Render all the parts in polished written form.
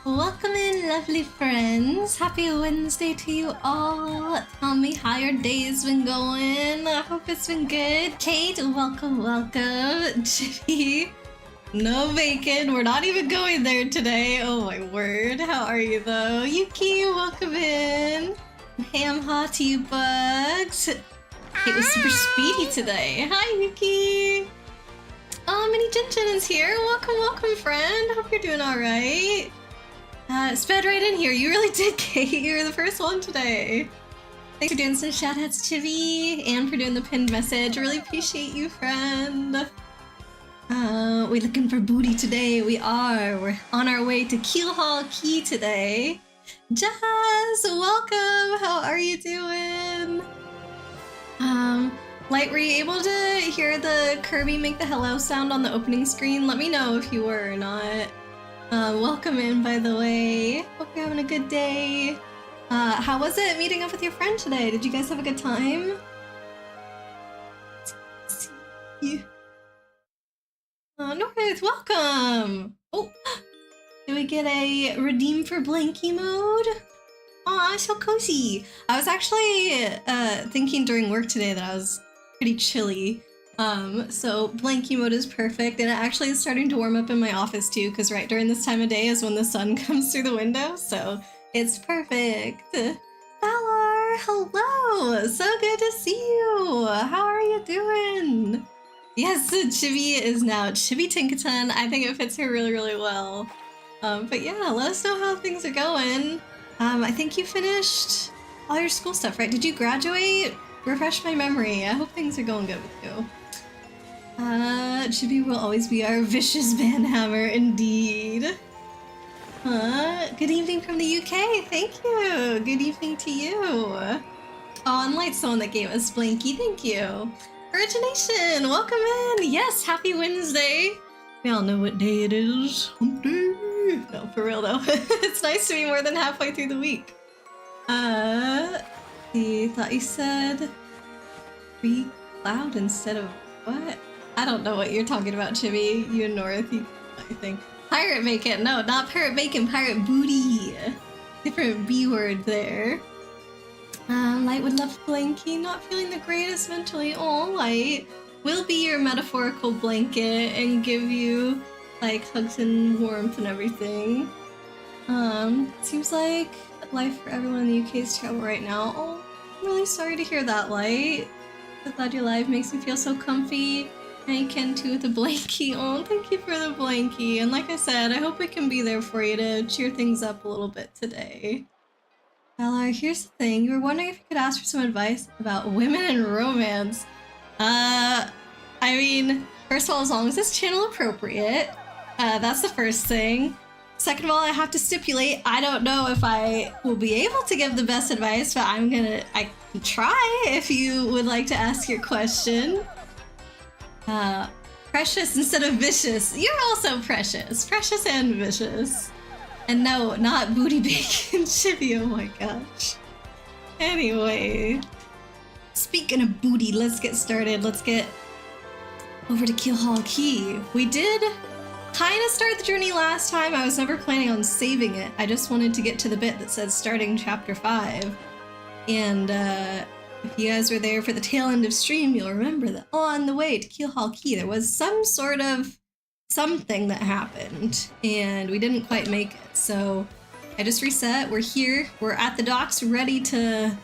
Welcome in, lovely friends. Happy Wednesday to you all. Tell me how your day's been going. I hope it's been good. Kate, welcome, welcome. Jimmy, no bacon. We're not even going there today. Oh my word. How are you though? Yuki, welcome in. Ham hot to you, Bugs. It was super speedy today. Hi, Yuki. Oh, Mini Jinchin is here. Welcome, welcome, friend. Hope you're doing all right. Sped right in here. You really did, Kate. You're the first one today. Thanks for doing some shoutouts, Chibi, and for doing the pinned message. Really appreciate you, friend. We looking for booty today. We are. We're on our way to Keelhaul Key today. Jazz, welcome. How are you doing? Light, were you able to hear the Kirby make the hello sound on the opening screen? Let me know if you were or not. Welcome in, by the way. Hope you're having a good day. How was it meeting up with your friend today? Did you guys have a good time? North, welcome! Oh, did we get a redeem for Blanky mode? Aw, so cozy. I was actually thinking during work today that I was pretty chilly. So blanky mode is perfect, and it actually is starting to warm up in my office too, because right during this time of day is when the sun comes through the window, so it's perfect. Valar, hello! So good to see you! How are you doing? Yes, Chibi is now Chibi Tinkaton. I think it fits her really, really well. But yeah, let us know how things are going. I think you finished all your school stuff, right? Did you graduate? Refresh my memory. I hope things are going good with you. Chibi will always be our vicious banhammer, indeed. Good evening from the UK. Thank you. Good evening to you. Oh, and Light's the one that gave us Blanky. Thank you. Origination, welcome in. Yes, happy Wednesday. We all know what day it is. Hump day. No, for real though. It's nice to be more than halfway through the week. He thought you said free cloud instead of what? I don't know what you're talking about, Chibi. You and North, I think. Pirate bacon. No, not pirate bacon, pirate booty. Different B word there. Light would love Blanky. Not feeling the greatest mentally. Oh, Light. We'll be your metaphorical blanket and give you like hugs and warmth and everything. Seems like life for everyone in the UK is terrible right now. Oh, I'm really sorry to hear that, Light. I'm glad your life makes me feel so comfy. And you can too with the blankie. Oh, thank you for the blankie. And like I said, I hope we can be there for you to cheer things up a little bit today. Valar, here's the thing. You were wondering if you could ask for some advice about women and romance. I mean, first of all, as long as it's channel appropriate, that's the first thing. Second of all, I have to stipulate, I don't know if I will be able to give the best advice, but I can try if you would like to ask your question. Precious instead of vicious. You're also precious. Precious and vicious. And no, not booty bacon Chibi, oh my gosh. Anyway. Speaking of booty, let's get started. Let's get over to Keelhaul Key. We did kind of start the journey last time. I was never planning on saving it. I just wanted to get to the bit that says starting chapter 5. And if you guys were there for the tail end of stream, you'll remember that on the way to Keelhaul Key, there was some sort of something that happened, and we didn't quite make it. So I just reset. We're here. We're at the docks, ready to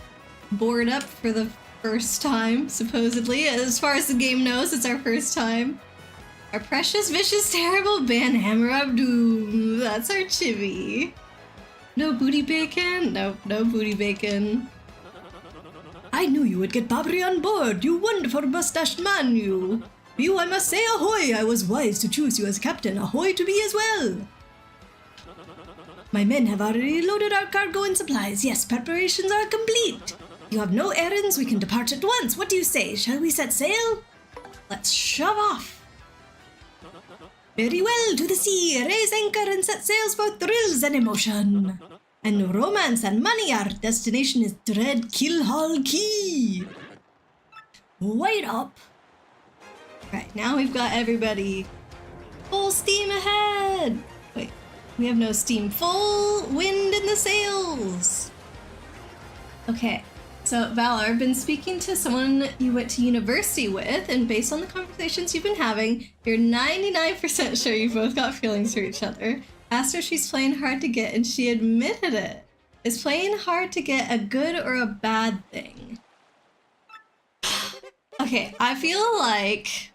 board up for the first time, supposedly. As far as the game knows, it's our first time. Our precious, vicious, terrible banhammer of doom. That's our Chibi. No booty bacon? Nope, no booty bacon. I knew you would get Babri on board, you wonderful mustached man, you. You, I must say, ahoy! I was wise to choose you as captain. Ahoy to be as well! My men have already loaded our cargo and supplies. Yes, preparations are complete. You have no errands, we can depart at once. What do you say? Shall we set sail? Let's shove off. Very well, to the sea. Raise anchor and set sails for thrills and emotion. And romance and money, our destination is dread Keelhaul Key. Wait up. Right, now we've got everybody full steam ahead. Wait, We have no steam. Full wind in the sails. Okay, so Valor, I've been speaking to someone you went to university with, and based on the conversations you've been having, you're 99% sure you both got feelings for each other. Asked her if she's playing hard to get, and she admitted it. Is playing hard to get a good or a bad thing? Okay, I feel like...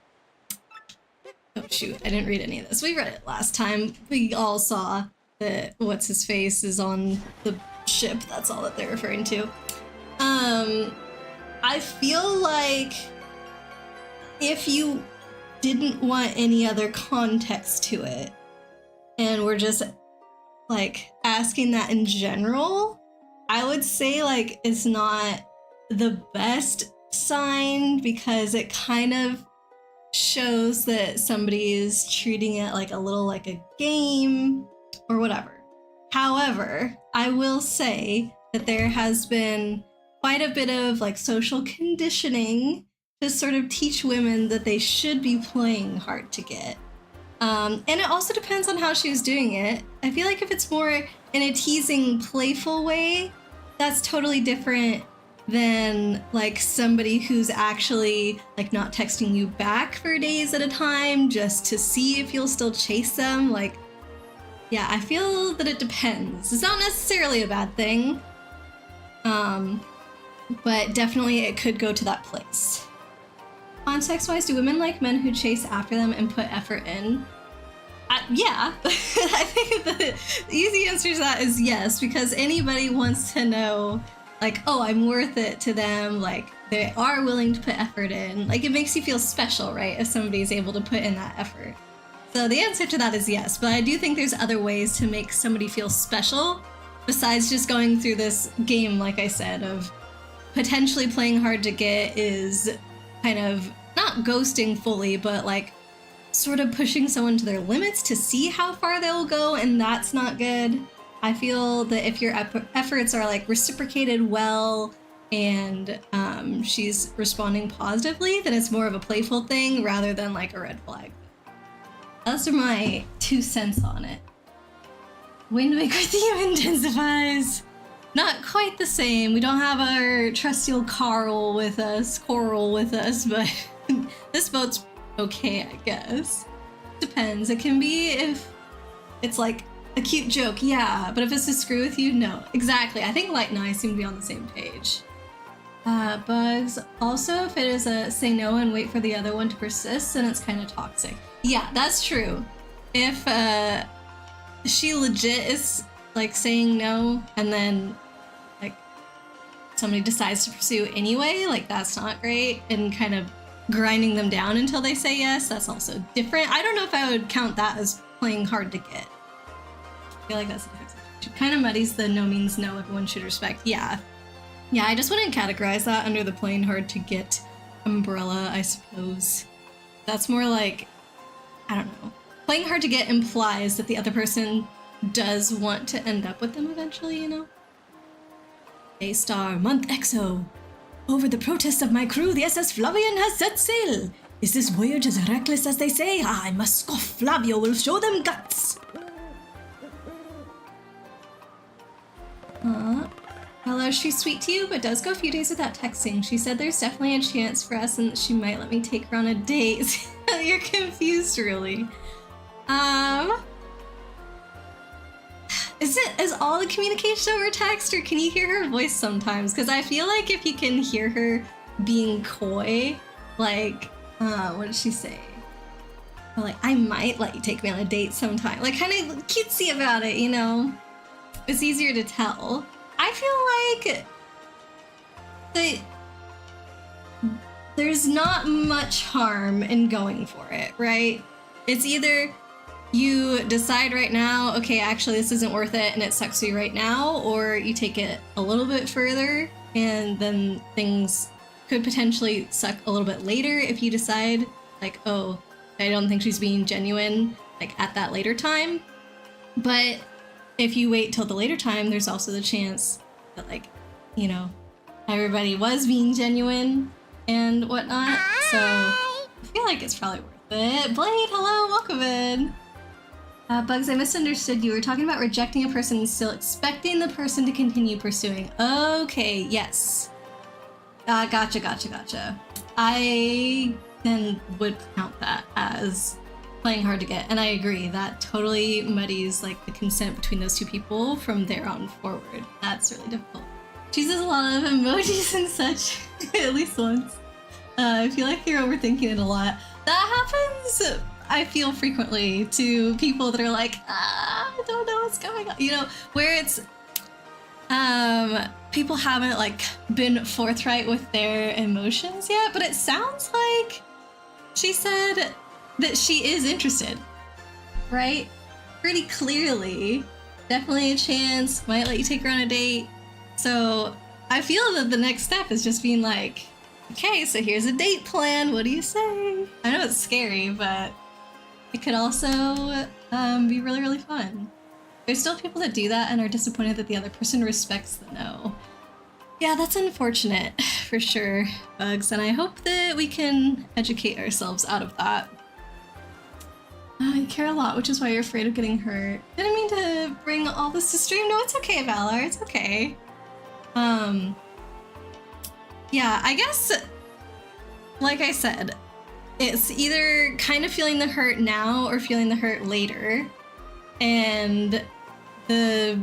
Oh shoot, I didn't read any of this. We read it last time. We all saw that what's-his-face is on the ship. That's all that they're referring to. I feel like if you didn't want any other context to it, and we're just, like, asking that in general, I would say, like, it's not the best sign because it kind of shows that somebody is treating it like a little like a game or whatever. However, I will say that there has been quite a bit of like social conditioning to sort of teach women that they should be playing hard to get. And it also depends on how she was doing it. I feel like if it's more in a teasing, playful way, that's totally different than like somebody who's actually like not texting you back for days at a time just to see if you'll still chase them. Like, yeah, I feel that it depends. It's not necessarily a bad thing, but definitely it could go to that place. Context-wise, do women like men who chase after them and put effort in? Yeah, I think the easy answer to that is yes, because anybody wants to know, like, oh, I'm worth it to them, like, they are willing to put effort in. Like, it makes you feel special, right, if somebody's able to put in that effort. So the answer to that is yes, but I do think there's other ways to make somebody feel special besides just going through this game, like I said, of potentially playing hard to get is kind of not ghosting fully, but like sort of pushing someone to their limits to see how far they'll go, and that's not good. I feel that if your efforts are like reciprocated well and she's responding positively, then it's more of a playful thing rather than like a red flag. Those are my 2 cents on it. Windmaker theme intensifies. Not quite the same. We don't have our trusty old Coral with us, but this boat's okay, I guess. Depends. It can be if it's like a cute joke, yeah, but if it's to screw with you, no. Exactly. I think Light and I seem to be on the same page. Bugs. Also, if it is a say no and wait for the other one to persist, then it's kind of toxic. Yeah, that's true. If she legit is like saying no and then like somebody decides to pursue anyway, like that's not great, and kind of grinding them down until they say yes, that's also different. I don't know if I would count that as playing hard to get. I feel like that's the difference. It kind of muddies the no means no, everyone should respect. Yeah, I just wouldn't categorize that under the playing hard to get umbrella, I suppose. That's more like, I don't know. Playing hard to get implies that the other person does want to end up with them eventually, you know? A-star, month XO. Over the protests of my crew, the SS Flavian has set sail. Is this voyage as reckless as they say? I must scoff. Flavio will show them guts. Hello, she's sweet to you, but does go a few days without texting. She said there's definitely a chance for us and that she might let me take her on a date. You're confused, really. Is all the communication over text, or can you hear her voice sometimes? Because I feel like if you can hear her being coy, like, what did she say? Or like, I might let you take me on a date sometime. Like, kind of cutesy about it, you know? It's easier to tell. I feel like there's not much harm in going for it, right? It's either you decide right now, okay, actually this isn't worth it and it sucks for you right now, or you take it a little bit further and then things could potentially suck a little bit later if you decide like, oh, I don't think she's being genuine like at that later time. But if you wait till the later time, there's also the chance that, like, you know, everybody was being genuine and whatnot. So I feel like it's probably worth it. Blade, hello, welcome in. Bugs, I misunderstood. You were talking about rejecting a person and still expecting the person to continue pursuing. Okay, yes. Gotcha. I then would count that as playing hard to get, and I agree. That totally muddies like the consent between those two people from there on forward. That's really difficult. She uses a lot of emojis and such, at least once. I feel like you're overthinking it a lot. That happens, I feel, frequently to people that are like, I don't know what's going on. You know, where it's, people haven't like been forthright with their emotions yet, but it sounds like she said that she is interested, right? Pretty clearly. Definitely a chance, might let you take her on a date. So I feel that the next step is just being like, okay, so here's a date plan, what do you say? I know it's scary, but it could also be really, really fun. There's still people that do that and are disappointed that the other person respects the no. Yeah, that's unfortunate, for sure, Bugs, and I hope that we can educate ourselves out of that. You care a lot, which is why you're afraid of getting hurt. Didn't mean to bring all this to stream. No, it's okay, Valor, it's okay. Yeah, I guess, like I said, it's either kind of feeling the hurt now or feeling the hurt later. And the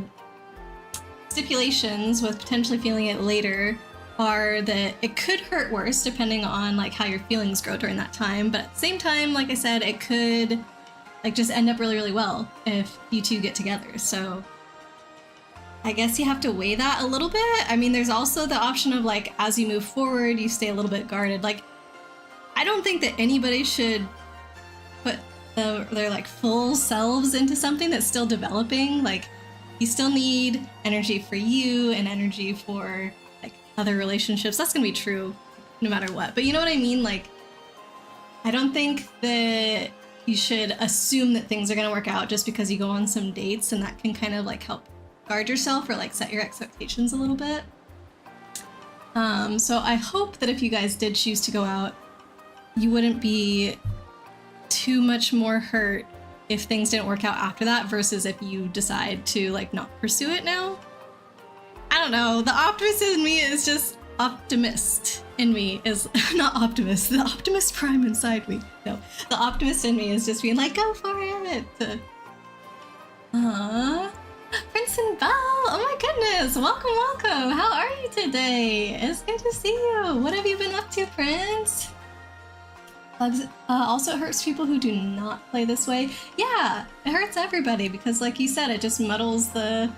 stipulations with potentially feeling it later are that it could hurt worse depending on like how your feelings grow during that time. But at the same time, like I said, it could like just end up really, really well if you two get together. So I guess you have to weigh that a little bit. I mean, there's also the option of like, as you move forward, you stay a little bit guarded. Like, I don't think that anybody should put their like full selves into something that's still developing. Like, you still need energy for you and energy for like other relationships. That's gonna be true no matter what. But you know what I mean? Like, I don't think that you should assume that things are gonna work out just because you go on some dates, and that can kind of like help guard yourself or like set your expectations a little bit. So I hope that if you guys did choose to go out, you wouldn't be too much more hurt if things didn't work out after that versus if you decide to like not pursue it now. I don't know, the optimist in me is just optimist in me is not optimist, the optimist prime inside me. No, the optimist in me is just being like, go for it. Prince and Belle, oh my goodness, welcome. How are you today? It's good to see you. What have you been up to, Prince? Also, it hurts people who do not play this way. Yeah, it hurts everybody because, like you said, it just muddles the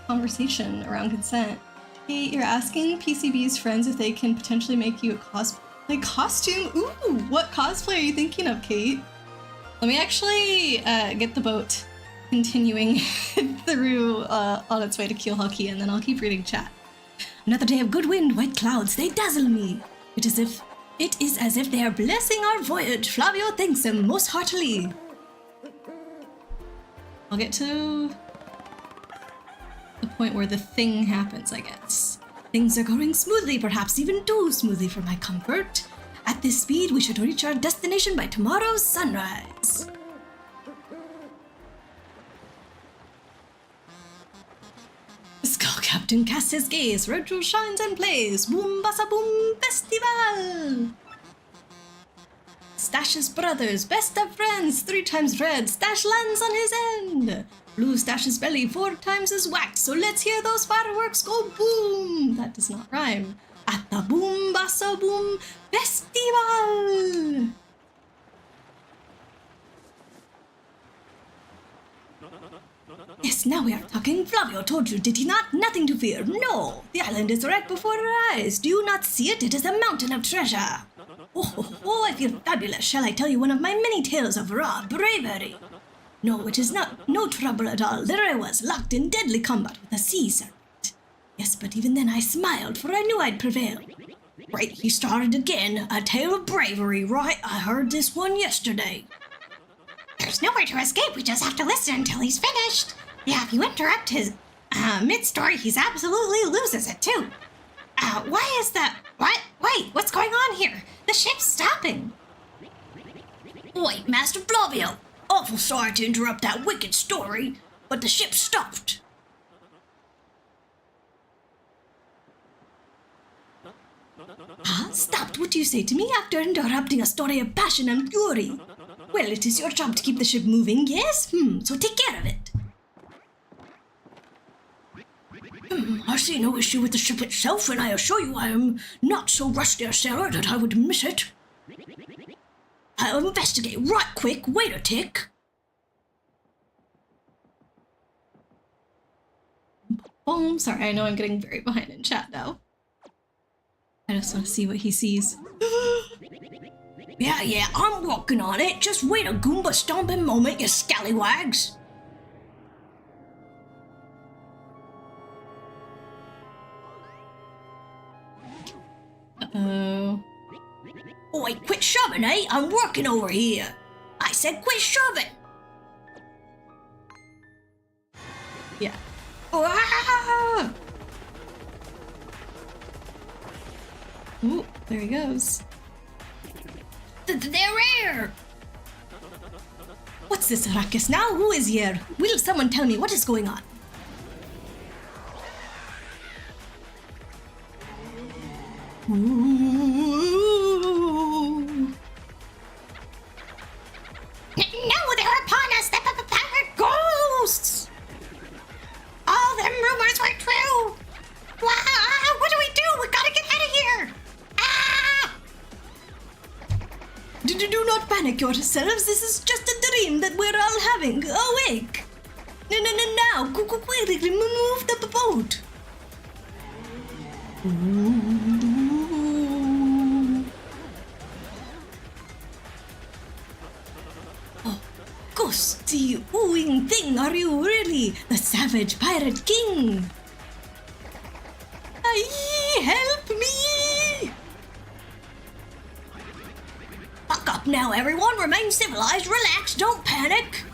conversation around consent. Hey, you're asking PCB's friends if they can potentially make you a cosplay costume? Ooh, what cosplay are you thinking of, Kate? Let me actually get the boat continuing through on its way to Keelhockey, and then I'll keep reading chat. Another day of good wind, white clouds, they dazzle me. It is as if they are blessing our voyage. Flavio thanks them most heartily. I'll get to the point where the thing happens, I guess. Things are going smoothly, perhaps even too smoothly for my comfort. At this speed, we should reach our destination by tomorrow's sunrise. The Skull Captain casts his gaze, Retro shines and plays, Boom Bassa Boom Festival! Stash's brothers, best of friends, 3 times red, Stash lands on his end! Blue Stash's belly 4 times as whacked, so let's hear those fireworks go boom! That does not rhyme. At the Boom Bassa Boom Festival! Yes, now we are talking. Flavio told you, did he not? Nothing to fear. No! The island is right before our eyes. Do you not see it? It is a mountain of treasure. Oh, I feel fabulous. Shall I tell you one of my many tales of raw bravery? No, it is not. No trouble at all. There I was, locked in deadly combat with a sea serpent. Yes, but even then I smiled, for I knew I'd prevail. Right, he started again. A tale of bravery, right? I heard this one yesterday. There's nowhere to escape. We just have to listen until he's finished. Yeah, if you interrupt his mid-story, he's absolutely loses it, too. Why is that? What? Wait, what's going on here? The ship's stopping. Wait, Master Flavio. awful sorry to interrupt that wicked story, but the ship stopped. Huh? Stopped? What do you say to me after interrupting a story of passion and fury? Well, it is your job to keep the ship moving, yes? So take care of it. I see no issue with the ship itself, and I assure you I am not so rusty a sailor that I would miss it. I'll investigate right quick. Wait a tick. Oh, sorry, I know I'm getting very behind in chat now. I just want to see what he sees. Yeah, I'm working on it. Just wait a Goomba stomping moment, you scallywags. Uh-oh. Oh, wait, quit shoving, eh? I'm working over here. I said quit shoving. Yeah. Ah! Ooh, there he goes. They're here! What's this ruckus now? Who is here? Will someone tell me what is going on? Ooh. No, they're upon us! The pirate ghosts! All them rumors were true! Wow, what do? We gotta get out of here! Ah! Do not panic yourselves. This is just a dream that we're all having. Awake! No, now. Quickly remove the boat. Ooh. Oh, ghosty, oohing thing, are you really the savage pirate king? Aye, help me! Buck up now, everyone. Remain civilized. Relax. Don't panic.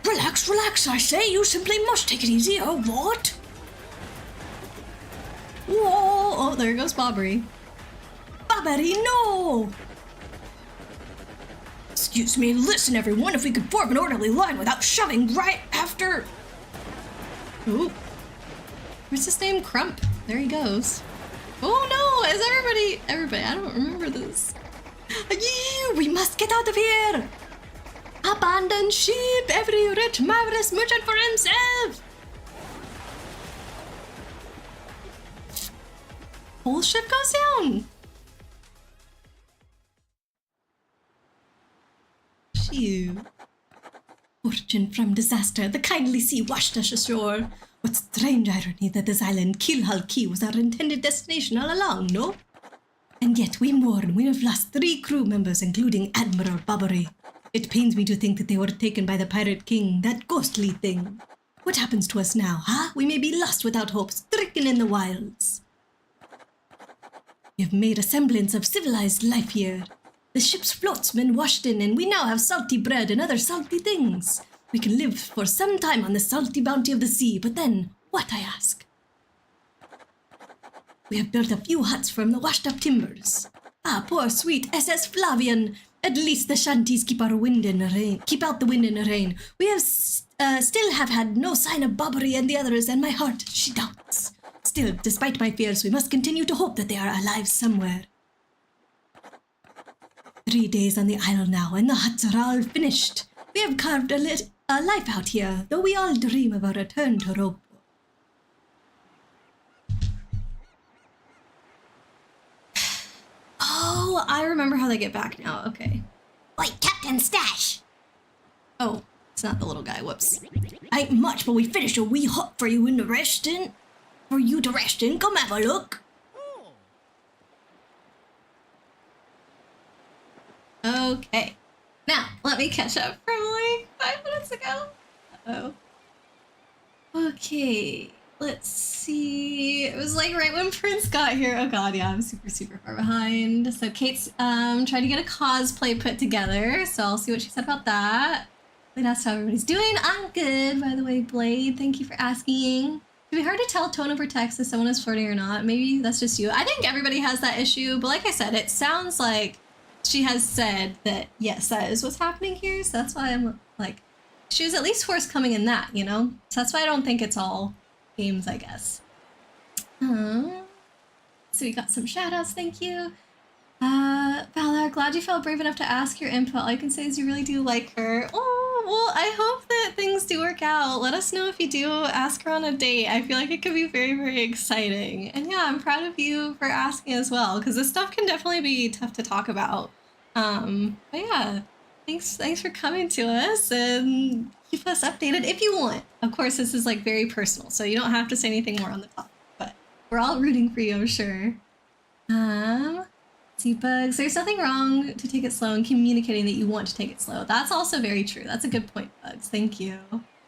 Relax, I say. You simply must take it easy, or what? Whoa! Oh, there goes Bobbery. Bobbery, no! Excuse me. Listen, everyone. If we could form an orderly line without shoving right after... Ooh. What's his name? Crump. There he goes. Oh no! Is everybody, I don't remember this. We must get out of here! Abandon ship! Every rich, marvelous merchant for himself! Whole ship goes down! Phew. Fortune from disaster, the kindly sea washed us ashore. What strange irony that this island, Keelhull Key, was our intended destination all along, no? And yet we mourn we have lost 3 crew members, including Admiral Bobbery. It pains me to think that they were taken by the Pirate King, that ghostly thing. What happens to us now, huh? We may be lost without hope, stricken in the wilds. We have made a semblance of civilized life here. The ship's float's been washed in, and we now have salty bread and other salty things. We can live for some time on the salty bounty of the sea, but then, what, I ask? We have built a few huts from the washed-up timbers. Ah, poor sweet SS Flavian. At least the shanties keep out the wind and the rain. We have still have had no sign of Bobbery and the others, and my heart, she doubts. Still, despite my fears, we must continue to hope that they are alive somewhere. 3 days on the isle now, and the huts are all finished. We have carved a life out here, though we all dream of a return to Rope. Oh, I remember how they get back now. Okay. Wait, Captain Stash. Oh, it's not the little guy. Whoops. Ain't much, but we finished a wee hut for you in the restaurant. For you to rest in. Come have a look. Okay. Now, let me catch up from like 5 minutes ago. Uh-oh. Okay. Let's see. It was like right when Prince got here. Oh god, yeah, I'm super far behind. So Kate's trying to get a cosplay put together, so I'll see what she said about that. Blade asked how everybody's doing. I'm good, by the way, Blade. Thank you for asking. It'd be hard to tell tone over text if someone is flirting or not. Maybe that's just you. I think everybody has that issue, but like I said, it sounds like she has said that, yes, that is what's happening here. So that's why I'm like, she was at least forthcoming in that, you know? So that's why I don't think it's all games, I guess. So we got some shout outs, thank you. Valor, glad you felt brave enough to ask your input. All I can say is you really do like her. Oh, well, I hope that things do work out. Let us know if you do ask her on a date. I feel like it could be very, very exciting. And yeah, I'm proud of you for asking as well, because this stuff can definitely be tough to talk about. But yeah, thanks for coming to us and keep us updated if you want. Of course, this is like very personal, so you don't have to say anything more on the topic, but we're all rooting for you, I'm sure. See, Bugs, there's nothing wrong to take it slow and communicating that you want to take it slow. That's also very true. That's a good point, Bugs. Thank you.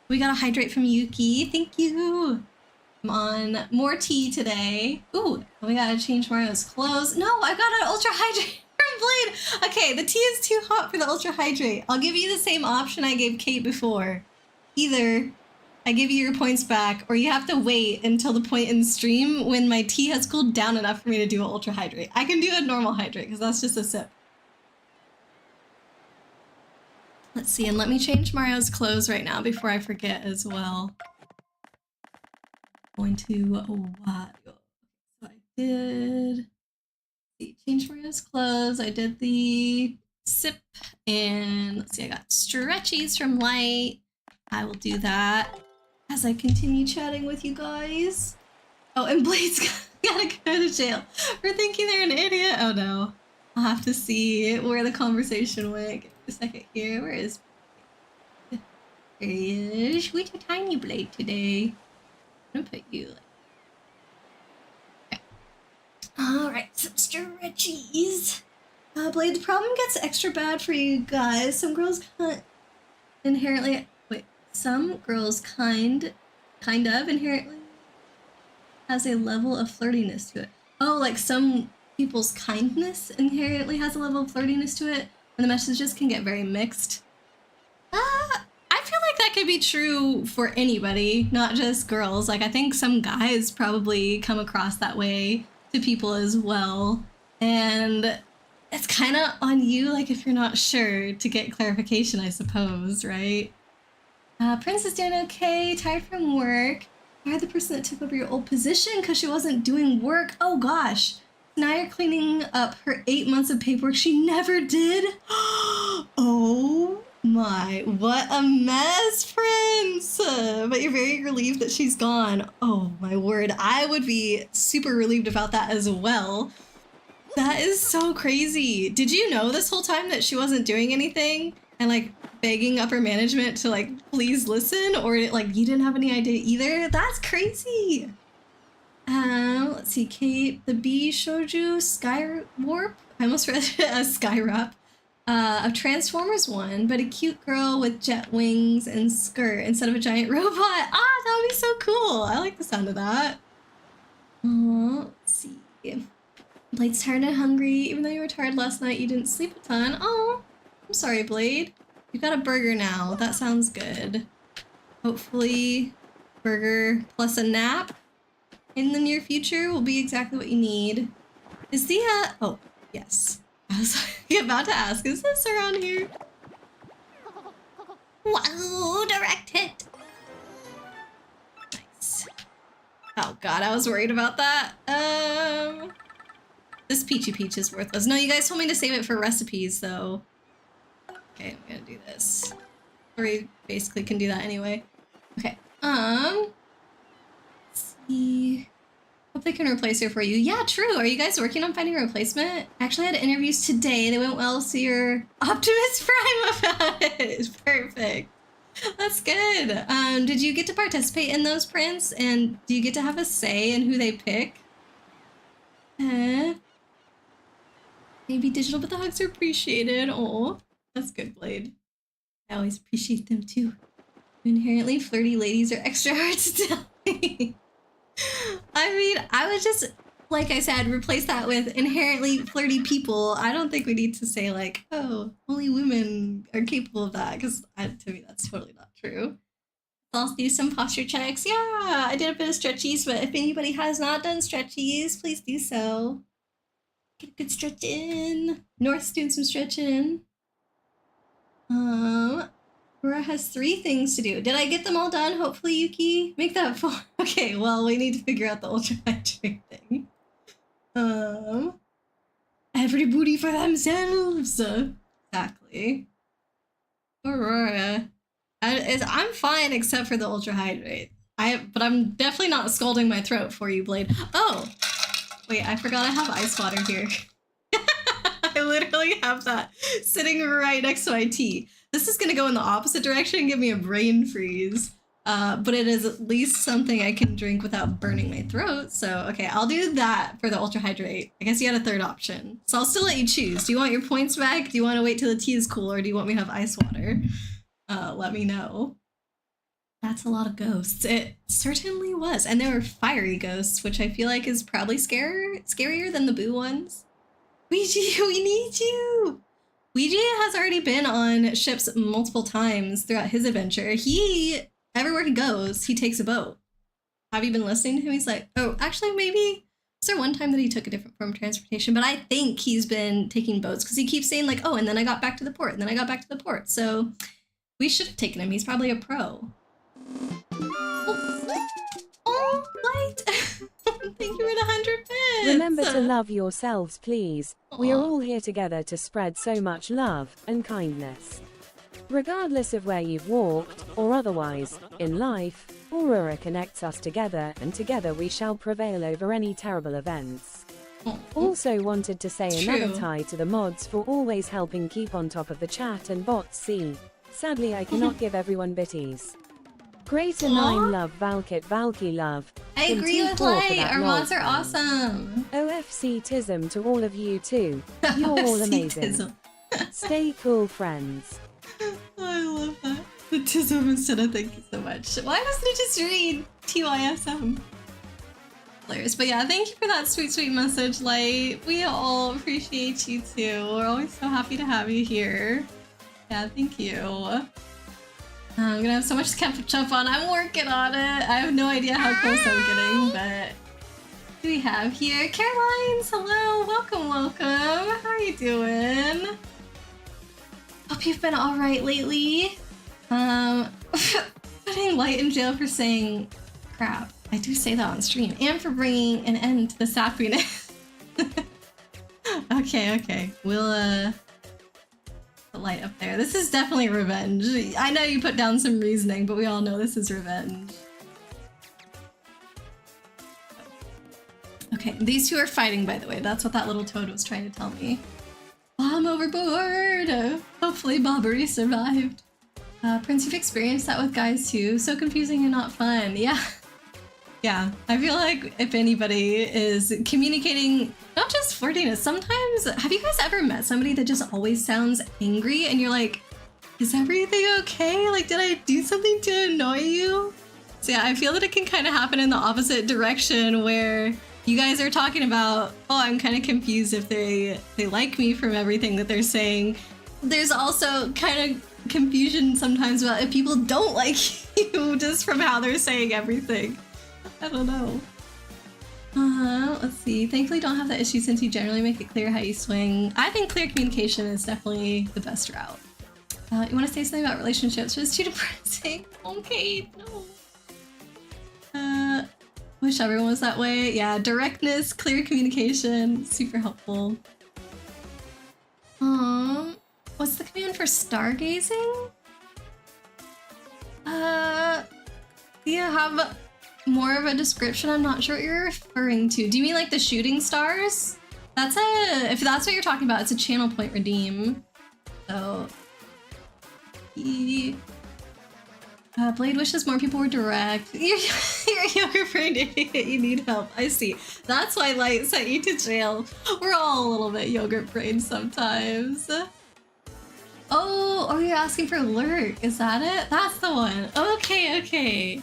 We got a hydrate from Yuki. Thank you. I'm on more tea today. Ooh, we gotta change Mario's clothes. No, I got an ultra hydrate from Blade. Okay, the tea is too hot for the ultra hydrate. I'll give you the same option I gave Kate before. Either I give you your points back, or you have to wait until the point in the stream when my tea has cooled down enough for me to do an ultra hydrate. I can do a normal hydrate because that's just a sip. Let's see, and let me change Mario's clothes right now before I forget as well. Going to what? So I did change Mario's clothes. I did the sip, and let's see, I got stretchies from Light. I will do that as I continue chatting with you guys. Oh, and Blade's gotta go to jail for thinking they're an idiot. Oh no. I'll have to see where the conversation went. Give me a second here. Where is Blade? There he is. With a tiny Blade today. I'm gonna put you like... Okay. Alright, some stretchies. Blade, the problem gets extra bad for you guys. Some girls can't inherently... Some girls kind of inherently has a level of flirtiness to it. Oh, like some people's kindness inherently has a level of flirtiness to it, and the messages can get very mixed. I feel like that could be true for anybody, not just girls. Like, I think some guys probably come across that way to people as well, and it's kind of on you, like, if you're not sure, to get clarification, I suppose, right? Prince is doing okay, tired from work. Fired the person that took over your old position because she wasn't doing work. Oh gosh. Now you're cleaning up her 8 months of paperwork she never did. Oh my, what a mess, Prince. But you're very relieved that she's gone. Oh my word, I would be super relieved about that as well. That is so crazy. Did you know this whole time that she wasn't doing anything? And like begging upper management to like please listen, or like you didn't have any idea either? That's crazy. Let's see, Kate, the bee showed you Sky Warp. I almost read it as Sky Wrap. Of Transformers 1, but a cute girl with jet wings and skirt instead of a giant robot. Ah, that would be so cool. I like the sound of that. Let's see. Blade's tired and hungry. Even though you were tired last night, you didn't sleep a ton. Oh, I'm sorry, Blade. You got a burger now. That sounds good. Hopefully, burger plus a nap in the near future will be exactly what you need. Is the, oh, yes. I was about to ask, is this around here? Wow, direct hit. Nice. Oh god, I was worried about that. This Peachy Peach is worthless. No, you guys told me to save it for recipes, though. Okay, I'm gonna do this. Or we basically can do that anyway. Okay, let's see. Hope they can replace her for you. Yeah, true. Are you guys working on finding a replacement? I actually had interviews today. They went well, so you're Optimus Prime about it. Perfect. That's good. Did you get to participate in those, Prince? And do you get to have a say in who they pick? Maybe digital, but the hugs are appreciated. Oh, that's good, Blade. I always appreciate them too. Inherently flirty ladies are extra hard to tell me. I mean, I would just, like I said, replace that with inherently flirty people. I don't think we need to say like, oh, only women are capable of that, because to me that's totally not true. I'll do some posture checks. Yeah, I did a bit of stretchies, but if anybody has not done stretchies, please do so. Get a good stretch in. North's doing some stretching. Aurora has 3 things to do. Did I get them all done? Hopefully, Yuki. Make that 4. Okay, well, we need to figure out the ultra hydrate thing. Everybody for themselves. Exactly. Aurora. I'm fine except for the ultra hydrate. But I'm definitely not scalding my throat for you, Blade. Oh! Wait, I forgot I have ice water here. I literally have that sitting right next to my tea. This is gonna go in the opposite direction and give me a brain freeze. But it is at least something I can drink without burning my throat. So, okay, I'll do that for the ultra hydrate. I guess you had a 3rd option. So I'll still let you choose. Do you want your points back? Do you want to wait till the tea is cool? Or do you want me to have ice water? Let me know. That's a lot of ghosts. It certainly was. And there were fiery ghosts, which I feel like is probably scarier than the boo ones. Ouija, we need you! Ouija has already been on ships multiple times throughout his adventure. Everywhere he goes, he takes a boat. Have you been listening to him? He's like, oh, actually, maybe. Was there one time that he took a different form of transportation? But I think he's been taking boats because he keeps saying like, oh, and then I got back to the port, and then I got back to the port. So we should have taken him. He's probably a pro. Oh, Light! Thank you for the 100 bits! Remember to love yourselves, please. We are all here together to spread so much love and kindness. Regardless of where you've walked, or otherwise, in life, Aurora connects us together, and together we shall prevail over any terrible events. Also wanted to say another tie to the mods for always helping keep on top of the chat and bots. Sadly I cannot give everyone bitties. Greater 9 love Valky love. I agree with Light, our mods are awesome. OFC tism to all of you too. You're all amazing. Stay cool, friends. I love that. The tism instead of thank you so much. Why doesn't it just read TYSM? Hilarious. But yeah, thank you for that sweet, sweet message, Light. We all appreciate you too. We're always so happy to have you here. Yeah, thank you. I'm gonna have so much to catch up on. I'm working on it. I have no idea how close I'm getting, but what do we have here? Caroline's, hello, welcome, welcome. How are you doing? Hope you've been all right lately. Putting Light in jail for saying crap. I do say that on stream, and for bringing an end to the sappiness. Okay. We'll put Light up there. This is definitely revenge. I know you put down some reasoning, but we all know this is revenge. Okay, these two are fighting, by the way. That's what that little toad was trying to tell me. Bomb overboard! Hopefully Bobbery survived. Prince, you've experienced that with guys too. So confusing and not fun. Yeah. Yeah, I feel like if anybody is communicating, not just flirtiness, sometimes, have you guys ever met somebody that just always sounds angry and you're like, is everything okay? Like, did I do something to annoy you? So yeah, I feel that it can kind of happen in the opposite direction where you guys are talking about, oh, I'm kind of confused if they like me from everything that they're saying. There's also kind of confusion sometimes about if people don't like you just from how they're saying everything. I don't know. Let's see. Thankfully don't have that issue since you generally make it clear how you swing. I think clear communication is definitely the best route. You want to say something about relationships, but it's too depressing. Okay, no. Wish everyone was that way. Yeah, directness, clear communication, super helpful. What's the command for stargazing? Do you have more of a description? I'm not sure what you're referring to. Do you mean like the shooting stars? If that's what you're talking about, it's a channel point redeem. So, Blade wishes more people were direct. You're a yogurt brain idiot, you need help. I see. That's why Light sent you to jail. We're all a little bit yogurt brain sometimes. Oh, or you're asking for Lurk, is that it? That's the one. Okay.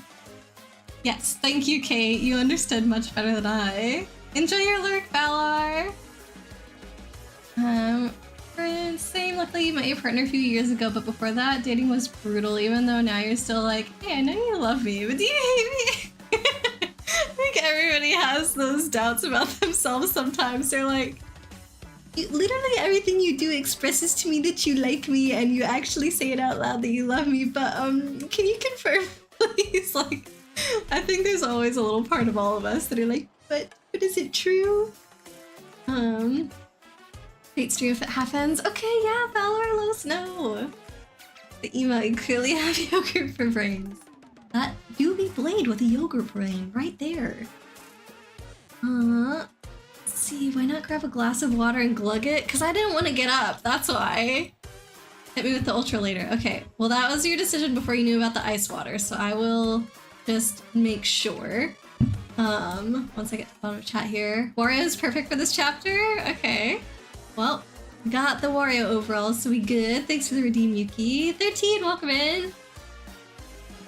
Yes, thank you, Kate. You understood much better than I. Enjoy your Lurk, Valar. Same, luckily you met your partner a few years ago, but before that, dating was brutal, even though now you're still like, hey, I know you love me, but do you hate me? I think everybody has those doubts about themselves sometimes. They're like, Literally everything you do expresses to me that you like me, and you actually say it out loud that you love me, but can you confirm, please? Like, I think there's always a little part of all of us that are like, but is it true? Great stream if it half ends. Okay, yeah, Valor, let us know. The email, you clearly have yogurt for brains. That doobie blade with a yogurt brain right there. Let's see, why not grab a glass of water and glug it? Because I didn't want to get up, that's why. Hit me with the ultra later. Okay, well that was your decision before you knew about the ice water, so I will just make sure. Once I get to the bottom of chat here. Wario is perfect for this chapter? Okay. Well, got the Wario overall, so we good. Thanks for the redeem, Yuki. 13, welcome in.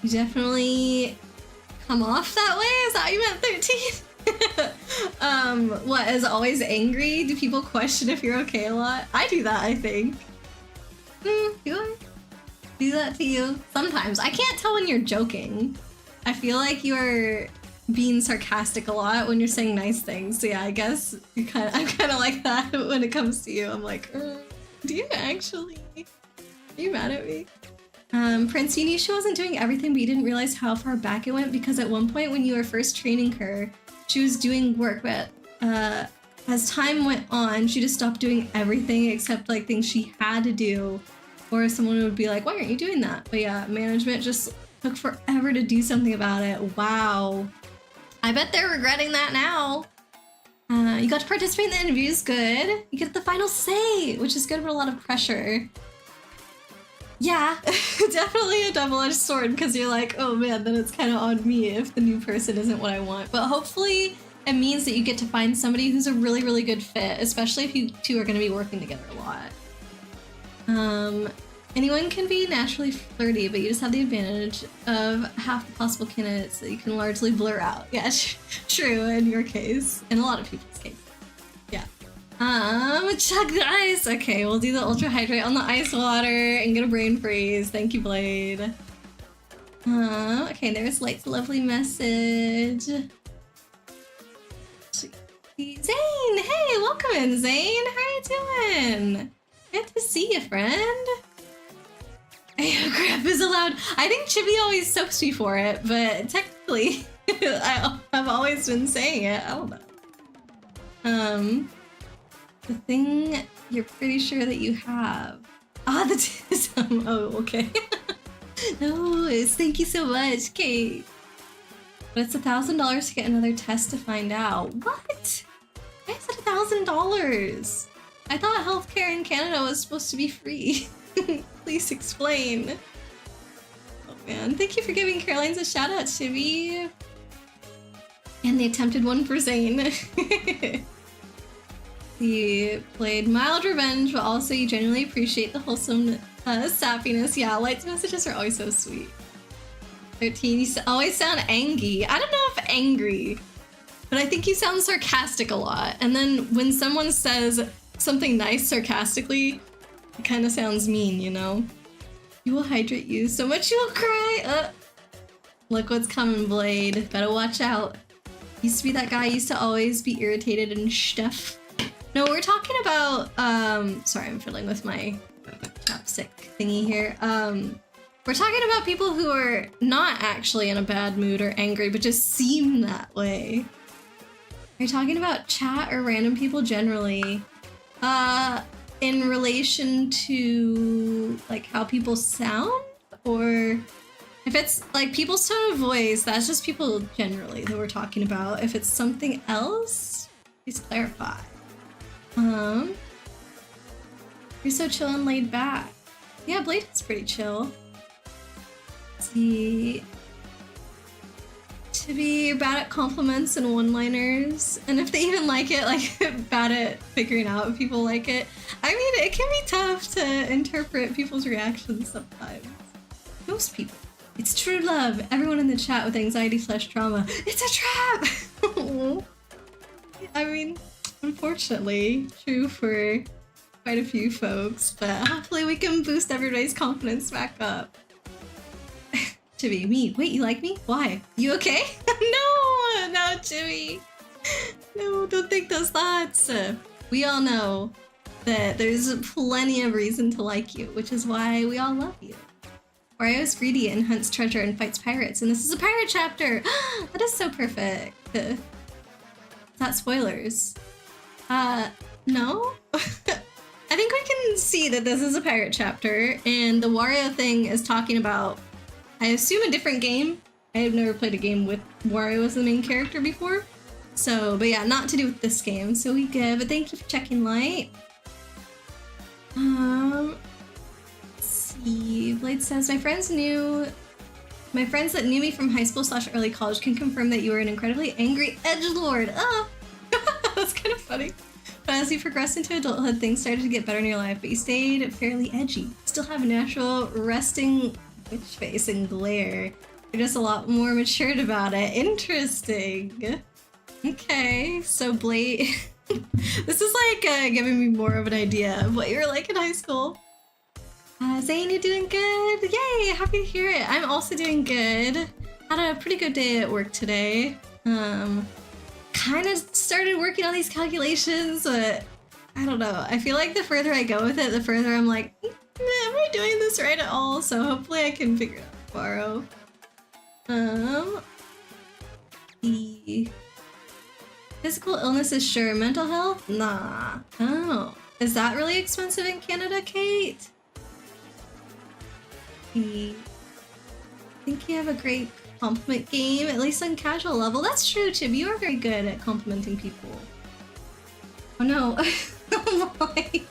You definitely come off that way? Is that what you meant, 13? What, as always angry? Do people question if you're okay a lot? I do that, I think. Do I? Do that to you? Sometimes. I can't tell when you're joking. I feel like you're being sarcastic a lot when you're saying nice things. So yeah, I guess I'm kind of like that when it comes to you. I'm like, do you actually? Are you mad at me? Prince, you knew she wasn't doing everything, but you didn't realize how far back it went, because at one point when you were first training her, she was doing work, but as time went on, she just stopped doing everything except like things she had to do, or someone would be like, why aren't you doing that? But yeah, management just took forever to do something about it. Wow. I bet they're regretting that now. You got to participate in the interviews, good. You get the final say, which is good for a lot of pressure. Yeah, definitely a double-edged sword, because you're like, oh man, then it's kind of on me if the new person isn't what I want. But hopefully it means that you get to find somebody who's a really, really good fit, especially if you two are going to be working together a lot. Anyone can be naturally flirty, but you just have the advantage of half the possible candidates that you can largely blur out. Yeah, true in your case. In a lot of people's case. Yeah. Chug the ice! Okay, we'll do the ultra hydrate on the ice water and get a brain freeze. Thank you, Blade. Okay, there's Light's lovely message. Zane! Hey, welcome in, Zane! How you doing? Good to see you, friend. Hey, crap is allowed. I think Chibi always soaks me for it, but technically, I've always been saying it. I don't know. The thing you're pretty sure that you have. Ah, the tism. Oh, okay. No, thank you so much, Kate. But it's $1,000 to get another test to find out. What? Why is it $1,000? I thought healthcare in Canada was supposed to be free. Please explain. Oh man, thank you for giving Caroline's a shout out, Chibi. And the attempted one for Zane. You played mild revenge, but also you genuinely appreciate the wholesome sappiness. Yeah, Light's messages are always so sweet. 13, you always sound angry. I don't know if angry, but I think you sound sarcastic a lot. And then when someone says something nice sarcastically, it kind of sounds mean, you know? You will hydrate you so much you'll cry. Look what's coming, Blade. Better watch out. Used to be that guy, used to always be irritated and stuff. No, we're talking about, sorry, I'm fiddling with my chapstick thingy here. We're talking about people who are not actually in a bad mood or angry, but just seem that way. Are you talking about chat or random people generally? In relation to like how people sound, or if it's like people's tone of voice, that's just people generally that we're talking about. If it's something else, please clarify. You're so chill and laid back. Yeah, Blade is pretty chill. Let's see. To be bad at compliments and one-liners, and if they even like it, like bad at figuring out if people like it. I mean, it can be tough to interpret people's reactions sometimes. Most people. It's true love. Everyone in the chat with anxiety/trauma. It's a trap! I mean, unfortunately, true for quite a few folks, but hopefully we can boost everybody's confidence back up. Chibi, me. Wait, you like me? Why? You okay? No, Chibi. No, don't think those thoughts. We all know that there's plenty of reason to like you, which is why we all love you. Wario is greedy and hunts treasure and fights pirates, and this is a pirate chapter! That is so perfect. Is that spoilers? No? I think we can see that this is a pirate chapter, and the Wario thing is talking about, I assume, a different game. I have never played a game with Wario as the main character before. So, but yeah, not to do with this game, so we good, but thank you for checking, Light. Let's see, Blade says, my friends that knew me from high school / early college can confirm that you were an incredibly angry edgelord. Oh, that's kind of funny. But as you progressed into adulthood, things started to get better in your life, but you stayed fairly edgy. Still have a natural resting witch face and glare. You're just a lot more matured about it. Interesting. Okay, so Blade... this is like giving me more of an idea of what you were like in high school. Zane, you're doing good. Yay, happy to hear it. I'm also doing good. Had a pretty good day at work today. Kind of started working on these calculations, but I don't know. I feel like the further I go with it, the further I'm like, am I doing this right at all? So hopefully I can figure it out tomorrow. The physical illnesses, sure. Mental health? Nah. Oh. Is that really expensive in Canada, Kate? I think you have a great compliment game, at least on casual level. That's true, Chib. You are very good at complimenting people. Oh no. Oh my.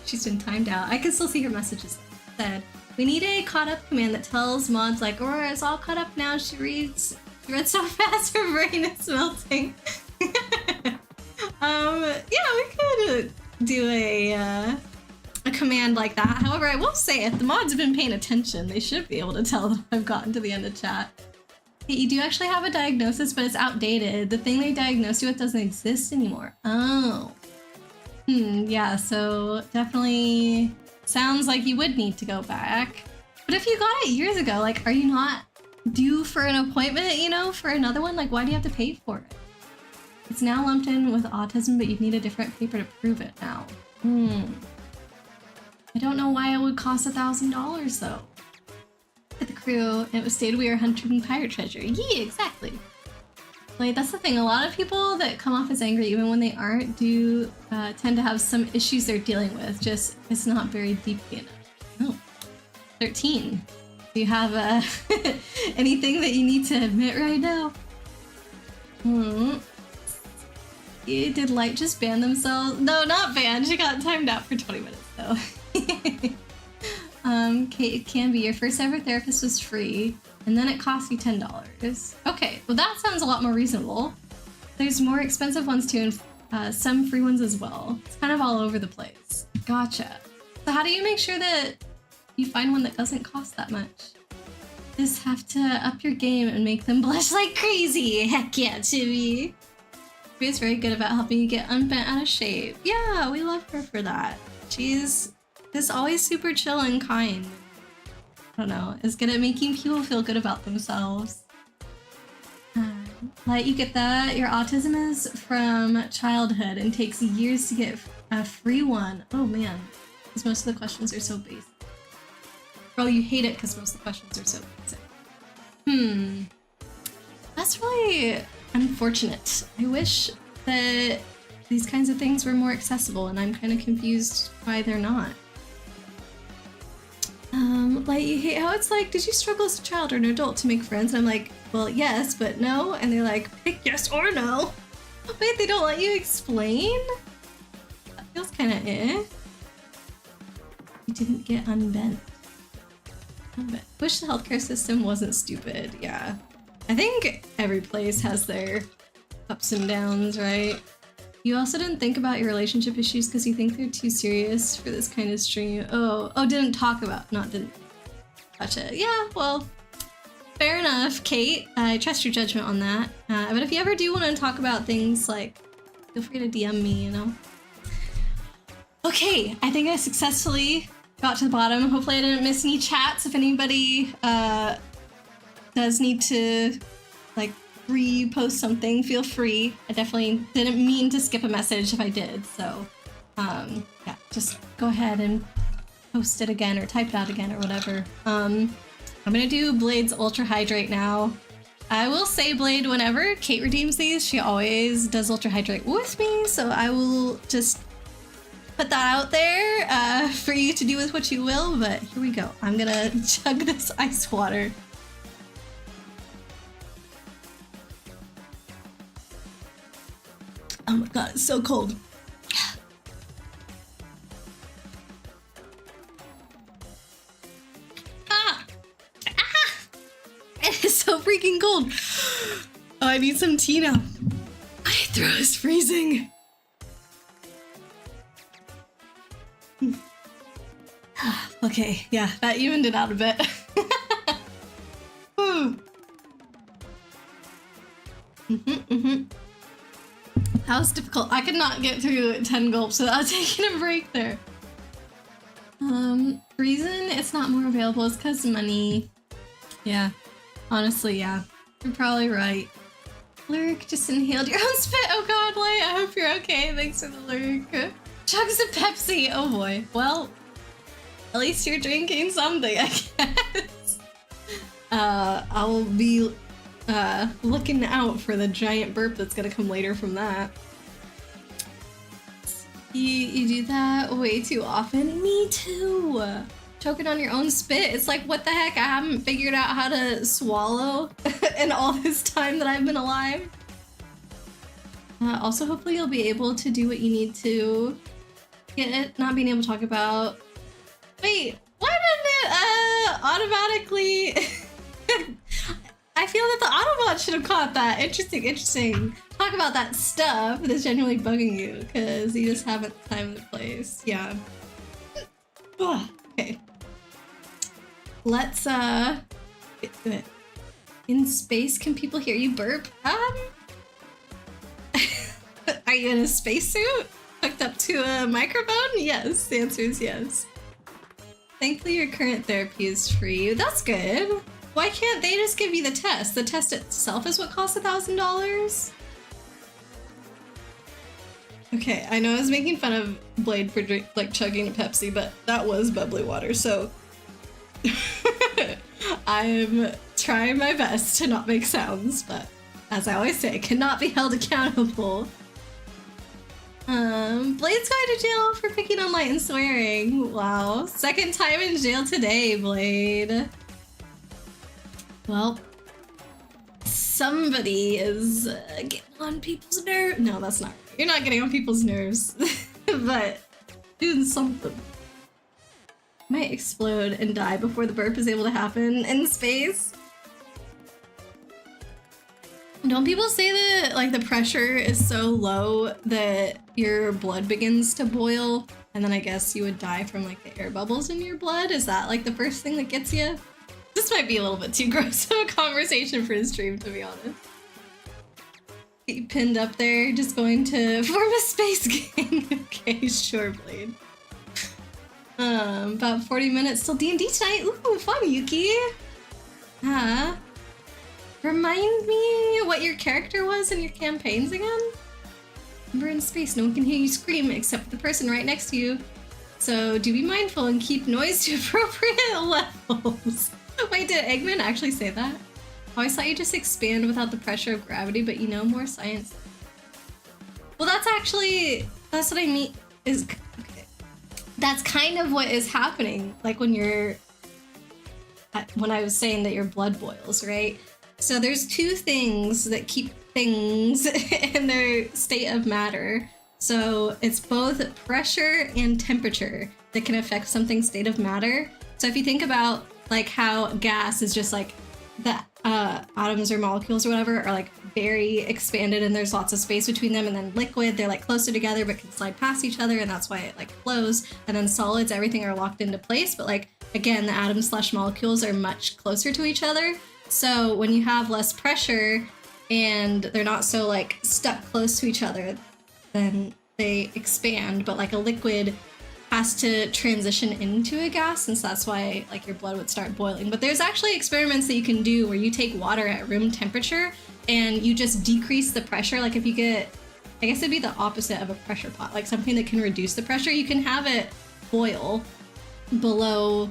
She's been timed out. I can still see her messages. Said, we need a caught up command that tells mods like, Aurora is all caught up now. She read so fast her brain is melting. Yeah, we could do a command like that. However, I will say, if the mods have been paying attention, they should be able to tell that I've gotten to the end of chat. Hey, you do actually have a diagnosis, but it's outdated. The thing they diagnosed you with doesn't exist anymore. Oh. Yeah, so definitely sounds like you would need to go back. But if you got it years ago, like, are you not due for an appointment, you know, for another one? Like, why do you have to pay for it? It's now lumped in with autism, but you'd need a different paper to prove it now. I don't know why it would cost $1,000 though. At the crew, it was stated we were hunting pirate treasure. Yeah, exactly. Like, that's the thing. A lot of people that come off as angry, even when they aren't, do tend to have some issues they're dealing with. Just, it's not very deeply enough. Oh, 13. Do you have anything that you need to admit right now? Did Light just ban themselves? No, not ban. She got timed out for 20 minutes though. It can be your first ever therapist was free, and then it cost you $10. Okay, well that sounds a lot more reasonable. There's more expensive ones too, and some free ones as well. It's kind of all over the place. Gotcha. So how do you make sure that you find one that doesn't cost that much? Just have to up your game and make them blush like crazy. Heck yeah, Chibi. Chibi is very good about helping you get unbent out of shape. Yeah, we love her for that. She's just always super chill and kind. I don't know, is good at making people feel good about themselves. Like, you get that? Your autism is from childhood and takes years to get a free one. Oh man, because most of the questions are so basic. Oh, you hate it because most of the questions are so basic. That's really unfortunate. I wish that these kinds of things were more accessible, and I'm kind of confused why they're not. Like, you hate how it's like, did you struggle as a child or an adult to make friends? And I'm like, well, yes, but no. And they're like, pick yes or no. Wait, they don't let you explain? That feels kind of eh. You didn't get unbent. Wish the healthcare system wasn't stupid. Yeah. I think every place has their ups and downs, right? You also didn't think about your relationship issues because you think they're too serious for this kind of stream. Oh, didn't talk about, not didn't. Gotcha. Yeah, well, fair enough, Kate. I trust your judgment on that. But if you ever do want to talk about things, like, feel free to DM me, you know? Okay, I think I successfully got to the bottom. Hopefully I didn't miss any chats. If anybody does need to, like, repost something, feel free. I definitely didn't mean to skip a message if I did, so, yeah. just go ahead and post it again or type it out again or whatever. I'm gonna do Blade's Ultra Hydrate now. I will say, Blade, whenever Kate redeems these, she always does Ultra Hydrate with me, so I will just put that out there for you to do with what you will, but here we go. I'm gonna chug this ice water. Oh my god, it's so cold. It is so freaking cold. Oh, I need some tea now. My throat is freezing. Okay, yeah, that evened it out a bit. That was difficult. I could not get through 10 gulps without taking a break there. Reason it's not more available is because money. Yeah. Honestly, yeah. You're probably right. Lurk just inhaled your own spit. Oh god, Light, I hope you're okay. Thanks for the lurk. Chugs of Pepsi. Oh boy. Well, at least you're drinking something, I guess. I'll be looking out for the giant burp that's gonna come later from that. You do that way too often? Me too! Choking on your own spit. It's like, what the heck? I haven't figured out how to swallow in all this time that I've been alive. Also, hopefully you'll be able to do what you need to get it. Not being able to talk about... Wait, why didn't it automatically... I feel that the Autobot should have caught that. Interesting, interesting. Talk about that stuff that's genuinely bugging you, because you just haven't timed the place. Yeah. Okay. Let's get to it. In space, can people hear you burp? Are you in a spacesuit? Hooked up to a microphone? Yes, the answer is yes. Thankfully your current therapy is free. That's good. Why can't they just give you the test? The test itself is what costs $1,000? Okay, I know I was making fun of Blade for chugging a Pepsi, but that was bubbly water, so I'm trying my best to not make sounds, but as I always say, cannot be held accountable. Blade's going to jail for picking on Light and swearing. Wow, second time in jail today, Blade. Well, somebody is getting on people's nerves. No, that's not right. You're not getting on people's nerves, but doing something. Might explode and die before the burp is able to happen in space. Don't people say that like the pressure is so low that your blood begins to boil, and then I guess you would die from like the air bubbles in your blood? Is that like the first thing that gets you? This might be a little bit too gross of a conversation for a stream, to be honest. Get you pinned up there, just going to form a space gang. Okay, sure, Blade. About 40 minutes till D&D tonight. Ooh, fun, Yuki. Remind me what your character was in your campaigns again? Remember, in space, no one can hear you scream except the person right next to you. So do be mindful and keep noise to appropriate levels. Wait, did Eggman actually say that? I always thought you just expand without the pressure of gravity, but you know more science. Well, that's what I mean is, okay. That's kind of what is happening, like when I was saying that your blood boils, right? So there's two things that keep things in their state of matter. So it's both pressure and temperature that can affect something's state of matter. So if you think about like how gas is just like the atoms or molecules or whatever are like very expanded and there's lots of space between them, and then liquid, they're like closer together but can slide past each other, and that's why it like flows. And then solids, everything are locked into place, but like again, the atoms / molecules are much closer to each other. So when you have less pressure and they're not so like stuck close to each other, then they expand. But like a liquid has to transition into a gas, and so that's why like your blood would start boiling. But there's actually experiments that you can do where you take water at room temperature and you just decrease the pressure. Like if you get I guess it'd be the opposite of a pressure pot, like something that can reduce the pressure. You can have it boil below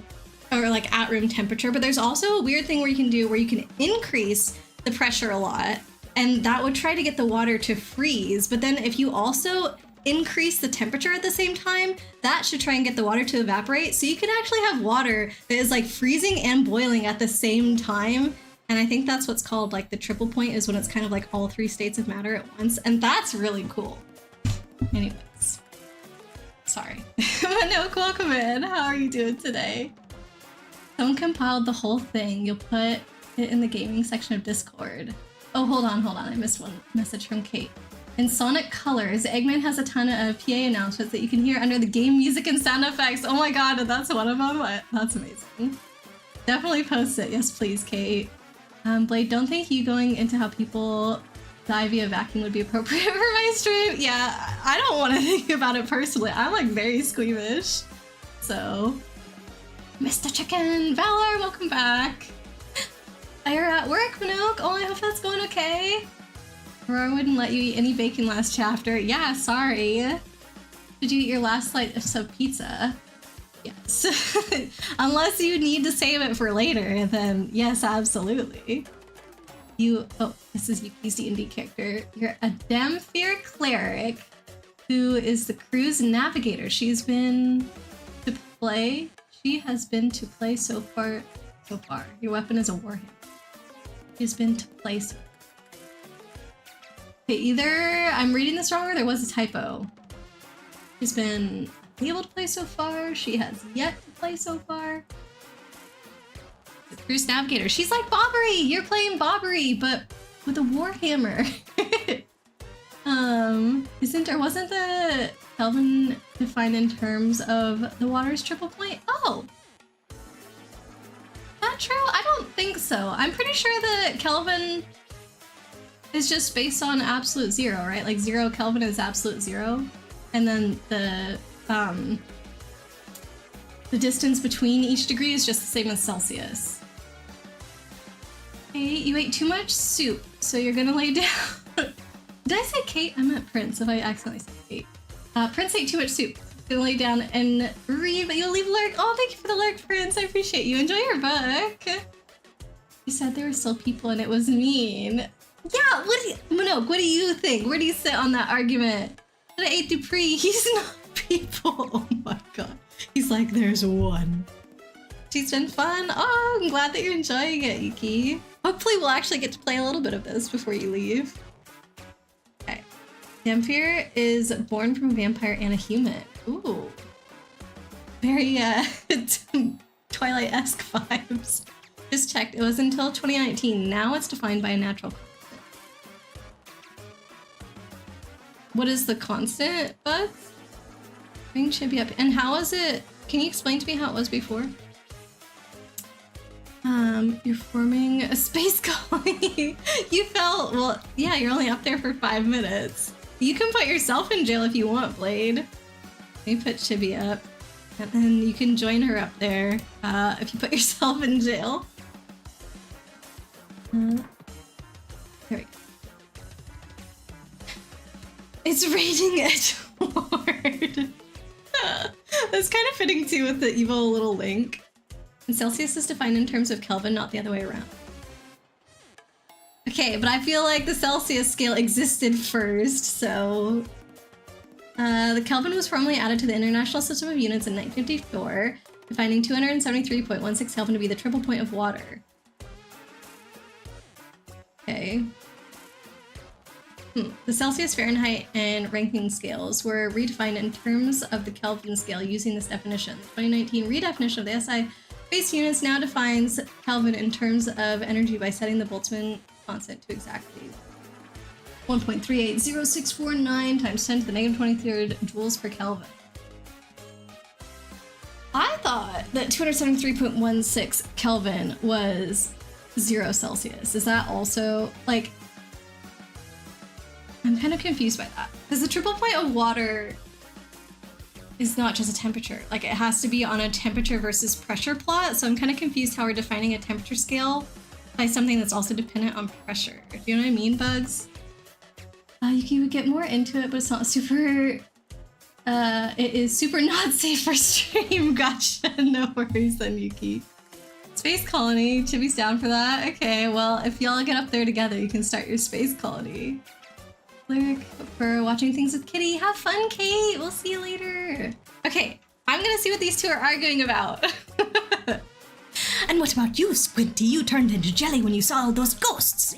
or like at room temperature, but there's also a weird thing where you can do where you can increase the pressure a lot, and that would try to get the water to freeze. But then if you also increase the temperature at the same time, that should try and get the water to evaporate. So you can actually have water that is like freezing and boiling at the same time. And I think that's what's called like the triple point, is when it's kind of like all three states of matter at once. And that's really cool. Anyways, sorry. Manoke, welcome in. How are you doing today? Someone compiled the whole thing. You'll put it in the gaming section of Discord. Oh, hold on. I missed one message from Kate. In Sonic Colors, Eggman has a ton of PA announcements that you can hear under the game music and sound effects. Oh my god, that's one of them? What? That's amazing. Definitely post it. Yes, please, Kate. Blade, don't think you going into how people die via vacuum would be appropriate for my stream. Yeah, I don't want to think about it personally. I'm like very squeamish. So, Mr. Chicken, Valor, welcome back. You're at work, Manoke. Oh, I hope that's going okay. Aurora wouldn't let you eat any bacon last chapter. Yeah, sorry. Did you eat your last slice of pizza? Yes. Unless you need to save it for later, then yes, absolutely. Oh, this is Yuki's D&D character. You're a Damphir cleric who is the crew's navigator. She has been to play so far. Your weapon is a warhammer. She's been to play so far. Okay, either I'm reading this wrong or there was a typo. She's been able to play so far. She has yet to play so far. The Cruise Navigator. She's like Bobbery! You're playing Bobbery, but with a warhammer. Wasn't the Kelvin defined in terms of the water's triple point? Oh! Not true? I don't think so. I'm pretty sure that Kelvin is just based on absolute zero, right? Like 0 Kelvin is absolute zero. And then the distance between each degree is just the same as Celsius. Okay, you ate too much soup, so you're gonna lay down. Did I say Kate? I meant Prince, if I accidentally said Kate. Prince ate too much soup. Gonna lay down and read, but you'll leave a lurk. Oh, thank you for the lurk, Prince. I appreciate you. Enjoy your book. You said there were still people and it was mean. Yeah, Manoke, what do you think? Where do you sit on that argument? That I ate Dupree, he's not people. Oh my god. He's like, there's one. She's been fun. Oh, I'm glad that you're enjoying it, Yuki. Hopefully we'll actually get to play a little bit of this before you leave. Okay. Damphir is born from a vampire and a human. Ooh. Very, Twilight-esque vibes. Just checked, it was until 2019. Now it's defined by a natural constant. What is the constant, Buzz? Bring Chibi up. And how was it? Can you explain to me how it was before? You're forming a space colony. You felt, well, yeah, you're only up there for 5 minutes. You can put yourself in jail if you want, Blade. Let me put Chibi up. And then you can join her up there if you put yourself in jail. There we go. It's raging Edward. That's kind of fitting too with the evil little Link. And Celsius is defined in terms of Kelvin, not the other way around. Okay, but I feel like the Celsius scale existed first, so... the Kelvin was formally added to the International System of Units in 1954, defining 273.16 Kelvin to be the triple point of water. Okay. The Celsius, Fahrenheit, and Rankine scales were redefined in terms of the Kelvin scale using this definition. The 2019 redefinition of the SI base units now defines Kelvin in terms of energy by setting the Boltzmann constant to exactly 1.380649 times 10 to the negative 23rd joules per Kelvin. I thought that 273.16 Kelvin was 0 Celsius. Is that also, like... I'm kind of confused by that. Because the triple point of water is not just a temperature. Like, it has to be on a temperature versus pressure plot, so I'm kind of confused how we're defining a temperature scale by something that's also dependent on pressure. Do you know what I mean, Bugs? You would get more into it, but it's not super... it is super not safe for stream. Gotcha. No worries then, Yuki. Space colony. Chibi's down for that. Okay, well, if y'all get up there together, you can start your space colony. Lyric for watching things with Kitty. Have fun, Kate. We'll see you later. Okay, I'm gonna see what these two are arguing about. And what about you, Squinty? You turned into jelly when you saw all those ghosts.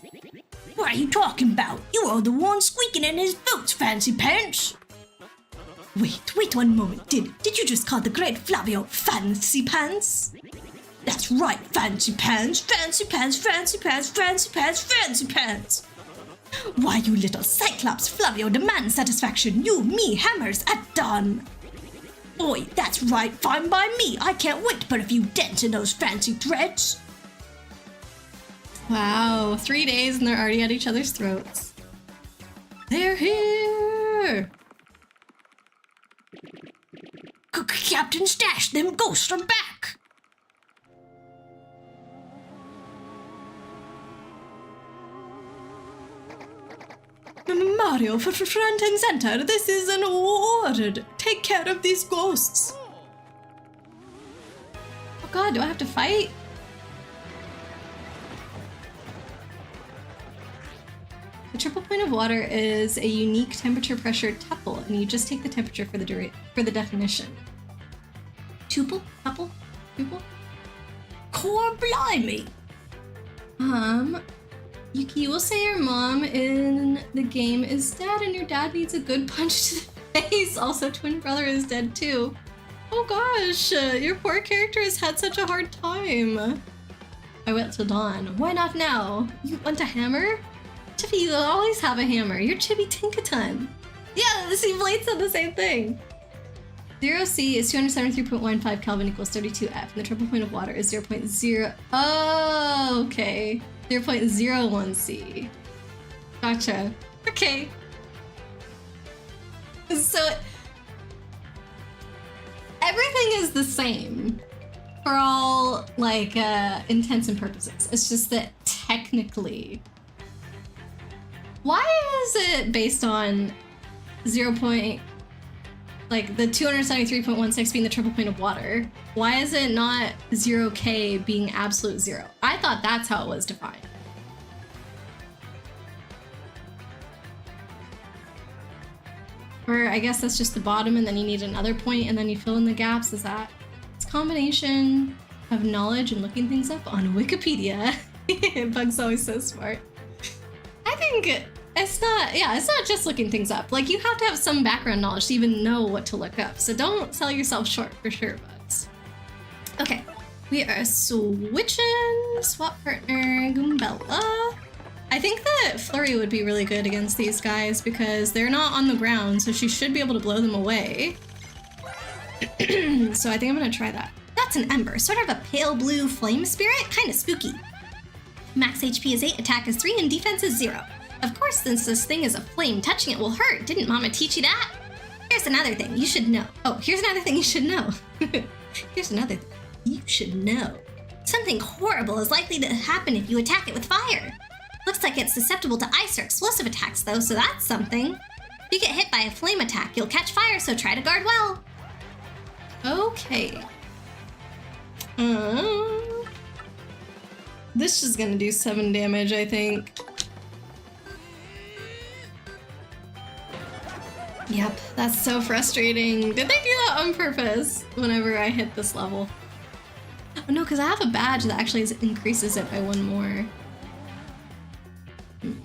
What are you talking about? You are the one squeaking in his boots, Fancy Pants. Wait one moment. Did you just call the great Flavio Fancy Pants? That's right, Fancy Pants, Fancy Pants, Fancy Pants, Fancy Pants, Fancy Pants. Why, you little Cyclops, Flavio demands satisfaction. You, me, hammers at dawn. Oi, that's right, fine by me. I can't wait to put a few dents in those fancy threads. Wow, 3 days and they're already at each other's throats. They're here! Captain Stash, them ghosts are back! Mario, front and center, this is an order. Take care of these ghosts. Oh god, do I have to fight? The triple point of water is a unique temperature pressure tuple, and you just take the temperature for the definition. Tuple? Tuple? Tuple? Core blimey! Yuki, will say your mom in the game is dead and your dad needs a good punch to the face. Also, twin brother is dead too. Oh gosh, your poor character has had such a hard time. I wait till dawn. Why not now? You want a hammer? Chibi, you always have a hammer. You're Chibi Tinkaton. Yeah, see, Blade said the same thing. 0C is 273.15 Kelvin equals 32F, and the triple point of water is 0.0... Oh, okay. 0.01C. Gotcha. Okay. So... everything is the same for all, like, intents and purposes. It's just that technically... Why is it based on 0. Like the 273.16 being the triple point of water? Why is it not 0K being absolute zero? I thought that's how it was defined. Or I guess that's just the bottom and then you need another point and then you fill in the gaps. Is that? It's a combination of knowledge and looking things up on Wikipedia. Bug's always so smart. I think it's not just looking things up. Like, you have to have some background knowledge to even know what to look up. So don't sell yourself short for sure, bugs. Okay, we are switching. Swap partner, Goombella. I think that Flurry would be really good against these guys because they're not on the ground, so she should be able to blow them away. So I think I'm gonna try that. That's an ember, sort of a pale blue flame spirit, kind of spooky. Max HP is 8, attack is 3, and defense is 0. Of course, since this thing is a flame, touching it will hurt. Didn't Mama teach you that? Here's another thing you should know. Oh, here's another thing you should know. Here's another thing you should know. Something horrible is likely to happen if you attack it with fire. Looks like it's susceptible to ice or explosive attacks, though, so that's something. If you get hit by a flame attack, you'll catch fire, so try to guard well. Okay. This is gonna do 7 damage, I think. Yep, that's so frustrating. Did they do that on purpose whenever I hit this level? Oh no, because I have a badge that actually increases it by 1 more.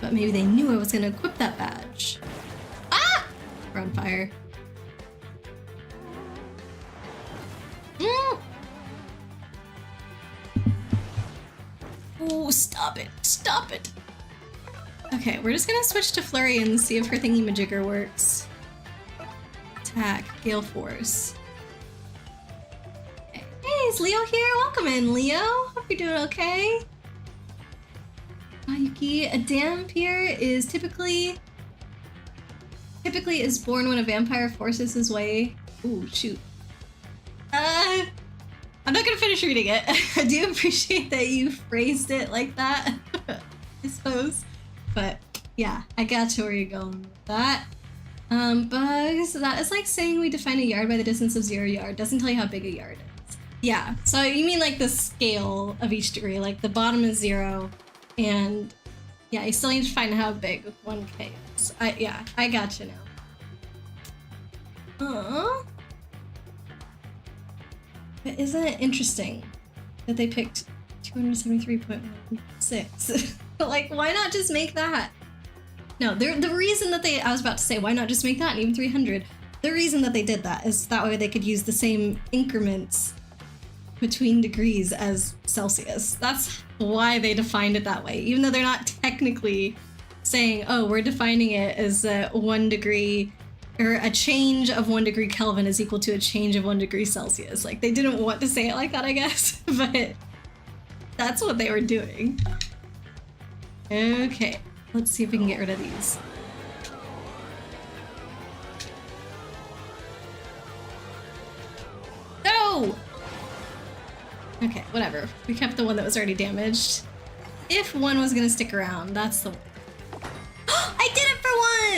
But maybe they knew I was gonna equip that badge. Ah! We're on fire. Oh, stop it. Stop it. Okay, we're just gonna switch to Flurry and see if her thingy-majigger works. Attack, Gale Force. Okay. Hey, is Leo here? Welcome in, Leo. Hope you're doing okay. Yuki, a Dampier is typically is born when a vampire forces his way. Ooh, shoot. I'm not gonna finish reading it. I do appreciate that you phrased it like that, I suppose. But Yeah, I got you where you're going with that. Bugs, that is like saying we define a yard by the distance of 0 yard. Doesn't tell you how big a yard is. Yeah, so you mean like the scale of each degree, like the bottom is 0, and yeah, you still need to find how big 1K is. Yeah, I got you now. But isn't it interesting that they picked 273.16? Like, why not just make that? No, the reason that I was about to say, why not just make that and even 300? The reason that they did that is that way they could use the same increments between degrees as Celsius. That's why they defined it that way, even though they're not technically saying, oh, we're defining it as 1 degree, or a change of 1 degree Kelvin is equal to a change of 1 degree Celsius. Like, they didn't want to say it like that, I guess, but that's what they were doing. Okay, let's see if we can get rid of these. No! Okay, whatever. We kept the one that was already damaged. If one was gonna stick around, that's the one. I did it for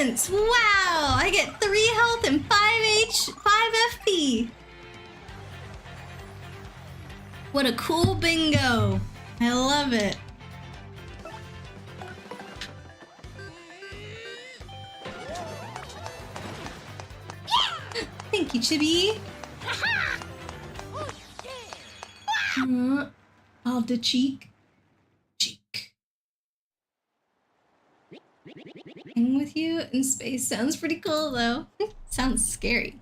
once! Wow! I get 3 health and 5 FP! What a cool bingo! I love it. Thank you, Chibi. All the cheek. Hang with you in space sounds pretty cool, though. Sounds scary.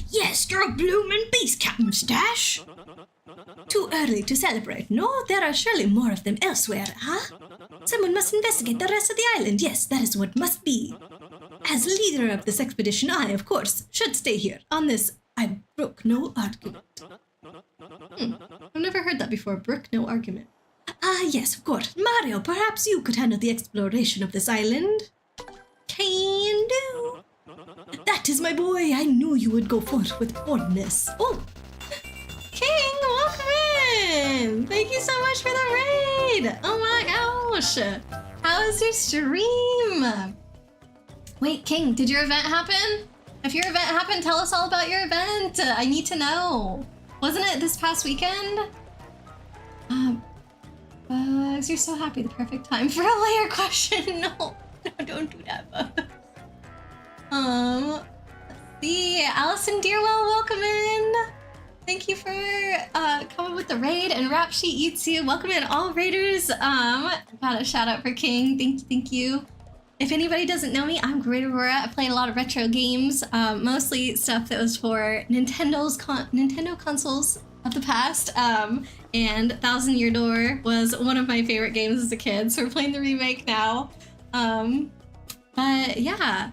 Yes, you're a bloomin' beast, Captain Stash. Too early to celebrate. No, there are surely more of them elsewhere, huh? Someone must investigate the rest of the island. Yes, that is what must be. As leader of this expedition, I, of course, should stay here. On this, I brook no argument. I've never heard that before. Brook no argument. Ah, yes, of course. Mario, perhaps you could handle the exploration of this island. Can do. That is my boy. I knew you would go forth with boldness. Oh, King, welcome in! Thank you so much for the raid! Oh my gosh! How is your stream? Wait, King, did your event happen? If your event happened, tell us all about your event. I need to know. Wasn't it this past weekend? Bugs, you're so happy. The perfect time for a layer question. No, don't do that, Bugs. Let's see. Allison Dearwell, welcome in. Thank you for coming with the raid, and Rap Sheet Yutsu, welcome in all raiders. Got a shout out for King. Thank you. If anybody doesn't know me, I'm Great Aurora. I played a lot of retro games, mostly stuff that was for Nintendo consoles of the past. And Thousand Year Door was one of my favorite games as a kid, so we're playing the remake now. But yeah.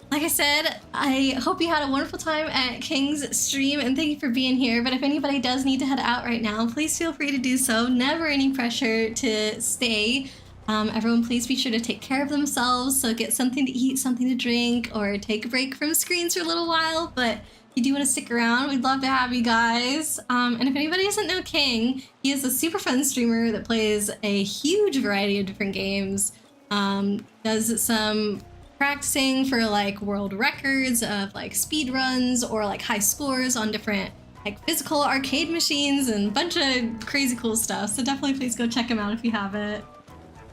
Like I said, I hope you had a wonderful time at King's stream, and thank you for being here. But if anybody does need to head out right now, please feel free to do so. Never any pressure to stay. Everyone, please be sure to take care of themselves. So get something to eat, something to drink, or take a break from screens for a little while. But if you do want to stick around, we'd love to have you guys. And if anybody doesn't know King, he is a super fun streamer that plays a huge variety of different games. Does some practicing for like world records of like speed runs or like high scores on different like physical arcade machines and a bunch of crazy cool stuff. So definitely please go check him out if you haven't.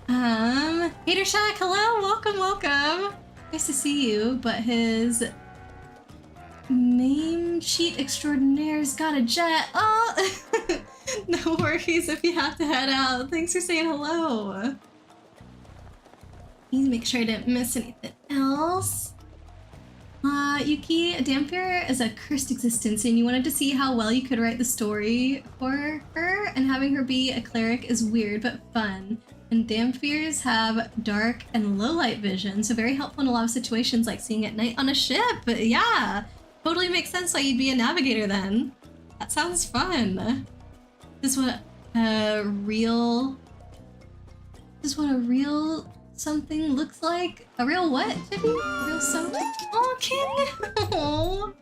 Hater Shack, hello, welcome. Nice to see you, but his name sheet extraordinaire's got a jet. Oh, no worries if you have to head out. Thanks for saying hello. Need to make sure I didn't miss anything else. Yuki, Dampier is a cursed existence, and you wanted to see how well you could write the story for her, and having her be a cleric is weird but fun. And Dampiers have dark and low light vision, so very helpful in a lot of situations like seeing at night on a ship. But yeah, totally makes sense why you'd be a navigator then. That sounds fun. This is what a real something looks like. A real what, Chippy? A real something? Oh, King! Oh,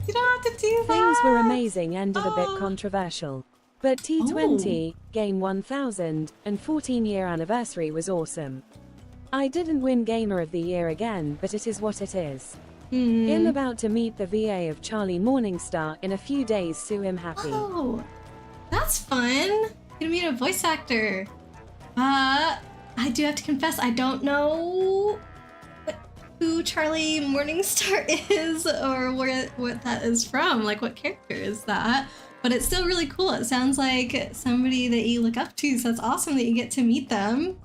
you don't have to do that! Things were amazing, ended a bit controversial. But T20, Game 1000, and 14-year anniversary was awesome. I didn't win Gamer of the Year again, but it is what it is. I'm about to meet the VA of Charlie Morningstar in a few days, so I'm happy. Oh, that's fun. Gonna meet a voice actor. I do have to confess, I don't know who Charlie Morningstar is or what that is from. Like, what character is that? But it's still really cool. It sounds like somebody that you look up to, so it's awesome that you get to meet them.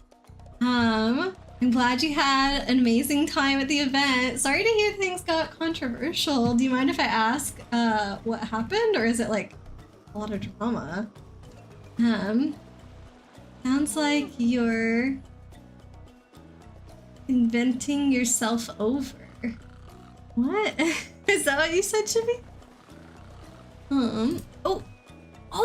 I'm glad you had an amazing time at the event. Sorry to hear things got controversial. Do you mind if I ask what happened, or is it like a lot of drama? Sounds like you're inventing yourself over. What? Is that what you said, Chibi? Oh,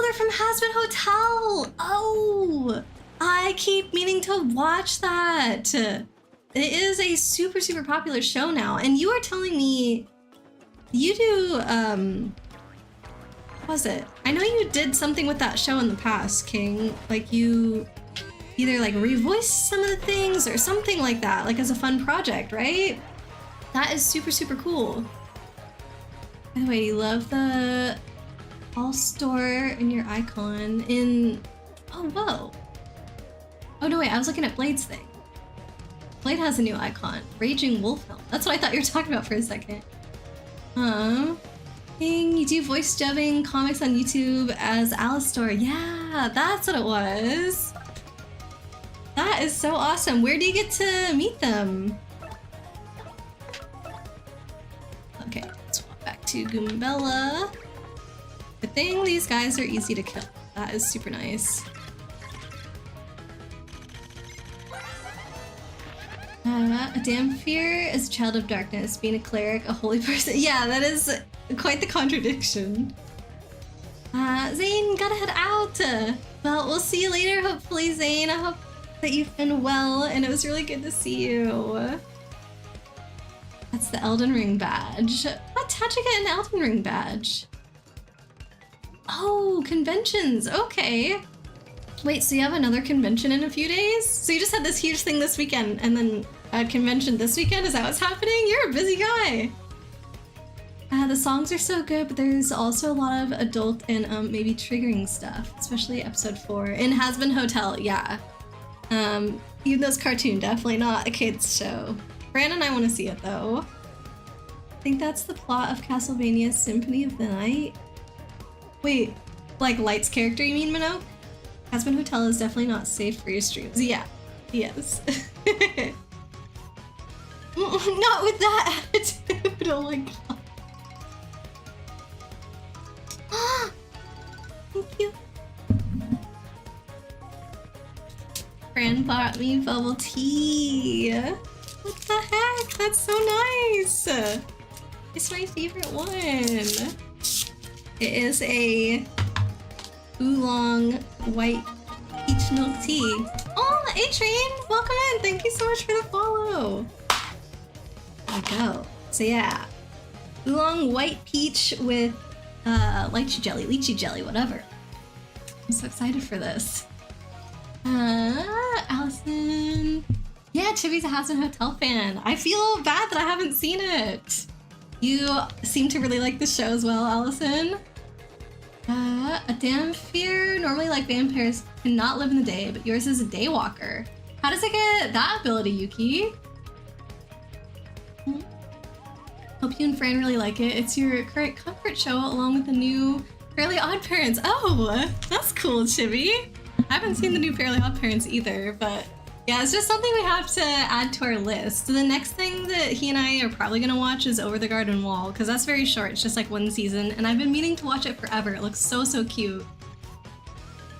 they're from Hazbin Hotel! Oh! I keep meaning to watch that! It is a super, super popular show now, and you are telling me you do, what was it? I know you did something with that show in the past, King. Like, you either, like, revoiced some of the things or something like that, like, as a fun project, right? That is super, super cool. By the way, you love the All Store in your icon in... Oh, whoa. Oh, no, wait, I was looking at Blade's thing. Blade has a new icon. Raging Wolf Helm. That's what I thought you were talking about for a second. King, you do voice dubbing comics on YouTube as Alistor. Yeah, that's what it was. That is so awesome. Where do you get to meet them? Okay, let's walk back to Goombella. Good thing these guys are easy to kill. That is super nice. A Damphir is a child of darkness, being a cleric, a holy person. Yeah, that is quite the contradiction. Zane, gotta head out. Well, we'll see you later, hopefully, Zane. I hope that you've been well, and it was really good to see you. That's the Elden Ring badge. What? How'd you get an Elden Ring badge? Oh, conventions. Okay. Wait, so you have another convention in a few days? So you just had this huge thing this weekend, and then a convention this weekend? Is that what's happening? You're a busy guy. The songs are so good, but there's also a lot of adult and maybe triggering stuff, especially episode 4. In Hazbin Hotel, yeah. Even though it's cartoon, definitely not a kid's show. Fran and I want to see it, though. I think that's the plot of Castlevania Symphony of the Night. Wait, like Light's character, you mean, Minnow? Hazbin Hotel is definitely not safe for your streams. Yeah, yes. Not with that attitude, oh my god. Thank you. Fran bought me bubble tea. What the heck? That's so nice. It's my favorite one. It is a oolong white peach milk tea. Oh, A-Train, welcome in. Thank you so much for the follow. There we go. So yeah, oolong white peach with lychee jelly, whatever. I'm so excited for this. Allison. Yeah, Chibi's a Hazbin Hotel fan. I feel bad that I haven't seen it. You seem to really like the show as well, Allison. A Damphir, normally like vampires, cannot live in the day, but yours is a daywalker. How does it get that ability, Yuki? Hope you and Fran really like it. It's your current comfort show along with the new Fairly Odd Parents. Oh, that's cool, Chibi. I haven't seen the new Fairly Odd Parents either, but yeah, it's just something we have to add to our list. So the next thing that he and I are probably gonna watch is Over the Garden Wall, because that's very short. It's just like one season, and I've been meaning to watch it forever. It looks so, so cute.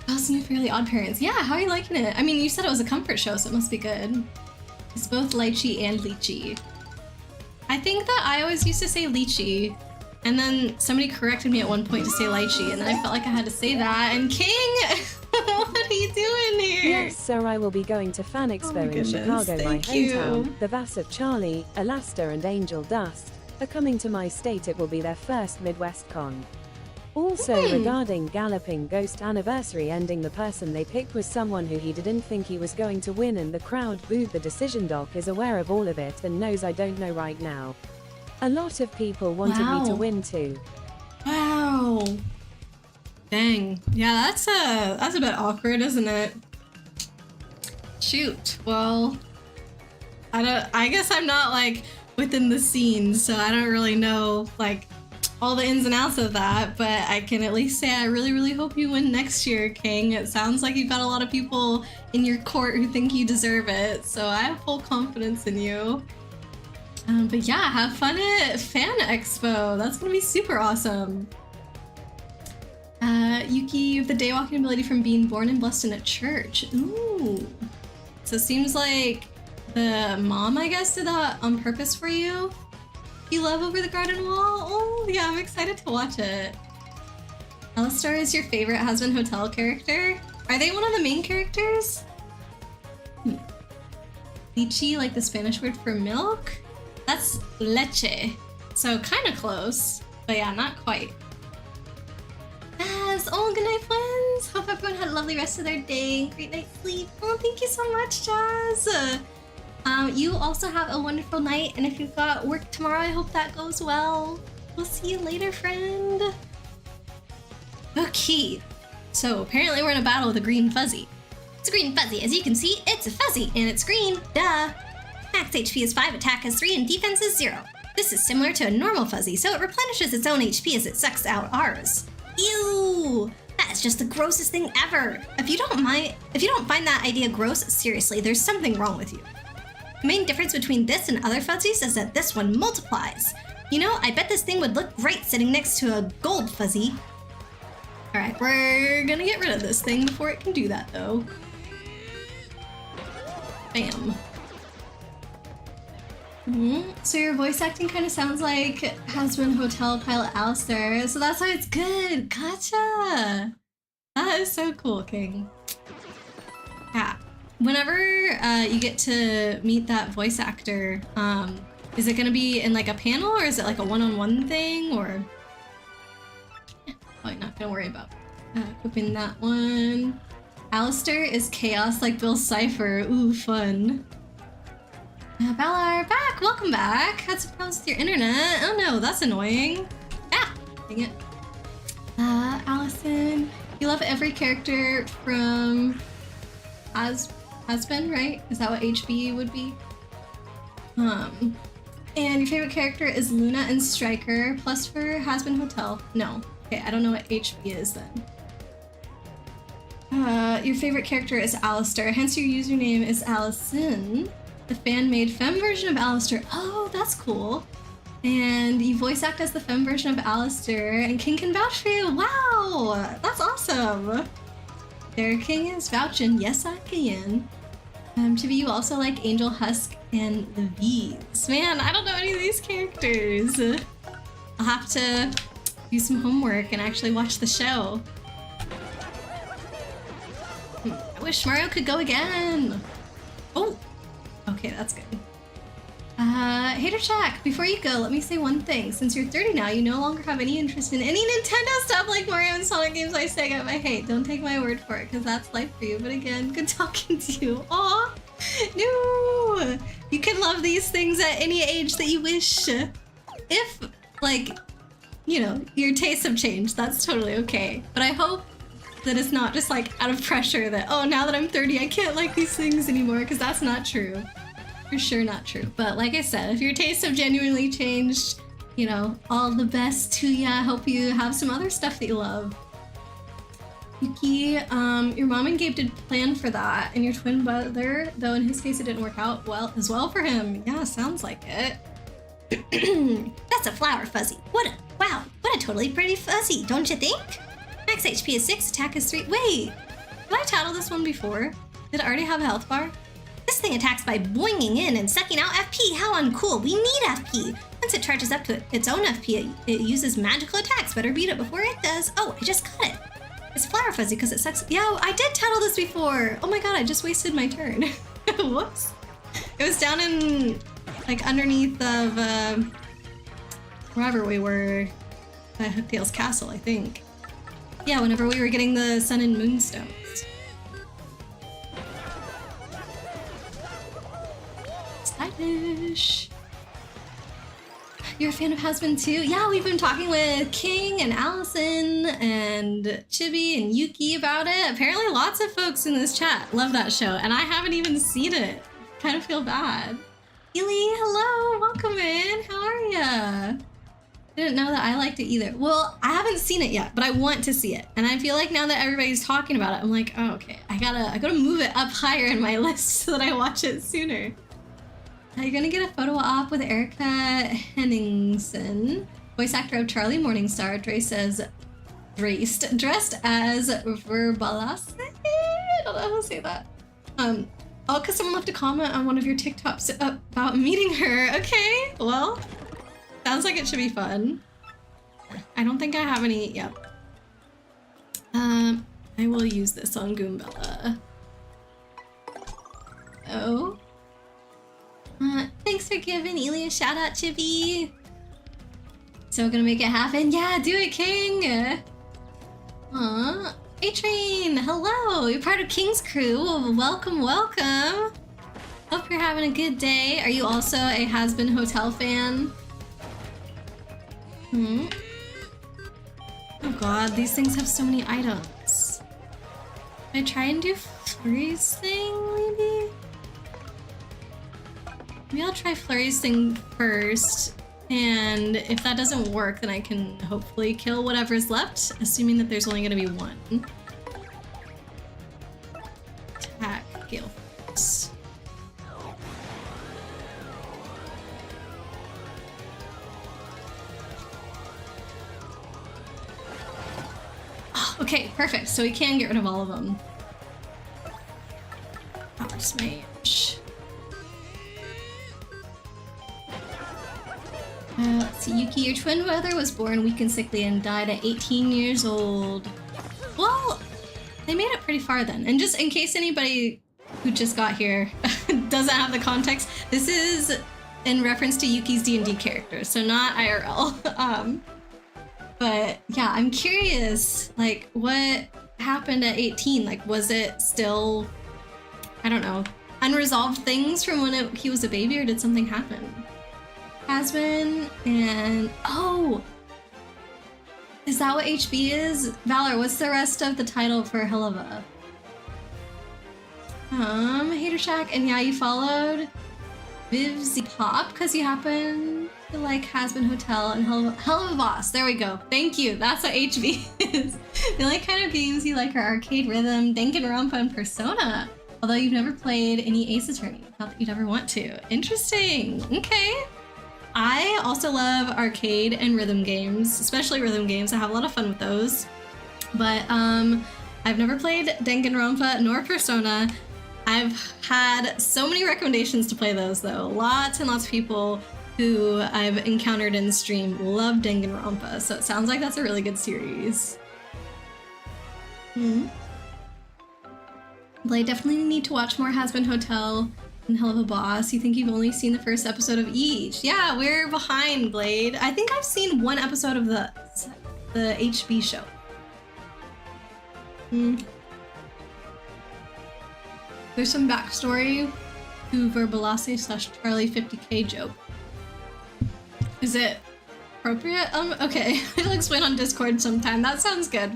How's the new Fairly Odd Parents? Yeah, how are you liking it? I mean, you said it was a comfort show, so it must be good. It's both lychee and lychee. I think that I always used to say lychee, and then somebody corrected me at one point to say lychee, and then I felt like I had to say that, and King! What are you doing here? Yes, sir, I will be going to Fan Expo in Chicago, my hometown. The Vass of Charlie, Alasta, and Angel Dust are coming to my state. It will be their first Midwest con. Also, regarding Galloping Ghost Anniversary ending, the person they picked was someone who he didn't think he was going to win, and the crowd booed the decision. Doc is aware of all of it and knows I don't know right now. A lot of people wanted me to win too. Wow. Dang. Yeah, that's a bit awkward, isn't it? Shoot. Well, I guess I'm not like within the scene, so I don't really know like all the ins and outs of that, but I can at least say I really, really hope you win next year, King. It sounds like you've got a lot of people in your court who think you deserve it, so I have full confidence in you. But yeah, have fun at Fan Expo. That's gonna be super awesome. Yuki, you have the daywalking ability from being born and blessed in a church. Ooh. So it seems like the mom, I guess, did that on purpose for you. You love Over the Garden Wall? Oh, yeah, I'm excited to watch it. Alistar is your favorite Hazbin Hotel character? Are they one of the main characters? Lychee, like the Spanish word for milk? That's leche. So kind of close, but yeah, not quite. Yes, oh, good night, friends. Hope everyone had a lovely rest of their day. Great night's sleep. Oh, thank you so much, Jazz. You also have a wonderful night, and if you've got work tomorrow, I hope that goes well. We'll see you later, friend. Okay, so apparently we're in a battle with a green fuzzy. It's a green fuzzy. As you can see, it's a fuzzy, and it's green. Duh. Max HP is 5, attack is 3, and defense is 0. This is similar to a normal fuzzy, so it replenishes its own HP as it sucks out ours. Ew! That's just the grossest thing ever. If you don't find that idea gross, seriously, there's something wrong with you. The main difference between this and other fuzzies is that this one multiplies. You know, I bet this thing would look great sitting next to a gold fuzzy. Alright, we're gonna get rid of this thing before it can do that, though. Bam. So your voice acting kind of sounds like Hazbin Hotel pilot Alistar, so that's why it's good. Gotcha! That is so cool, King. Yeah. Whenever you get to meet that voice actor, is it going to be in like a panel, or is it like a one-on-one thing, or... Yeah, probably not going to worry about equipping that one. Alistar is chaos like Bill Cipher. Ooh, fun. Ballar, back! Welcome back! Had some problems with your internet. Oh no, that's annoying. Ah! Dang it. Allison, you love every character from Hazbin, right? Is that what HB would be? And your favorite character is Luna and Striker, plus for Hazbin Hotel. No. Okay, I don't know what HB is then. Your favorite character is Alistar, hence your username is Allison. The fan-made femme version of Alistar. Oh, that's cool. And you voice act as the femme version of Alistar, and King can vouch for you. Wow, that's awesome. There, King is vouching. Yes, I can. Chibi, you also like Angel, Husk, and the V's. Man, I don't know any of these characters. I'll have to do some homework and actually watch the show. I wish Mario could go again. Oh. Okay, that's good. Hater Shack, before you go, let me say one thing. Since you're 30 now, you no longer have any interest in any Nintendo stuff like Mario and Sonic games I say I hate. Don't take my word for it, because that's life for you. But again, good talking to you. Aw! No! You can love these things at any age that you wish. If, like, you know, your tastes have changed, that's totally okay. But I hope that it's not just like out of pressure that, oh, now that I'm 30, I can't like these things anymore, because that's not true. For sure not true. But like I said, if your tastes have genuinely changed, you know, all the best to ya. Hope you have some other stuff that you love. Yuki, your mom and Gabe did plan for that, and your twin brother, though in his case it didn't work out well as well for him. Yeah, sounds like it. That's a flower fuzzy. Wow, what a totally pretty fuzzy, don't you think? Max HP is 6, attack is 3. Wait, did I title this one before? Did it already have a health bar? This thing attacks by boinging in and sucking out FP. How uncool. We need FP. Once it charges up to its own FP, it uses magical attacks. Better beat it before it does. Oh, I just got it. It's flower fuzzy because it sucks. Yeah, I did title this before. Oh my god, I just wasted my turn. Whoops. It was down in, like, underneath of, wherever we were, by Hooktail's castle, I think. Yeah, whenever we were getting the Sun and Moon stones. Stylish. You're a fan of Has Been too? Yeah, we've been talking with King and Allison and Chibi and Yuki about it. Apparently lots of folks in this chat love that show, and I haven't even seen it. Kind of feel bad. Ely, hello, welcome in. How are ya? Didn't know that I liked it either. Well, I haven't seen it yet, but I want to see it. And I feel like now that everybody's talking about it, I'm like, oh, okay, I gotta move it up higher in my list so that I watch it sooner. You're gonna get a photo op with Erica Henningsen, voice actor of Charlie Morningstar, dressed as Verbalase? I don't know how to say that. Oh, because someone left a comment on one of your TikToks about meeting her. Okay, well, sounds like it should be fun. I don't think I have any, yep. I will use this on Goombella. Oh. Thanks for giving Ely a shout out, Chibi. So gonna make it happen? Yeah, do it, King. Aw, A-Train, hello. You're part of King's crew. Welcome, welcome. Hope you're having a good day. Are you also a Has Been Hotel fan? Oh god, these things have so many items. Can I try and do Flurry's thing, maybe? Maybe I'll try Flurry's thing first, and if that doesn't work, then I can hopefully kill whatever's left, assuming that there's only gonna be one. Attack Gale Force. Oh, okay, perfect. So we can get rid of all of them. Power Smash. Let's see, Yuki, your twin brother was born weak and sickly and died at 18 years old. Well, they made it pretty far then. And just in case anybody who just got here doesn't have the context, this is in reference to Yuki's D&D character, so not IRL. But yeah, I'm curious, like, what happened at 18? Like, was it still, I don't know, unresolved things from when he was a baby, or did something happen? Has Been, and oh, is that what HB is? Valor, what's the rest of the title for Helava? Hater Shack, and yeah, you followed Vivzy Pop because you happen to like Has Been Hotel and Helava Boss. There we go. Thank you. That's what HB is. The only kind of games you like are Arcade Rhythm, Danganronpa, and Persona. Although you've never played any Ace Attorney. Not that you'd ever want to. Interesting. Okay. I also love arcade and rhythm games, especially rhythm games. I have a lot of fun with those. But I've never played Danganronpa nor Persona. I've had so many recommendations to play those though. Lots and lots of people who I've encountered in the stream love Danganronpa, so it sounds like that's a really good series. Blade, definitely need to watch more Has Been Hotel and Helava Boss. You think you've only seen the first episode of each? Yeah, we're behind, Blade. I think I've seen one episode of the HB show. There's some backstory to Verbalase / Charlie 50K joke. Is it appropriate? Okay. I'll explain on Discord sometime. That sounds good.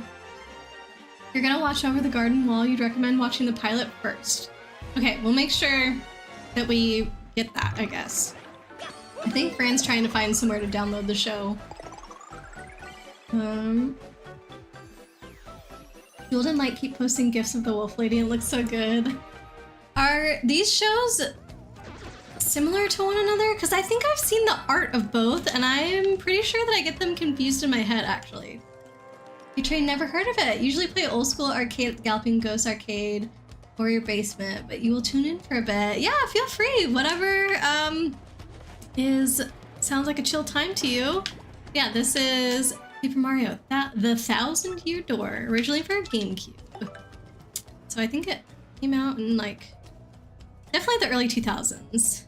You're gonna watch Over the Garden Wall. You'd recommend watching the pilot first. Okay, we'll make sure that we get that, I guess. I think Fran's trying to find somewhere to download the show. Jewel and Light keep posting gifs of the Wolf Lady. It looks so good. Are these shows similar to one another? Because I think I've seen the art of both, and I'm pretty sure that I get them confused in my head, actually. You never heard of it. Usually play old school arcade, Galloping Ghost Arcade, or your basement, but you will tune in for a bit. Yeah, feel free. Whatever sounds like a chill time to you. Yeah, this is Paper Mario, the 1,000-Year Door, originally for GameCube. So I think it came out in like definitely the early 2000s.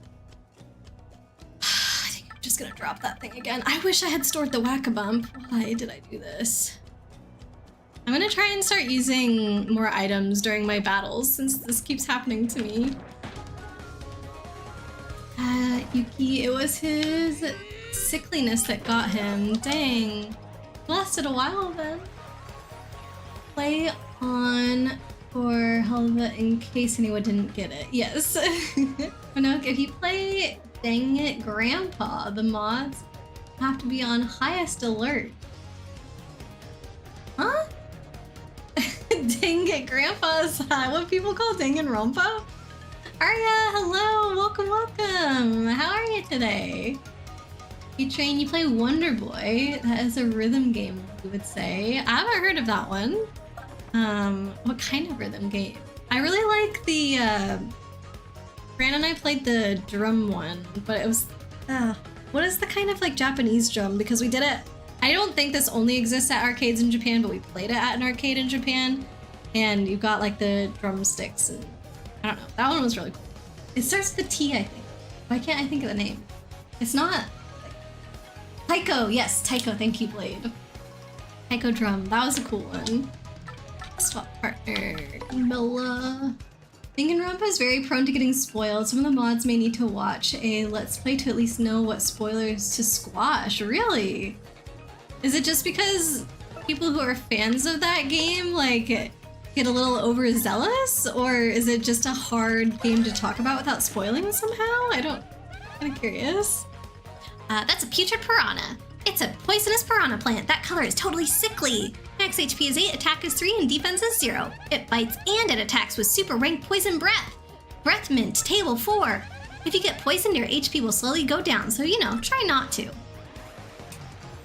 I think I'm just gonna drop that thing again. I wish I had stored the Whack-A-Bump. Why did I do this? I'm gonna try and start using more items during my battles since this keeps happening to me. Yuki, it was his sickliness that got him. Dang. Lasted a while then. Play on for Helva in case anyone didn't get it. Yes. Minook, if you play Dang It Grandpa, the mods have to be on highest alert. Huh? Dang It Grandpa, is that what people call Danganronpa? Arya, hello, welcome, welcome. How are you today? You play Wonder Boy. That is a rhythm game, you would say. I haven't heard of that one. What kind of rhythm game? I really like the, Fran and I played the drum one, but it was, what is the kind of like Japanese drum? Because we did it, I don't think this only exists at arcades in Japan, but we played it at an arcade in Japan. And you got like the drumsticks and I don't know. That one was really cool. It starts with a T, I think. Why can't I think of the name? It's not... Taiko! Yes, Taiko. Thank you, Blade. Taiko drum. That was a cool one. Swap partner. Goombella. Danganronpa is very prone to getting spoiled. Some of the mods may need to watch a Let's Play to at least know what spoilers to squash. Really? Is it just because people who are fans of that game, like... get a little overzealous, or is it just a hard game to talk about without spoiling somehow? I'm kind of curious. That's a putrid piranha. It's a poisonous piranha plant. That color is totally sickly. Max HP is 8, attack is 3, and defense is 0. It bites and it attacks with super rank poison breath. Breath mint, table 4. If you get poisoned, your HP will slowly go down, so you know, try not to.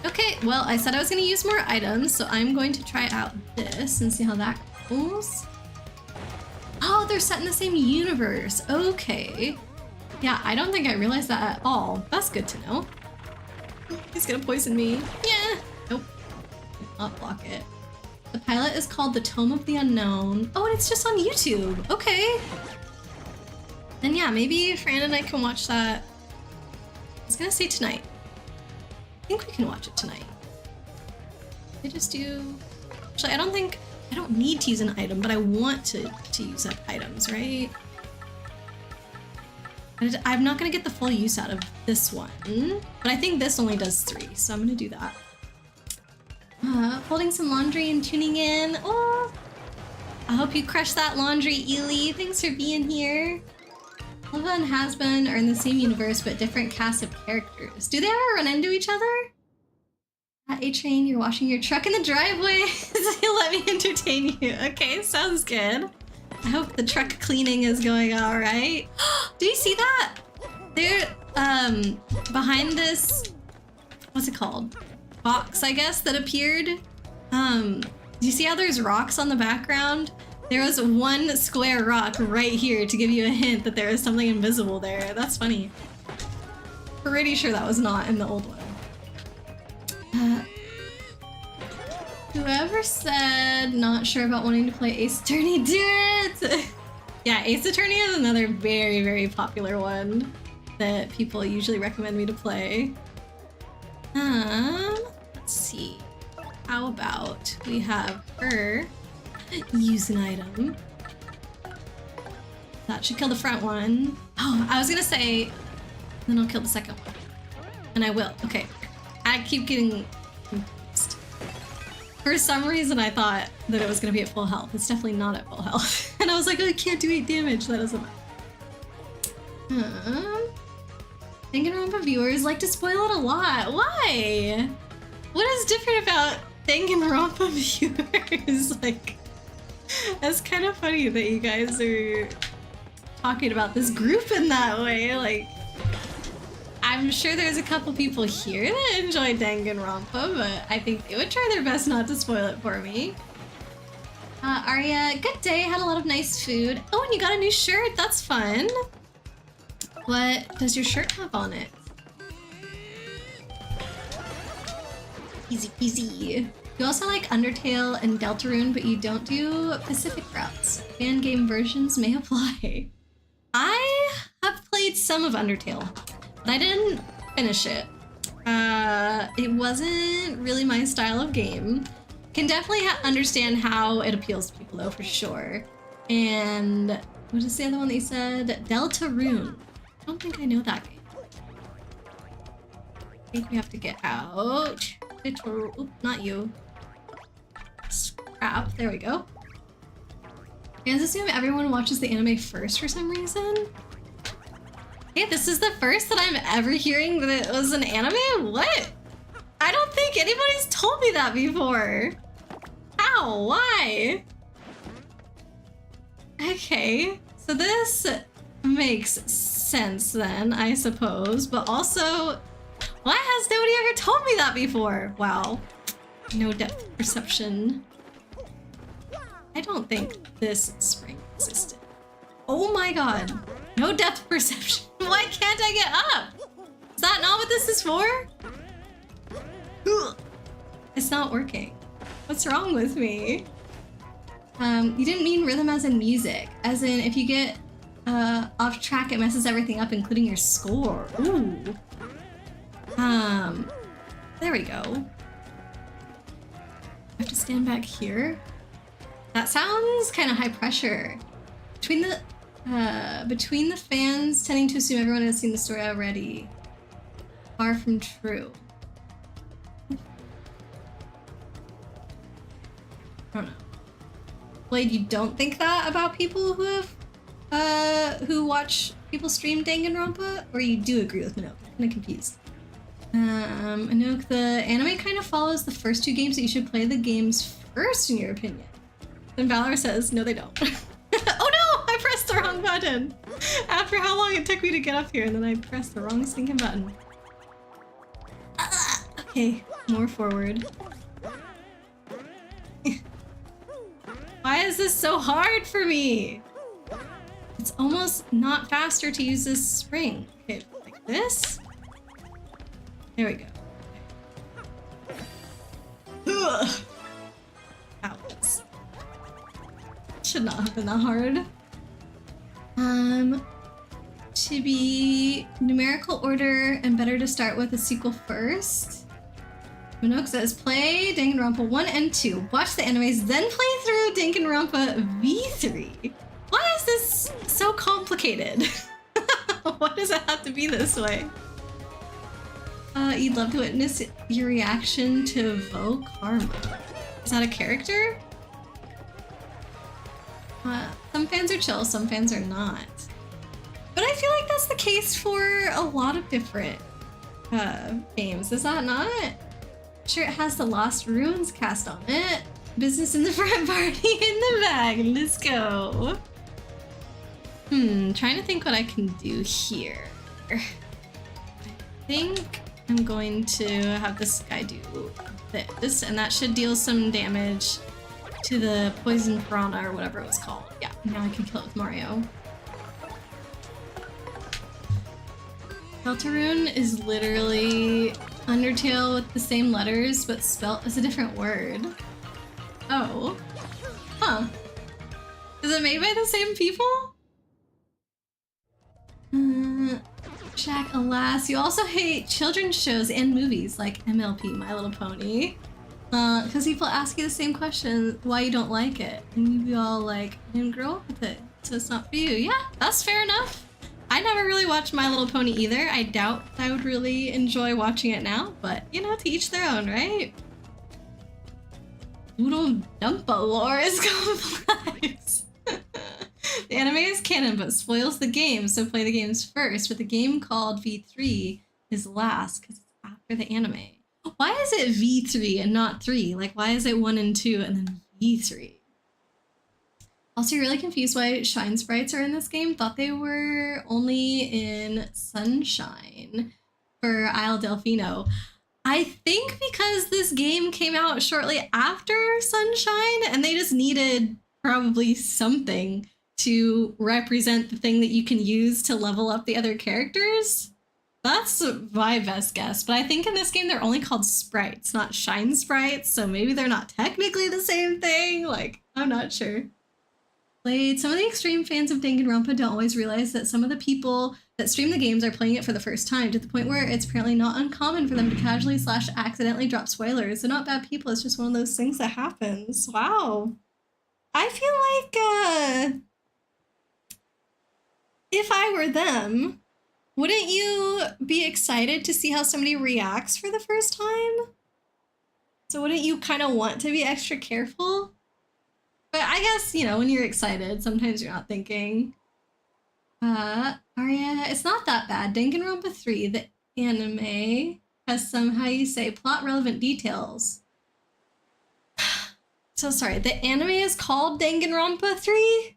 Okay, well, I said I was going to use more items, so I'm going to try out this and see how that goes. Oh, they're set in the same universe. Okay. Yeah, I don't think I realized that at all. That's good to know. He's gonna poison me. Yeah. Nope. Not block it. The pilot is called The Tome of the Unknown. Oh, and it's just on YouTube. Okay. Then yeah, maybe Fran and I can watch that. I was gonna say tonight. I think we can watch it tonight. I just do... Actually, I don't need to use an item, but I want to use up items, right? I'm not gonna get the full use out of this one, but I think this only does 3, so I'm gonna do that. Folding some laundry and tuning in. Oh, I hope you crush that laundry, Ely. Thanks for being here. Lova and Hasbun are in the same universe, but different casts of characters. Do they ever run into each other? At A-Train, you're washing your truck in the driveway. So let me entertain you. Okay, sounds good. I hope the truck cleaning is going all right. Do you see that? They're behind this, what's it called? Box, I guess, that appeared. Do you see how there's rocks on the background? There was one square rock right here to give you a hint that there is something invisible there. That's funny. Pretty sure that was not in the old one. Whoever said not sure about wanting to play Ace Attorney, do it! Yeah, Ace Attorney is another very, very popular one that people usually recommend me to play. Let's see. How about we have her use an item. That should kill the front one. Oh, I was gonna say, then I'll kill the second one. And I will. Okay. I keep getting confused. For some reason, I thought that it was going to be at full health. It's definitely not at full health. And I was like, oh, I can't do 8 damage. That doesn't matter. Danganronpa viewers like to spoil it a lot. Why? What is different about Danganronpa viewers? Like, that's kind of funny that you guys are talking about this group in that way. Like, I'm sure there's a couple people here that enjoy Danganronpa, but I think they would try their best not to spoil it for me. Arya, good day. Had a lot of nice food. Oh, and you got a new shirt. That's fun. What does your shirt have on it? Easy peasy. You also like Undertale and Deltarune, but you don't do Pacific routes. Fan game versions may apply. I have played some of Undertale, but I didn't finish it. It wasn't really my style of game. can definitely understand how it appeals to people though, for sure. And what is the other one that you said? Deltarune. I don't think I know that game. I think we have to get out. Oop, not you. Scrap. There we go. I assume everyone watches the anime first for some reason. Hey, this is the first that I'm ever hearing that it was an anime? What? I don't think anybody's told me that before. How? Why? Okay, so this makes sense then, I suppose, but also, why has nobody ever told me that before? Wow, no depth perception. I don't think this spring existed. Oh my god, no depth perception. Why can't I get up? Is that not what this is for? It's not working. What's wrong with me? You didn't mean rhythm as in music. As in, if you get off track, it messes everything up, including your score. Ooh. There we go. I have to stand back here. That sounds kind of high pressure. Between the fans tending to assume everyone has seen the story already. Far from true. I don't know. Blade, you don't think that about people who have, who watch people stream Danganronpa? Or you do agree with Minook? I'm kinda confused. Minook, the anime kind of follows the first two games, that you should play the games first in your opinion. Then Valor says, no they don't. Oh no! I pressed the wrong button! After how long it took me to get up here, and then I pressed the wrong stinking button. Okay, more forward. Why is this so hard for me? It's almost not faster to use this spring. Okay, like this? There we go. Ugh. Ouch. Should not have been that hard. To be numerical order and better to start with a sequel first. Minook says, play Danganronpa 1 and 2. Watch the animes, then play through Danganronpa V3. Why is this so complicated? Why does it have to be this way? You'd love to witness your reaction to Vo Karma. Is that a character? Some fans are chill, some fans are not. But I feel like that's the case for a lot of different games, is that not? Sure, it has the Lost Ruins cast on it. Business in the front, party in the back. Let's go. Trying to think what I can do here. I think I'm going to have this guy do this, and that should deal some damage to the poison piranha or whatever it was called. Yeah, now I can kill it with Mario. Deltarune is literally Undertale with the same letters, but spelt as a different word. Oh. Huh. Is it made by the same people? Jack, alas, you also hate children's shows and movies like MLP, My Little Pony. Because people ask you the same question, why you don't like it. And you'd be all like, I didn't grow up with it, so it's not for you. Yeah, that's fair enough. I never really watched My Little Pony either. I doubt I would really enjoy watching it now, but you know, to each their own, right? Oodle Dumpa lore is complex. The anime is canon, but spoils the game, so play the games first. But the game called V3 is last, because it's after the anime. Why is it V3 and not 3? Like, why is it 1 and 2 and then V3? Also, you're really confused why Shine Sprites are in this game. Thought they were only in Sunshine for Isle Delfino. I think because this game came out shortly after Sunshine, and they just needed probably something to represent the thing that you can use to level up the other characters. That's my best guess, but I think in this game they're only called sprites, not Shine Sprites, so maybe they're not technically the same thing. Like, I'm not sure. played. Some of the extreme fans of Danganronpa don't always realize that some of the people that stream the games are playing it for the first time, to the point where it's apparently not uncommon for them to casually / accidentally drop spoilers. They're not bad people, it's just one of those things that happens. Wow. I feel like, if I were them, wouldn't you be excited to see how somebody reacts for the first time? So wouldn't you kind of want to be extra careful? But I guess, you know, when you're excited, sometimes you're not thinking. Aria, it's not that bad. Danganronpa 3, the anime, has some, how you say, plot-relevant details. So sorry, the anime is called Danganronpa 3?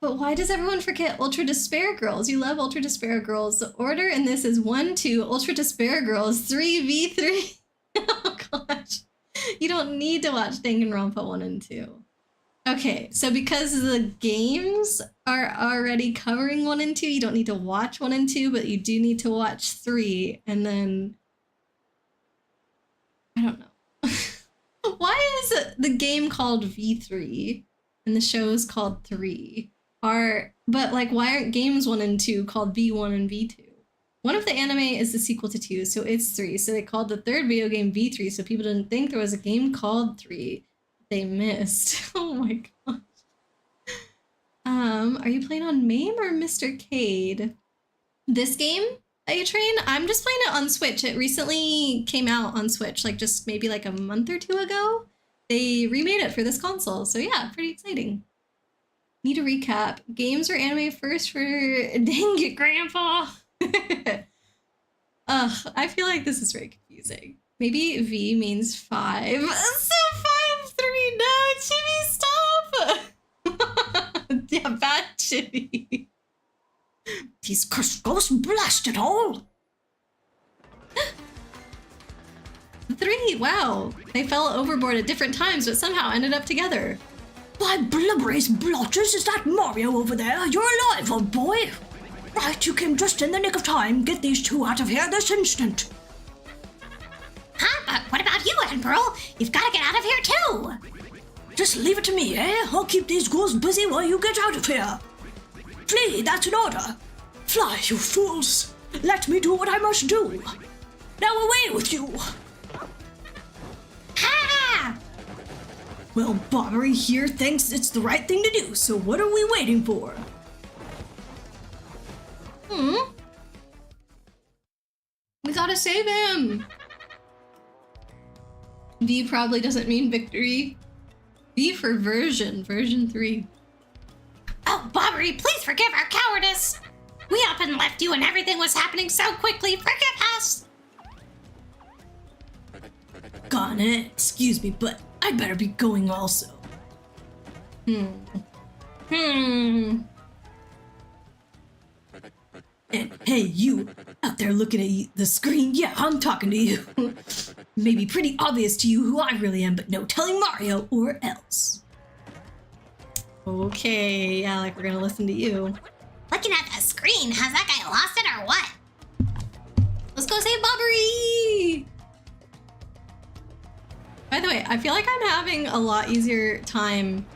But why does everyone forget Ultra Despair Girls? You love Ultra Despair Girls. The order in this is 1-2, Ultra Despair Girls 3v3. Oh gosh. You don't need to watch Danganronpa 1 and 2. Okay, so because the games are already covering 1 and 2, you don't need to watch 1 and 2, but you do need to watch 3, and then... I don't know. Why is the game called V3 and the show is called 3? But like, why aren't games 1 and 2 called V1 and V2? One of the anime is the sequel to 2, so it's 3. So they called the third video game V3, so people didn't think there was a game called 3. They missed. Oh my gosh. Are you playing on MAME or Mr. Cade? This game, A-Train, I'm just playing it on Switch. It recently came out on Switch, like just maybe like a month or 2 ago. They remade it for this console, so yeah, pretty exciting. Need a recap. Games or anime first for dang it, Grandpa. Ugh, I feel like this is very confusing. Maybe V means 5. So 5-3, no, Chibi, stop! Yeah, bad Chibi. These cursed ghosts blast it all! 3, wow. They fell overboard at different times, but somehow ended up together. Why, blubberous blotches, is that Mario over there? You're alive, old boy! Right, you came just in the nick of time. Get these two out of here this instant. Huh? But what about you, Admiral? You've got to get out of here too. Just leave it to me, eh? I'll keep these ghouls busy while you get out of here. Flee, that's an order. Fly, you fools. Let me do what I must do. Now away with you. Ha! Well, Bobbery here thinks it's the right thing to do, so what are we waiting for? We gotta save him! V probably doesn't mean victory. V for version 3. Oh, Bobbery, please forgive our cowardice! We up and left you and everything was happening so quickly, forgive us! Gone it, excuse me, but I'd better be going also. And hey, you, out there looking at the screen, yeah, I'm talking to you. Maybe pretty obvious to you who I really am, but no telling Mario or else. Okay, yeah, like we're gonna listen to you. Looking at the screen, has that guy lost it or what? Let's go save Bobbery! By the way, I feel like I'm having a lot easier time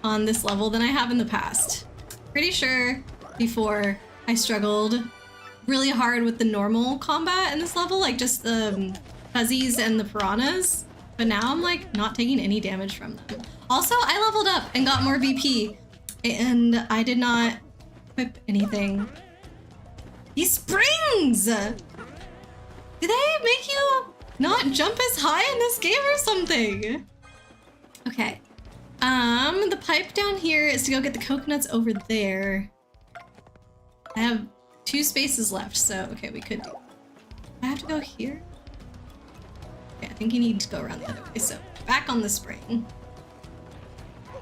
on this level than I have in the past. Pretty sure before I struggled really hard with the normal combat in this level, like just the fuzzies and the piranhas. But now I'm like not taking any damage from them. Also, I leveled up and got more VP and I did not equip anything. These springs! Do they make you not jump as high in this game or something? Okay. The pipe down here is to go get the coconuts over there. I have 2 spaces left, so okay, we could do. I have to go here? Okay, I think you need to go around the other way, so back on the spring.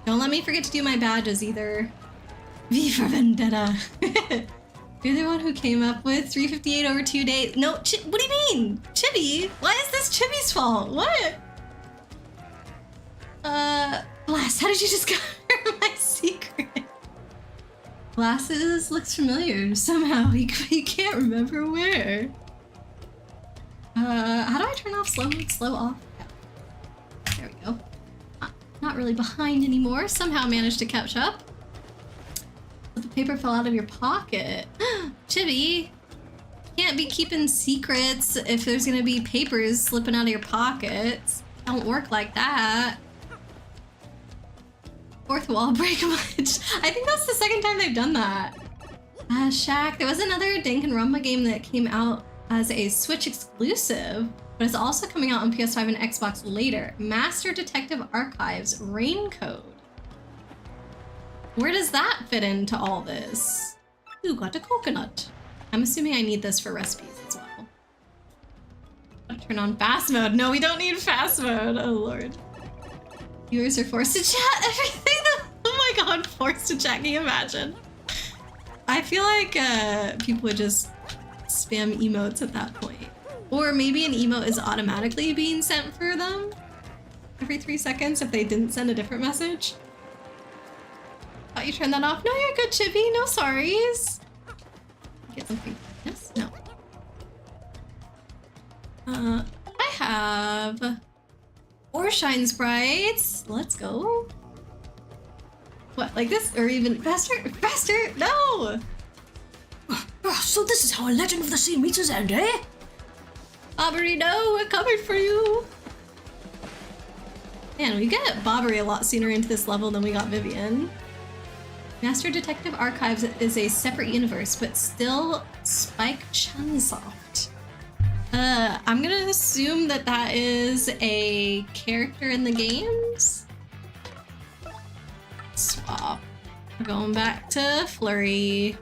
Don't let me forget to do my badges either. V for Vendetta. You're the one who came up with 358 over 2 days. No, what do you mean? Chibi? Why is this Chibi's fault? What? Blast, how did you discover my secret? Glasses looks familiar somehow. You can't remember where. How do I turn off slow mode? Slow off? Yeah. There we go. Not really behind anymore. Somehow managed to catch up. But the paper fell out of your pocket. Chibi, can't be keeping secrets if there's gonna be papers slipping out of your pockets. Don't work like that. Fourth wall break much. I think that's the second time they've done that. Shaq, there was another Danganronpa game that came out as a Switch exclusive, but it's also coming out on PS5 and Xbox later. Master Detective Archives Raincode. Where does that fit into all this? Ooh, got a coconut. I'm assuming I need this for recipes as well. Turn on fast mode. No, we don't need fast mode. Oh lord. Viewers are forced to chat everything. Oh my god, forced to chat. Can you imagine? I feel like people would just spam emotes at that point. Or maybe an emote is automatically being sent for them every 3 seconds if they didn't send a different message. Thought you turned that off. No, you're good, Chibi. No sorries. Get something. Yes? No. I have 4 shine sprites. Let's go. What, like this? Or even faster? Faster? No! So this is how a Legend of the Sea meets his end, eh? Bobbery, no, we're coming for you. Man, we get Bobbery a lot sooner into this level than we got Vivian. Master Detective Archives is a separate universe, but still Spike Chunsoft. I'm gonna assume that that is a character in the games. Swap. We're going back to Flurry.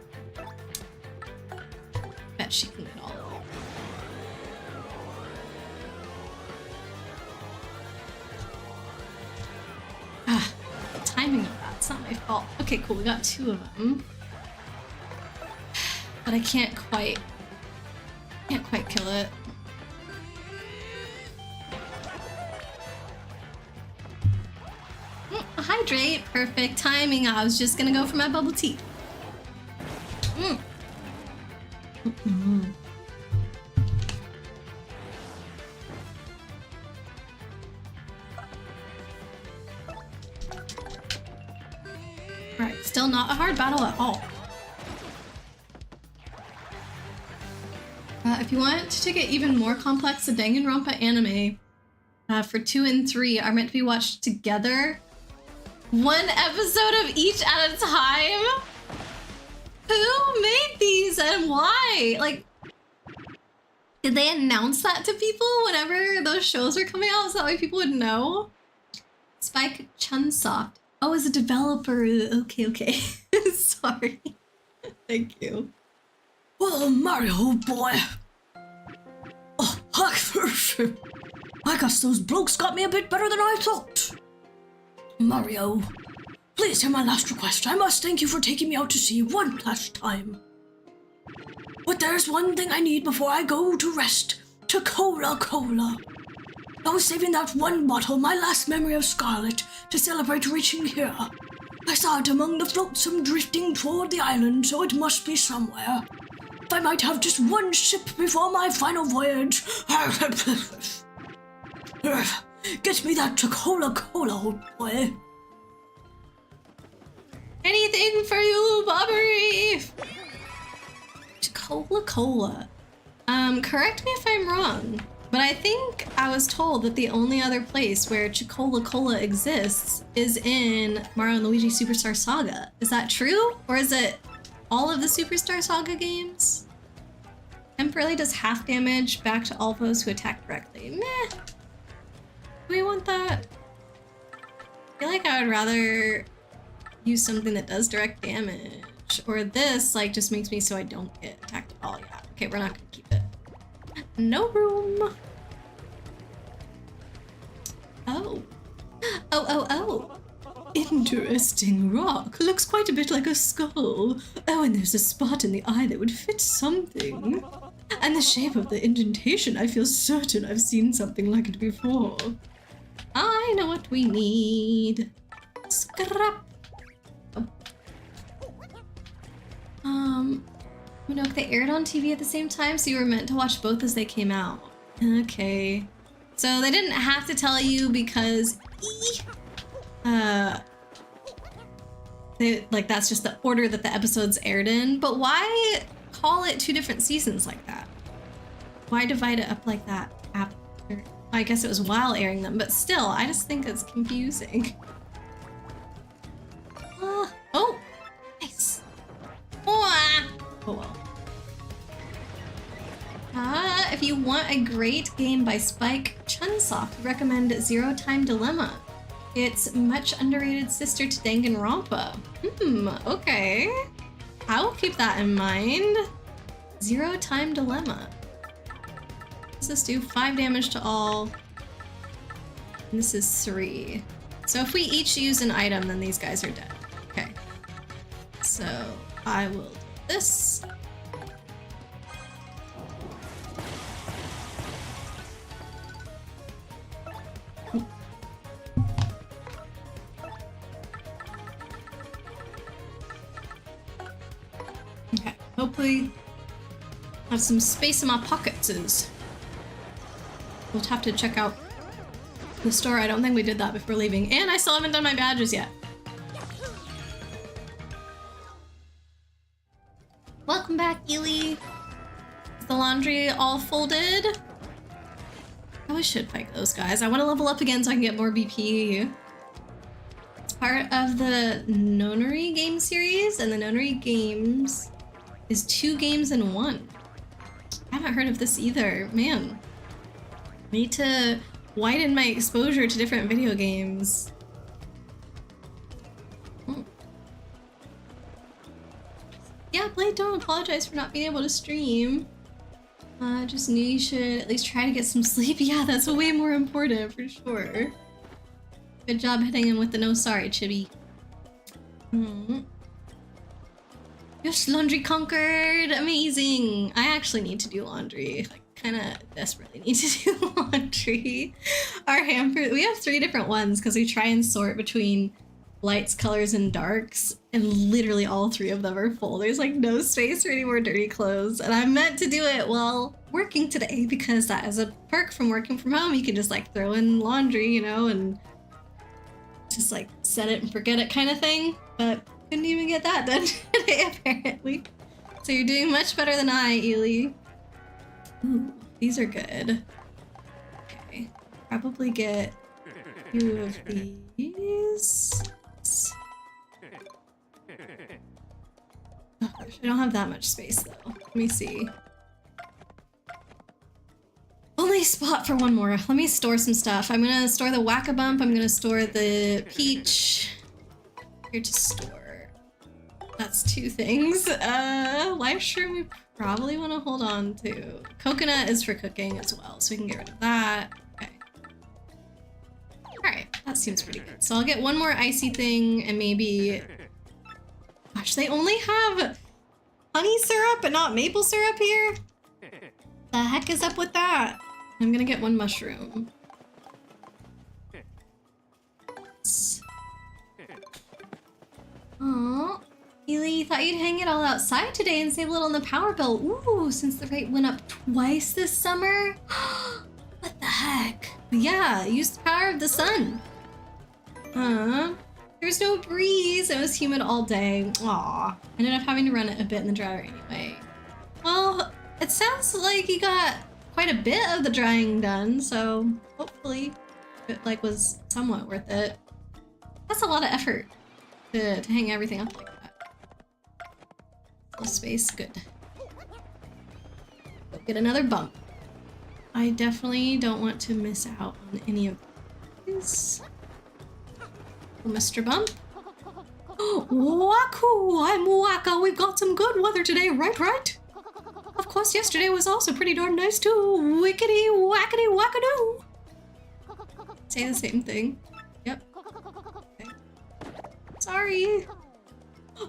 Bet she can get all of it. Ah, the timing of that, it's not my fault. Okay, cool, we got 2 of them. But I can't quite kill it. Hydrate, perfect timing. I was just gonna go for my bubble tea. Right, still not a hard battle at all. If you want to get even more complex, the Danganronpa anime for 2 and 3 are meant to be watched together. 1 episode of each at a time? Who made these and why? Like, did they announce that to people whenever those shows were coming out so that way people would know? Spike Chunsoft. Oh, as a developer. Okay. Sorry. Thank you. Well, Mario, boy. Oh, I guess those blokes got me a bit better than I thought. Mario, please hear my last request. I must thank you for taking me out to sea one last time. But there's one thing I need before I go to rest. Cola. I was saving that one bottle, my last memory of Scarlet, to celebrate reaching here. I saw it among the flotsam drifting toward the island, so it must be somewhere. If I might have just one sip before my final voyage. Get me that Cola, old boy. Anything for you, Bobbery! Cola. Correct me if I'm wrong, but I think I was told that the only other place where Cola exists is in Mario and Luigi Superstar Saga. Is that true? Or is it all of the Superstar Saga games? Temporarily does half damage back to all foes who attack directly. Meh. Do we want that? I feel like I would rather use something that does direct damage. Or this, like, just makes me so I don't get attacked at all. Yeah. Okay, we're not gonna keep it. No room. Oh. Interesting rock. Looks quite a bit like a skull. Oh, and there's a spot in the eye that would fit something. And the shape of the indentation, I feel certain I've seen something like it before. I know what we need. Scrap. No, they aired on TV at the same time, so you were meant to watch both as they came out. Okay. So they didn't have to tell you because like that's just the order that the episodes aired in, but why call it 2 different seasons like that? Why divide it up like that after? I guess it was while airing them, but still, I just think it's confusing. Oh, nice. Oh well. If you want a great game by Spike Chunsoft, recommend Zero Time Dilemma. It's much underrated sister to Danganronpa. Okay. I will keep that in mind. Zero Time Dilemma. What does this do? 5 damage to all. And this is 3. So if we each use an item, then these guys are dead. Okay. So I will do this. Okay, hopefully have some space in my pockets. We'll have to check out the store. I don't think we did that before leaving. And I still haven't done my badges yet. Welcome back, Ely. Is the laundry all folded? I should fight those guys. I want to level up again so I can get more BP. It's part of the Nonary game series, and the Nonary games is 2 games in 1. I haven't heard of this either. Man. I need to widen my exposure to different video games. Yeah, Blade, don't apologize for not being able to stream. Just knew you should at least try to get some sleep. Yeah, that's way more important for sure. Good job hitting him with the no sorry, Chibi. Yes, laundry conquered! Amazing! I actually need to do laundry. Like, kind of desperately need to do laundry. Our hamper, we have 3 different ones because we try and sort between lights, colors, and darks, and literally all 3 of them are full. There's like no space for any more dirty clothes, and I meant to do it while working today because that is a perk from working from home. You can just like throw in laundry, you know, and just like set it and forget it kind of thing, but couldn't even get that done today apparently. So you're doing much better than I, Ely. Ooh, these are good. Okay, probably get 2 of these. Oh gosh, I don't have that much space though. Let me see. Only spot for 1 more. Let me store some stuff. I'm gonna store the Whack-A-Bump. I'm gonna store the Peach. Here to store. That's 2 things. Live Shroom we probably want to hold on to. Coconut is for cooking as well, so we can get rid of that. Okay. Alright, that seems pretty good. So I'll get 1 more icy thing and maybe... Gosh, they only have honey syrup but not maple syrup here? The heck is up with that? I'm gonna get 1 mushroom. Aww. Ely, thought you'd hang it all outside today and save a little on the power bill. Ooh, since the rate went up twice this summer? What the heck? But yeah, use the power of the sun. There's no breeze. It was humid all day. Aw. Ended up having to run it a bit in the dryer anyway. Well, it sounds like you got quite a bit of the drying done, so hopefully it like was somewhat worth it. That's a lot of effort to hang everything up like that. Space, good. Go get another bump. I definitely don't want to miss out on any of these. Oh, Mr. Bump. Wahoo! I'm Waka. We've got some good weather today, right? Of course, yesterday was also pretty darn nice too. Wickety wackety wackadoo. Say the same thing. Yep. Okay. Sorry.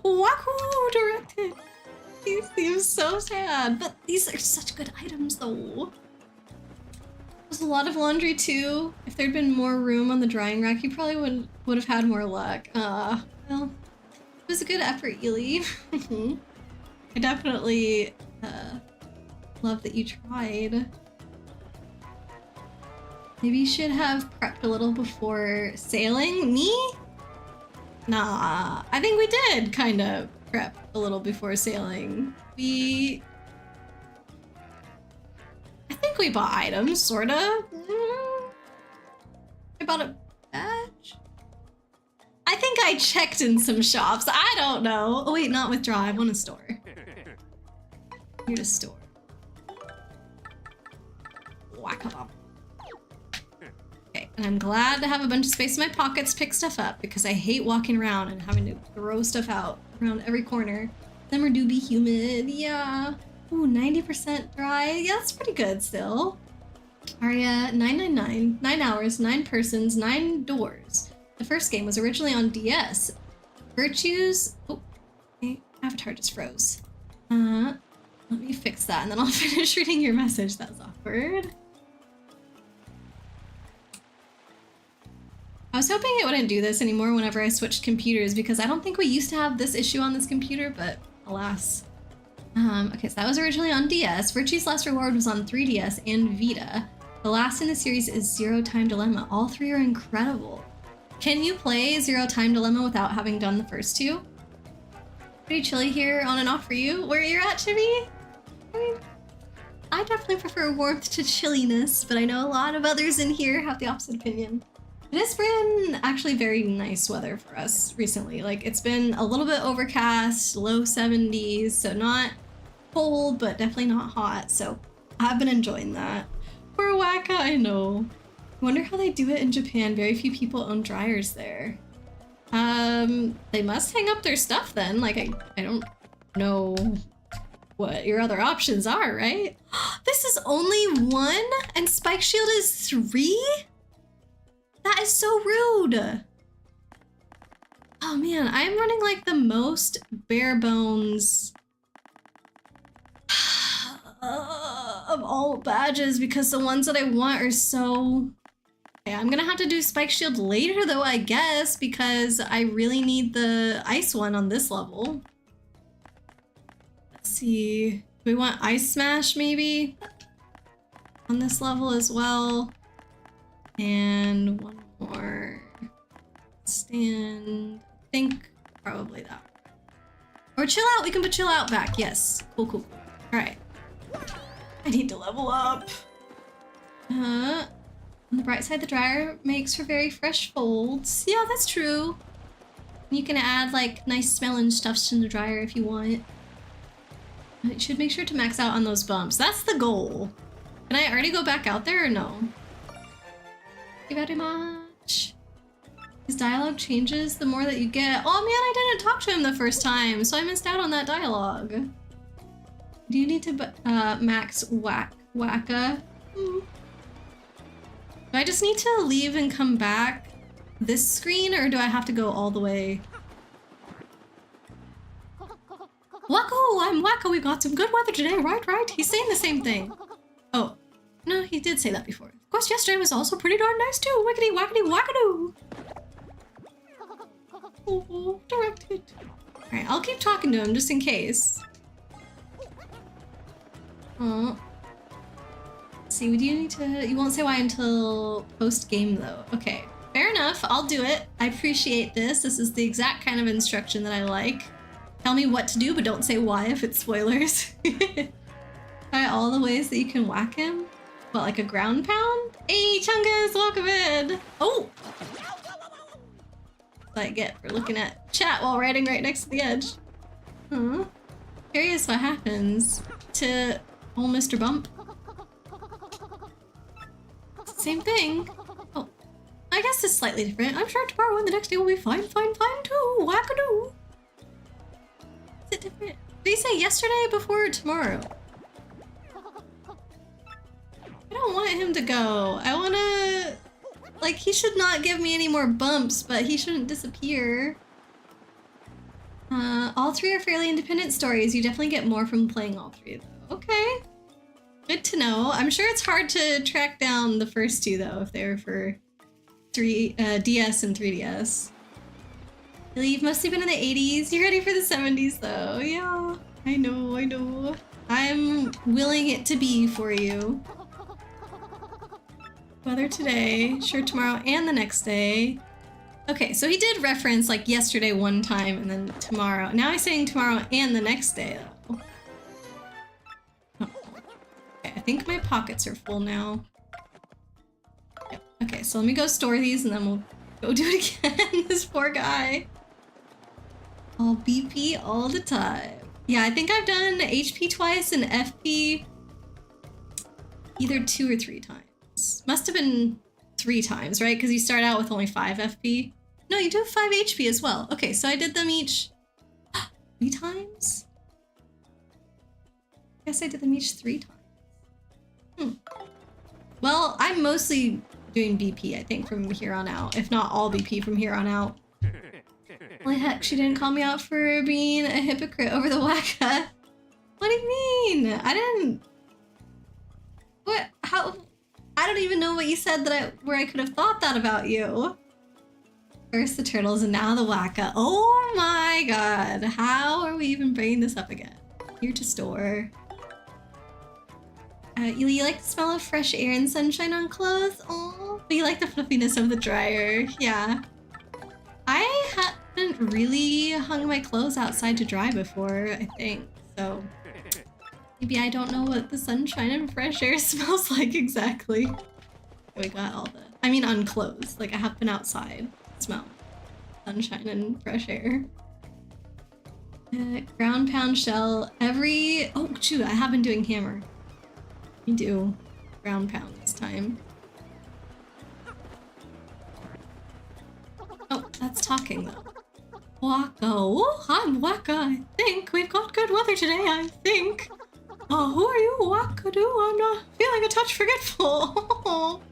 Wahoo! Directed. These seem so sad, but these are such good items though. There's a lot of laundry too. If there'd been more room on the drying rack, you probably would have had more luck. Well, it was a good effort, Ely. I definitely love that you tried. Maybe you should have prepped a little before sailing. Me? Nah, I think we did kind of prep a little before sailing. I think we bought items, sorta. I bought a badge. I think I checked in some shops. I don't know. Oh wait, not withdraw. I want a store. Here to store. Whack-a-bum. Okay, and I'm glad to have a bunch of space in my pockets to pick stuff up because I hate walking around and having to throw stuff out around every corner. Summer do be humid, yeah. Ooh, 90% dry. Yeah, that's pretty good still. Aria, 999, 9 hours, 9 persons, 9 doors. The first game was originally on DS. Virtues. Oh, okay, Avatar just froze. Let me fix that and then I'll finish reading your message. That was awkward. I was hoping it wouldn't do this anymore whenever I switched computers because I don't think we used to have this issue on this computer, but alas. Okay, so that was originally on DS. Virtue's Last Reward was on 3DS and Vita. The last in the series is Zero Time Dilemma. All 3 are incredible. Can you play Zero Time Dilemma without having done the first 2? Pretty chilly here on and off for you. Where you're at, Chibi? I mean, I definitely prefer warmth to chilliness, but I know a lot of others in here have the opposite opinion. It has been actually very nice weather for us recently. Like, it's been a little bit overcast, low 70s, so not cold, but definitely not hot, so I've been enjoying that. Poor Waka, I know. I wonder how they do it in Japan. Very few people own dryers there. They must hang up their stuff then. Like, I don't know what your other options are, right? This is only 1 and Spike Shield is 3? That is so rude. Oh man, I'm running like the most bare bones of all badges because the ones that I want are so... Okay, I'm gonna have to do Spike Shield later though, I guess, because I really need the ice one on this level. Let's see. Do we want Ice Smash maybe? On this level as well. And one more. Stand. I think probably that. Or Chill Out. We can put Chill Out back. Yes. Cool, cool, cool. Alright. I need to level up. On the bright side, the dryer makes for very fresh folds. Yeah, that's true. You can add like nice smelling stuffs to the dryer if you want. You should make sure to max out on those bumps. That's the goal. Can I already go back out there or no? Thank you very much. His dialogue changes the more that you get. Oh man, I didn't talk to him the first time, so I missed out on that dialogue. Do you need to max Waka? Do I just need to leave and come back this screen, or do I have to go all the way? Wacko, I'm Wacko. We got some good weather today, right? He's saying the same thing. Oh, no, he did say that before. Of course, yesterday was also pretty darn nice too. Wickety wackety wackadoo. Oh, directed. Alright, I'll keep talking to him just in case. Oh. Let's see, do you need to... You won't say why until post-game though. Okay, fair enough. I'll do it. I appreciate this. This is the exact kind of instruction that I like. Tell me what to do, but don't say why if it's spoilers. Try all the ways that you can whack him. What, like a ground pound? Hey, Chungus, welcome in! Oh! What I get for looking at chat while riding right next to the edge. Huh? Curious what happens to old Mr. Bump. Same thing. Oh, I guess it's slightly different. I'm sure tomorrow and the next day will be fine too. Wackadoo. Is it different? Did he say yesterday, before, or tomorrow? I don't want him to go. I wanna... Like, he should not give me any more bumps, but he shouldn't disappear. All 3 are fairly independent stories. You definitely get more from playing all 3 though. Okay. Good to know. I'm sure it's hard to track down the first 2 though, if they were for DS and 3DS. You've mostly been in the 80s. You're ready for the 70s though. Yeah, I know. I'm willing it to be for you. Weather today, sure tomorrow and the next day. Okay, so he did reference like yesterday one time and then tomorrow. Now he's saying tomorrow and the next day though. Oh. Okay, I think my pockets are full now. Yep. Okay, so let me go store these and then we'll go do it again. This poor guy. All BP all the time. Yeah, I think I've done HP twice and FP either 2 or 3 times. Must have been 3 times, right? Because you start out with only 5 FP. No, you do 5 HP as well. Okay, so I did them each 3 times? I guess I did them each 3 times. Well, I'm mostly doing BP, I think, from here on out. If not all BP from here on out. Well, heck, she didn't call me out for being a hypocrite over the Waka. What do you mean? I didn't... What? How? I don't even know what you said where I could have thought that about you. First the turtles and now the Waka. Oh my god. How are we even bringing this up again? Here to store. You like the smell of fresh air and sunshine on clothes? Oh, but you like the fluffiness of the dryer. Yeah. I hadn't really hung my clothes outside to dry before, I think. So maybe I don't know what the sunshine and fresh air smells like exactly. We got all the... I mean unclothed. Like I have been outside. Smell. Sunshine and fresh air. Ground pound shell. Every... Oh shoot, I have been doing hammer. We do ground pound this time. Oh, that's talking though. Waka. Oh, I'm Waka. I think we've got good weather today, I think. Oh, who are you, Waka? I'm not feeling a touch forgetful.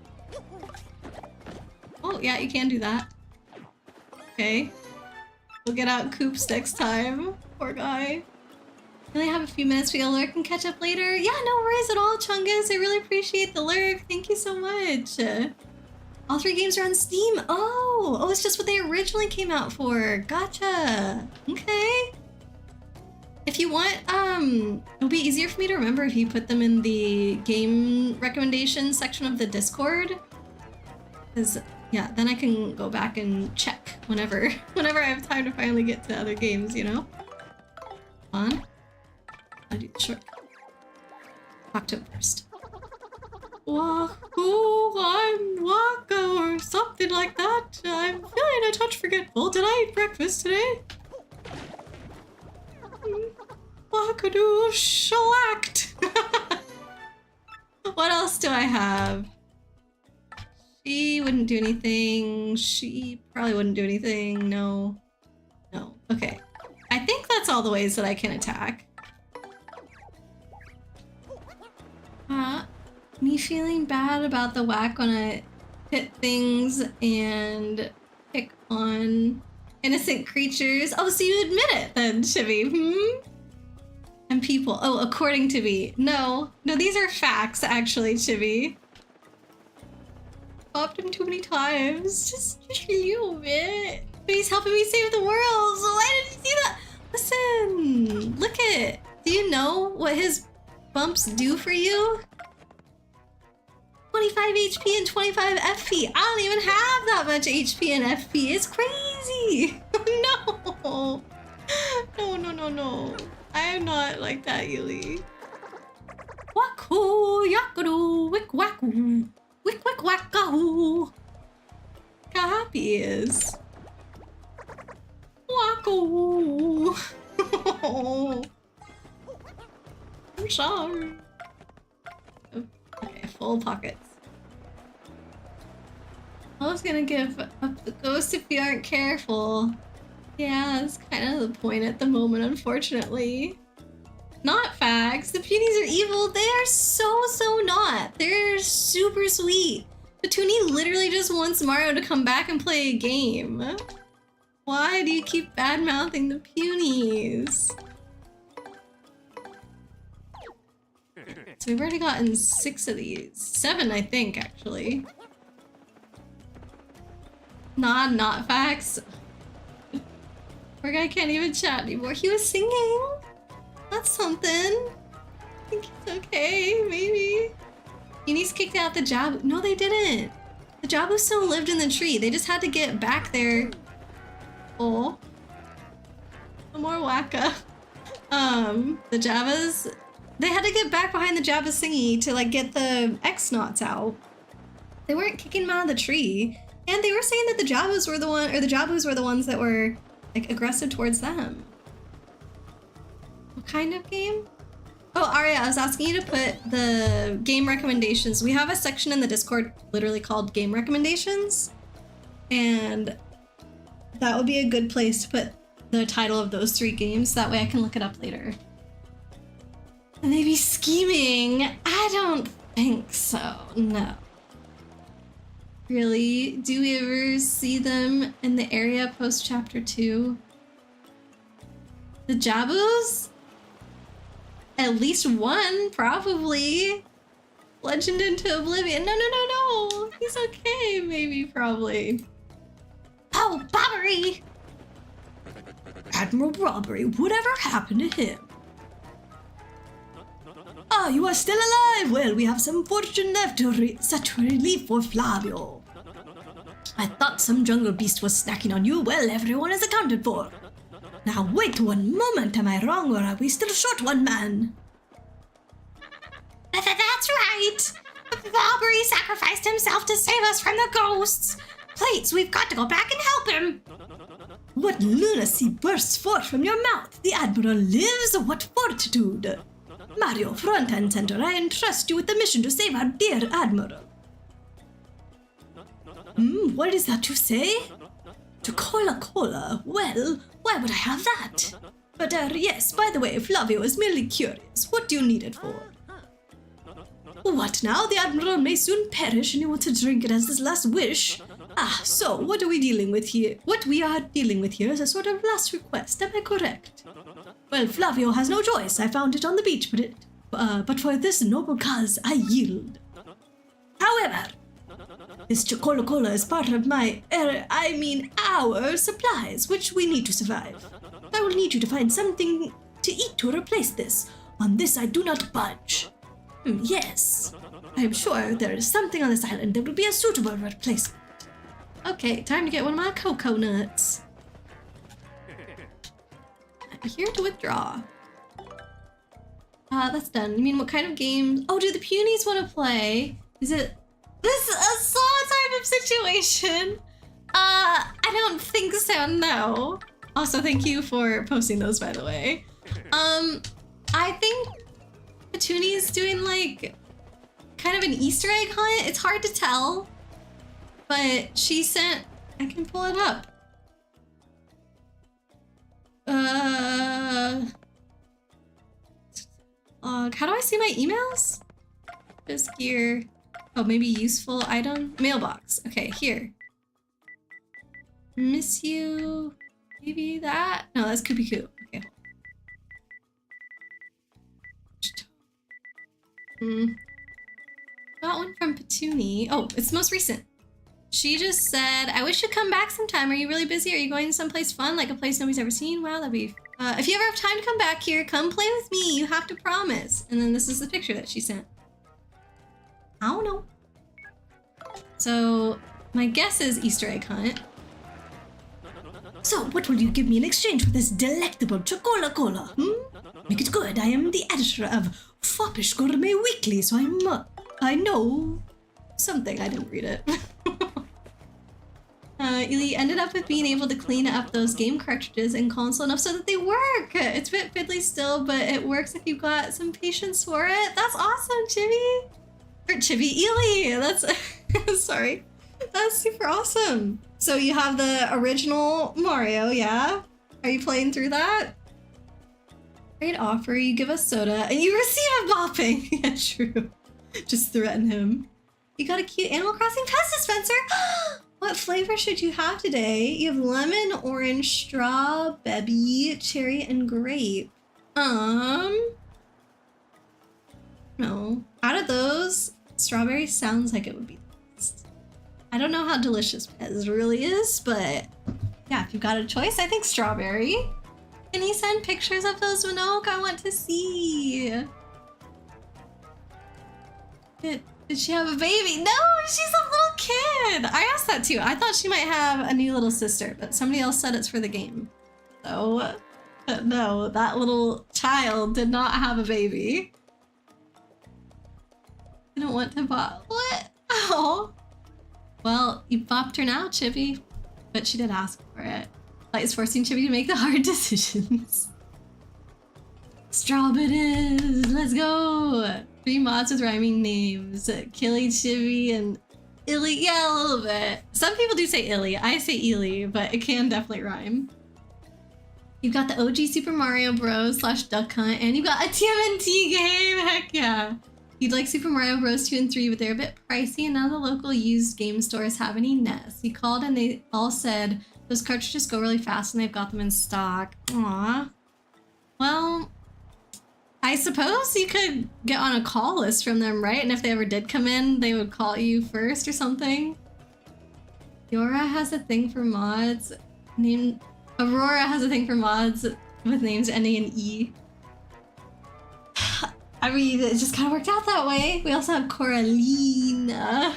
Oh, yeah, you can do that. Okay. We'll get out Coops next time. Poor guy. We only have a few minutes for you to lurk and catch up later. Yeah, no worries at all, Chungus. I really appreciate the lurk. Thank you so much. All 3 games are on Steam. Oh, it's just what they originally came out for. Gotcha. Okay. If you want, it'll be easier for me to remember if you put them in the game recommendations section of the Discord. Because, yeah, then I can go back and check whenever I have time to finally get to other games, you know? On. I'll do the short. Talk to him first. Wahoo, I'm Waka or something like that. I'm feeling a touch forgetful. Did I eat breakfast today? Wakadoo shellacked. What else do I have? She wouldn't do anything. She probably wouldn't do anything. No. No. Okay. I think that's all the ways that I can attack. Me feeling bad about the whack when I hit things and pick on innocent creatures. Oh, so you admit it then, Chibi, And people. Oh, according to me. No, these are facts, actually, Chibi. Popped him too many times. Just a little bit. But he's helping me save the world, so why did you do that? Listen, look it. Do you know what his bumps do for you? 25 HP and 25 FP. I don't even have that much HP and FP. It's crazy. No. No. I am not like that, Yuli. Waku, yakuru, wick waku, wick wick wakahu. Look how happy he is. Waku. I'm sorry. Okay, full pockets. I was gonna give up the ghost if you aren't careful. Yeah, that's kind of the point at the moment, unfortunately. Not facts. The Punies are evil. They are so not. They're super sweet. The Toonie literally just wants Mario to come back and play a game. Why do you keep bad-mouthing the Punies? So we've already gotten 6 of these. 7, I think, actually. Nah, not facts. Poor guy can't even chat anymore. He was singing. That's something. I think he's okay, maybe. Punies kicked out the jab. No, they didn't. The Jabu still lived in the tree. They just had to get back there. Oh. No more waka. The Javas, they had to get back behind the Jabba thingy to like get the X-Nauts out. They weren't kicking them out of the tree. And they were saying that the Jabus were the one, or the Jabus were the ones that were like aggressive towards them. What kind of game? Oh, Arya, I was asking you to put the game recommendations. We have a section in the Discord literally called game recommendations. And that would be a good place to put the title of those 3 games. That way I can look it up later. And they be scheming? I don't think so, no. Really? Do we ever see them in the area post chapter 2? The Jabus? At least one, probably. Legend into Oblivion. No. He's okay, maybe, probably. Oh, Bobbery! Admiral Robbery, whatever happened to him? Ah, you are still alive! Well, we have some fortune left to such relief for Flavio. I thought some jungle beast was snacking on you. Well, everyone is accounted for. Now wait 1 moment, am I wrong or are we still short 1 man? That's right! Bobbery sacrificed himself to save us from the ghosts! Please, we've got to go back and help him! What lunacy bursts forth from your mouth? The Admiral lives? What fortitude! Mario, front and center, I entrust you with the mission to save our dear Admiral. What is that you say? To Cola. Well, why would I have that? But, yes, by the way, Flavio is merely curious. What do you need it for? What now? The Admiral may soon perish and you want to drink it as his last wish? Ah, so what are we dealing with here? What we are dealing with here is a sort of last request, am I correct? Well, Flavio has no choice. I found it on the beach, but for this noble cause, I yield. However, this Cola is part of our supplies, which we need to survive. I will need you to find something to eat to replace this. On this I do not budge. Yes, I am sure there is something on this island that would be a suitable replacement. Okay, time to get one of my cocoa nuts. I'm here to withdraw. That's done. You mean what kind of games? Oh, do the Punies want to play? Is it this a slow type of situation? I don't think so, no. Also, thank you for posting those, by the way. I think Petuni's doing like kind of an Easter egg hunt. It's hard to tell, but she sent, I can pull it up. How do I see my emails? This gear. Oh, maybe useful item? Mailbox. Okay, here. Miss you. Maybe that? No, that's Koopy Koo. Okay. Got one from Petuni. Oh, it's the most recent. She just said, I wish you'd come back sometime. Are you really busy? Are you going someplace fun? Like a place nobody's ever seen? Wow, that'd be... if you ever have time to come back here, come play with me. You have to promise. And then this is the picture that she sent. I don't know. So, my guess is Easter egg hunt. So, what will you give me in exchange for this delectable Cola? Make it good. I am the editor of Foppish Gourmet Weekly, so I know something. I didn't read it. You ended up with being able to clean up those game cartridges in console enough so that they work. It's a bit fiddly still, but it works if you've got some patience for it. That's awesome, Chibi. Or Chibi Ely. That's sorry. That's super awesome. So you have the original Mario, yeah? Are you playing through that? Great offer. You give us soda and you receive a bopping. Yeah, true. Just threaten him. You got a cute Animal Crossing pest dispenser. What flavor should you have today? You have lemon, orange, strawberry, cherry, and grape. No. Out of those, strawberry sounds like it would be the best. I don't know how delicious Pez really is, but yeah, if you've got a choice, I think strawberry. Can you send pictures of those, Minogue? I want to see. Did she have a baby? No, she's a little kid! I asked that too. I thought she might have a new little sister, but somebody else said it's for the game. So, no, that little child did not have a baby. I don't want to bop. What? Oh. Well, you bopped her now, Chibi. But she did ask for it. Light is forcing Chibi to make the hard decisions. Strawberries, let's go! 3 mods with rhyming names. Killy, Chibi, and Illy. Yeah, a little bit. Some people do say Illy. I say Ely, but it can definitely rhyme. You've got the OG Super Mario Bros. / Duck Hunt, and you've got a TMNT game! Heck yeah! You'd like Super Mario Bros. 2 and 3, but they're a bit pricey, and none of the local used game stores have any NES. You called and they all said those cartridges go really fast and they've got them in stock. Aww. Well, I suppose you could get on a call list from them, right? And if they ever did come in, they would call you first or something. Aurora has a thing for mods with names ending in E. I mean, it just kind of worked out that way. We also have Coralina.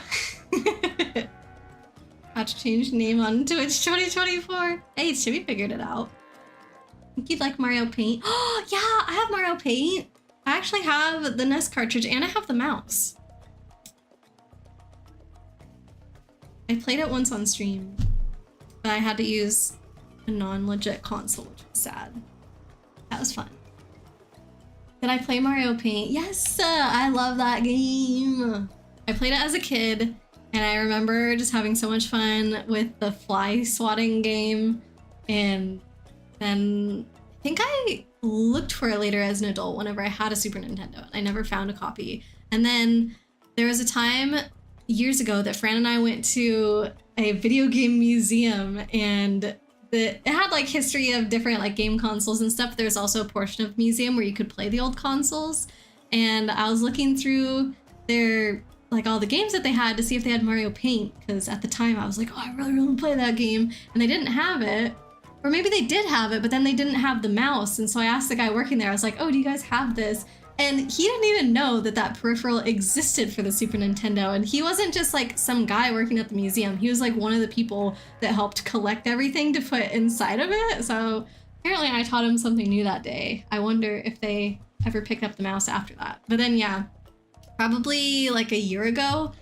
Had to change name on Twitch 2024. Hey, Chibi figured it out. I think you'd like Mario Paint. Oh, yeah, I have Mario Paint. I actually have the NES cartridge and I have the mouse. I played it once on stream, but I had to use a non-legit console, which was sad. That was fun. Did I play Mario Paint? Yes, I love that game. I played it as a kid, and I remember just having so much fun with the fly swatting game. And then I think I looked for it later as an adult whenever I had a Super Nintendo. I never found a copy. And then there was a time years ago that Fran and I went to a video game museum, and it had like history of different like game consoles and stuff. There's also a portion of the museum where you could play the old consoles. And I was looking through their like all the games that they had to see if they had Mario Paint, because at the time I was like, oh, I really want to play that game, and they didn't have it. Or maybe they did have it, but then they didn't have the mouse. And so I asked the guy working there, I was like, oh, do you guys have this? And he didn't even know that that peripheral existed for the Super Nintendo. And he wasn't just like some guy working at the museum. He was like one of the people that helped collect everything to put inside of it. So apparently I taught him something new that day. I wonder if they ever picked up the mouse after that. But then yeah, probably like a year ago,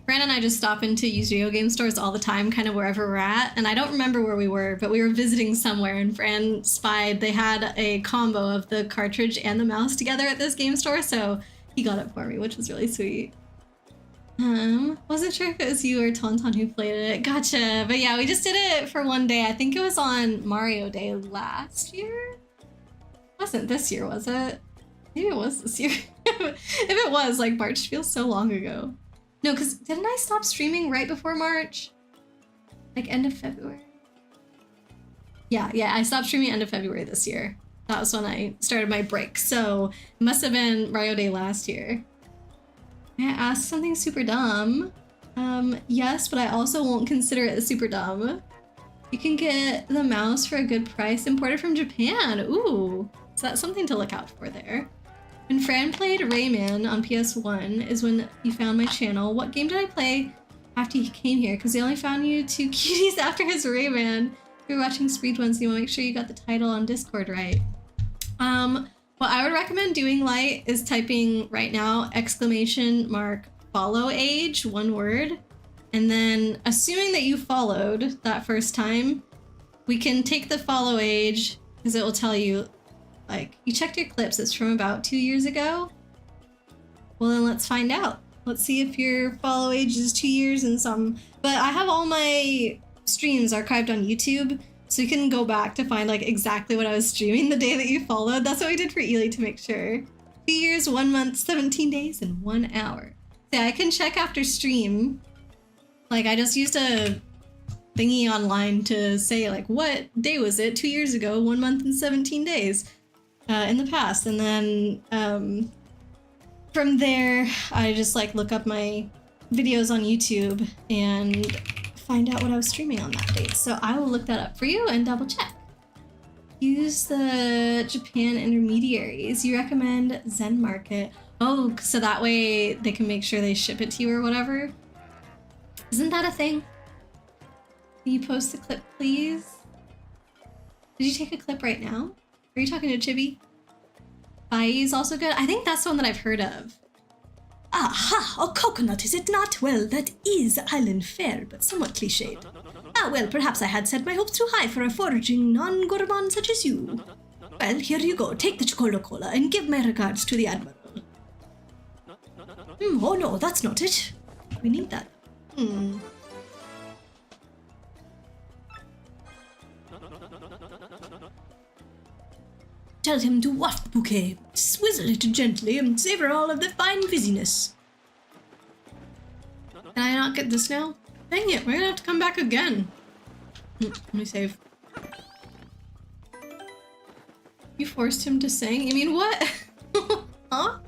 Fran and I just stop into used video game stores all the time, kind of wherever we're at. And I don't remember where we were, but we were visiting somewhere and Fran spied they had a combo of the cartridge and the mouse together at this game store. So he got it for me, which was really sweet. Wasn't sure if it was you or Tauntaun who played it. Gotcha. But yeah, we just did it for one day. I think it was on Mario Day last year. It wasn't this year, was it? Maybe it was this year. If it was, like, March feels so long ago. No, because didn't I stop streaming right before March? Like end of February? Yeah, I stopped streaming end of February this year. That was when I started my break. So it must have been Mario Day last year. May I ask something super dumb? Yes, but I also won't consider it super dumb. You can get the mouse for a good price imported from Japan. Ooh, so that's something to look out for there. When Fran played Rayman on PS1 is when you found my channel. What game did I play after you came here? Because they only found you 2 cuties after his Rayman. If you're watching Speed One, so you want to make sure you got the title on Discord right. What I would recommend doing, Light, is typing right now !follow age, one word. And then assuming that you followed that first time, we can take the follow age, because it will tell you, like, you checked your clips, it's from about 2 years ago. Well, then let's find out. Let's see if your follow age is 2 years and some. But I have all my streams archived on YouTube, so you can go back to find like exactly what I was streaming the day that you followed. That's what we did for Ely to make sure. 2 years, 1 month, 17 days, and 1 hour. So yeah, I can check after stream. Like, I just used a thingy online to say like, what day was it? 2 years ago, 1 month and 17 days. In the past, and then from there I just like look up my videos on YouTube and find out what I was streaming on that date. So I will look that up for you and double check. Use the Japan intermediaries. You recommend Zen Market. Oh, so that way they can make sure they ship it to you or whatever. Isn't that a thing? Can you post a clip, please? Did you take a clip right now? Are you talking to Chibi? Bai is also good. I think that's the one that I've heard of. Aha, a coconut, is it not? Well, that is island fare, but somewhat cliched. Ah, well, perhaps I had set my hopes too high for a foraging non-gourmand such as you. Well, here you go. Take the Chocola and give my regards to the Admiral. Oh no, that's not it. We need that. Tell him to waft the bouquet, swizzle it gently, and savor all of the fine fizziness. Can I not get this now? Dang it, we're gonna have to come back again. Let me save. You forced him to sing? I mean, what? Huh?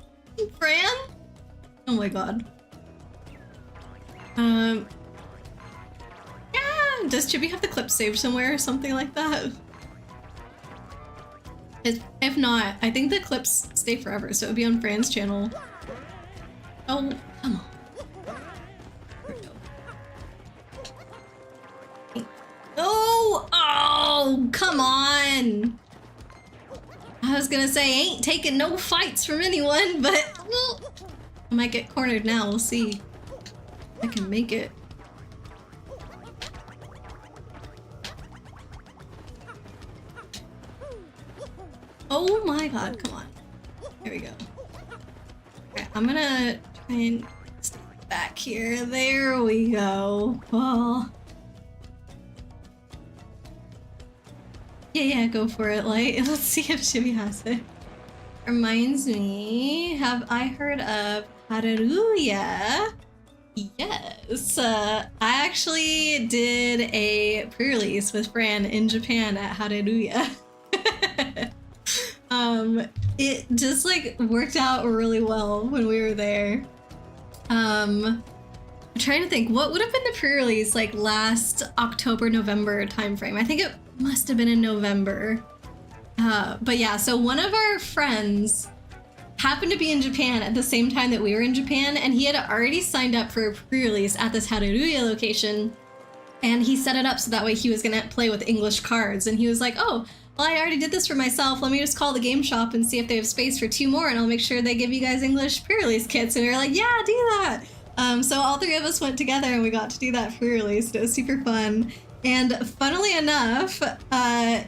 Fran? Oh my god. Yeah, does Chibi have the clip saved somewhere or something like that? If not, I think the clips stay forever, so it would be on Fran's channel. Oh, come on. Oh, come on! I was gonna say, ain't taking no fights from anyone, but I might get cornered now, we'll see. I can make it. Oh my god, come on. Here we go. Okay, I'm gonna try and stay back here. There we go. Oh. Yeah, go for it, Light. Let's see if Chibi has it. Reminds me, have I heard of Haruya? Yes. I actually did a pre-release with Fran in Japan at Haruya. It just like worked out really well when we were there. I'm trying to think, what would have been the pre-release like last October, November timeframe? I think it must have been in November. But yeah, so one of our friends happened to be in Japan at the same time that we were in Japan, and he had already signed up for a pre-release at this Haruya location, and he set it up so that way he was gonna play with English cards, and he was like, oh, well, I already did this for myself, let me just call the game shop and see if they have space for 2 more, and I'll make sure they give you guys English pre-release kits. And we were like, yeah, do that. So all 3 of us went together and we got to do that pre-release. It was super fun. And funnily enough,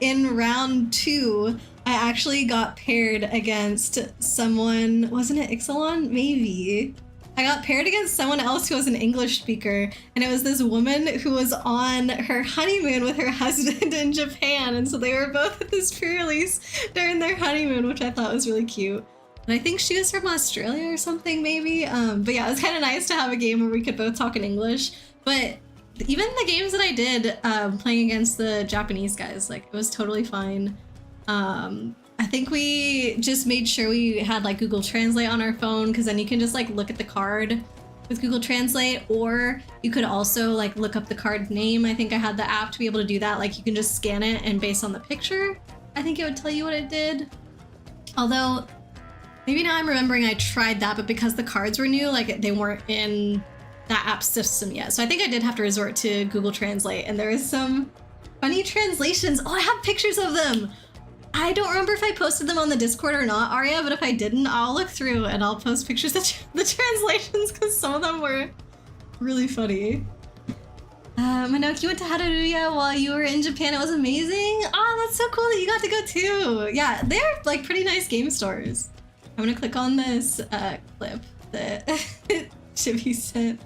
in round 2, I actually got paired against someone, wasn't it Ixalan? Maybe. I got paired against someone else who was an English speaker, and it was this woman who was on her honeymoon with her husband in Japan, and so they were both at this pre-release during their honeymoon, which I thought was really cute. And I think she was from Australia or something, maybe. But yeah, it was kind of nice to have a game where we could both talk in English. But even the games that I did playing against the Japanese guys, like, it was totally fine. I think we just made sure we had like Google Translate on our phone, because then you can just like look at the card with Google Translate, or you could also like look up the card name. I think I had the app to be able to do that. Like you can just scan it, and based on the picture, I think it would tell you what it did. Although maybe now I'm remembering I tried that, but because the cards were new, like they weren't in that app system yet. So I think I did have to resort to Google Translate, and there is some funny translations. Oh, I have pictures of them. I don't remember if I posted them on the Discord or not, Arya, but if I didn't, I'll look through and I'll post pictures of the translations, because some of them were really funny. Minoki went to Haruya while you were in Japan. It was amazing. Oh, that's so cool that you got to go too. Yeah, they're like pretty nice game stores. I'm gonna click on this clip that Chibi sent.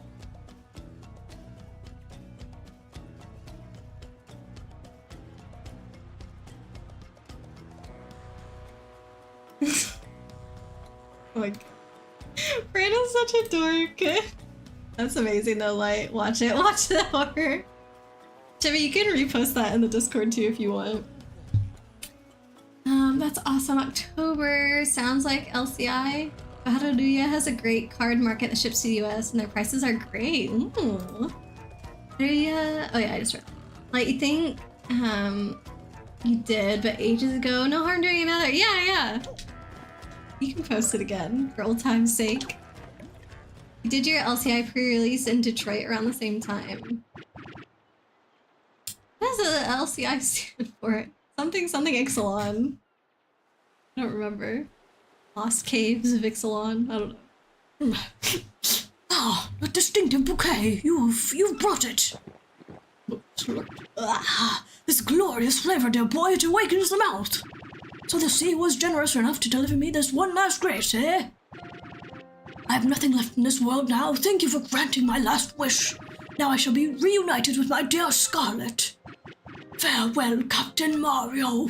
Oh my god. Brandon's such a dork. That's amazing though, Light. Watch it. Watch the horror. Chibi, you can repost that in the Discord too if you want. That's awesome. October. Sounds like LCI. Haruya has a great card market that ships to the US, and their prices are great. Ooh. Haruya. Oh yeah, I just read. Like, you think you did, but ages ago. No harm doing another. Yeah. You can post it again for old time's sake. You did your LCI pre-release in Detroit around the same time. What does the LCI stand for? Something Ixalan. I don't remember. Lost Caves of Ixalan. I don't know. Ah, a distinctive bouquet. You've brought it. Ah, this glorious flavor, dear boy, it awakens the mouth. So the sea was generous enough to deliver me this one last grace, eh? I have nothing left in this world now. Thank you for granting my last wish. Now I shall be reunited with my dear Scarlet. Farewell, Captain Mario.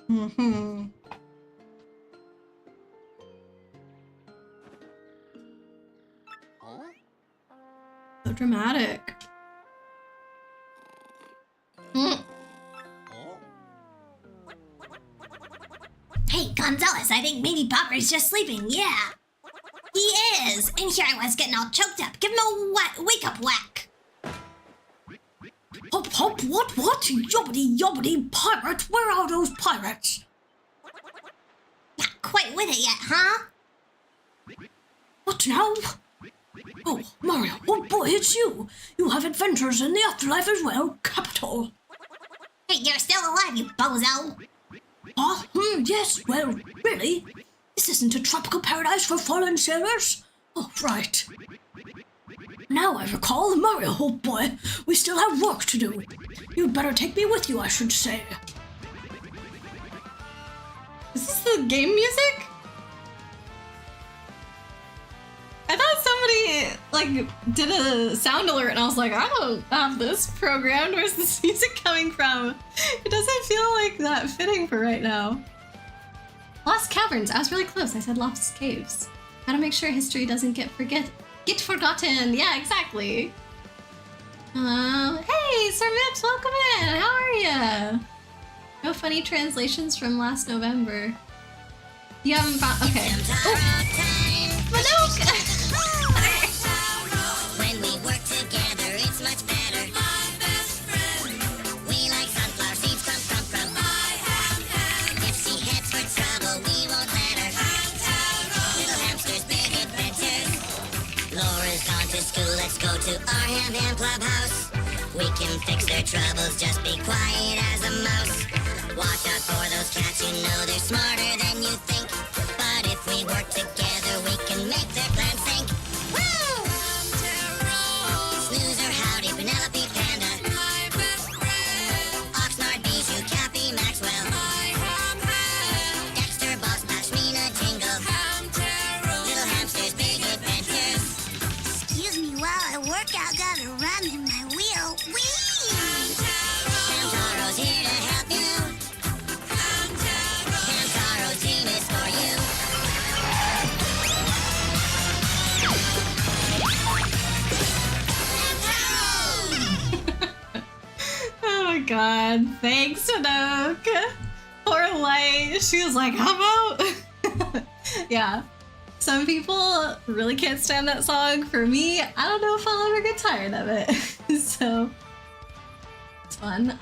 Mm-hmm. So dramatic. Hey, Gonzalez, I think maybe Popper's just sleeping, yeah. He is! And here I was getting all choked up. Give him a wake-up whack. Hop, hop, what? Yobbity, yobbity, pirate? Where are those pirates? Not quite with it yet, huh? What now? Oh, Mario, oh boy, it's you. You have adventures in the afterlife as well. Capital. Hey, you're still alive, you bozo. Yes, well, really? This isn't a tropical paradise for fallen sailors? Oh, right. Now I recall, Mario, oh boy, we still have work to do. You'd better take me with you, I should say. Is this the game music? I thought somebody, like, did a sound alert and I was like, I don't have this programmed. Where's this music coming from? It doesn't feel like that fitting for right now. Lost Caverns. I was really close. I said Lost Caves. Gotta make sure history doesn't get forgotten. Yeah, exactly. Hey, Sir Mips, welcome in. How are ya? No funny translations from last November. You haven't found. Okay. Oh, Manoke. When we work together, it's much better. My best friend. We like sunflower seeds, crumb. If she heads for trouble, we won't let her. Little hamsters, big adventures. Laura's gone to school, let's go to our ham clubhouse. We can fix their troubles, just be quiet as a mouse. Watch out for those cats, you know they're smarter than you think. But if we work together, we can make their plan sink. Woo! Snoozer, howdy, Penelope, Panda. My best friend. Oxnard, Bijou, Cappy, Maxwell. My ham. Dexter, Boss, Pashmina, Jingle. Little hamsters, big adventures. Excuse me while I work out, gotta run in my wheel. Whee! Hamtaro's here to help you. Hamtaro team is for you. Oh my god. Thanks, Anoke. Poor Light. She was like, I'm out. Yeah. Some people really can't stand that song. For me, I don't know if I'll ever get tired of it. So it's fun.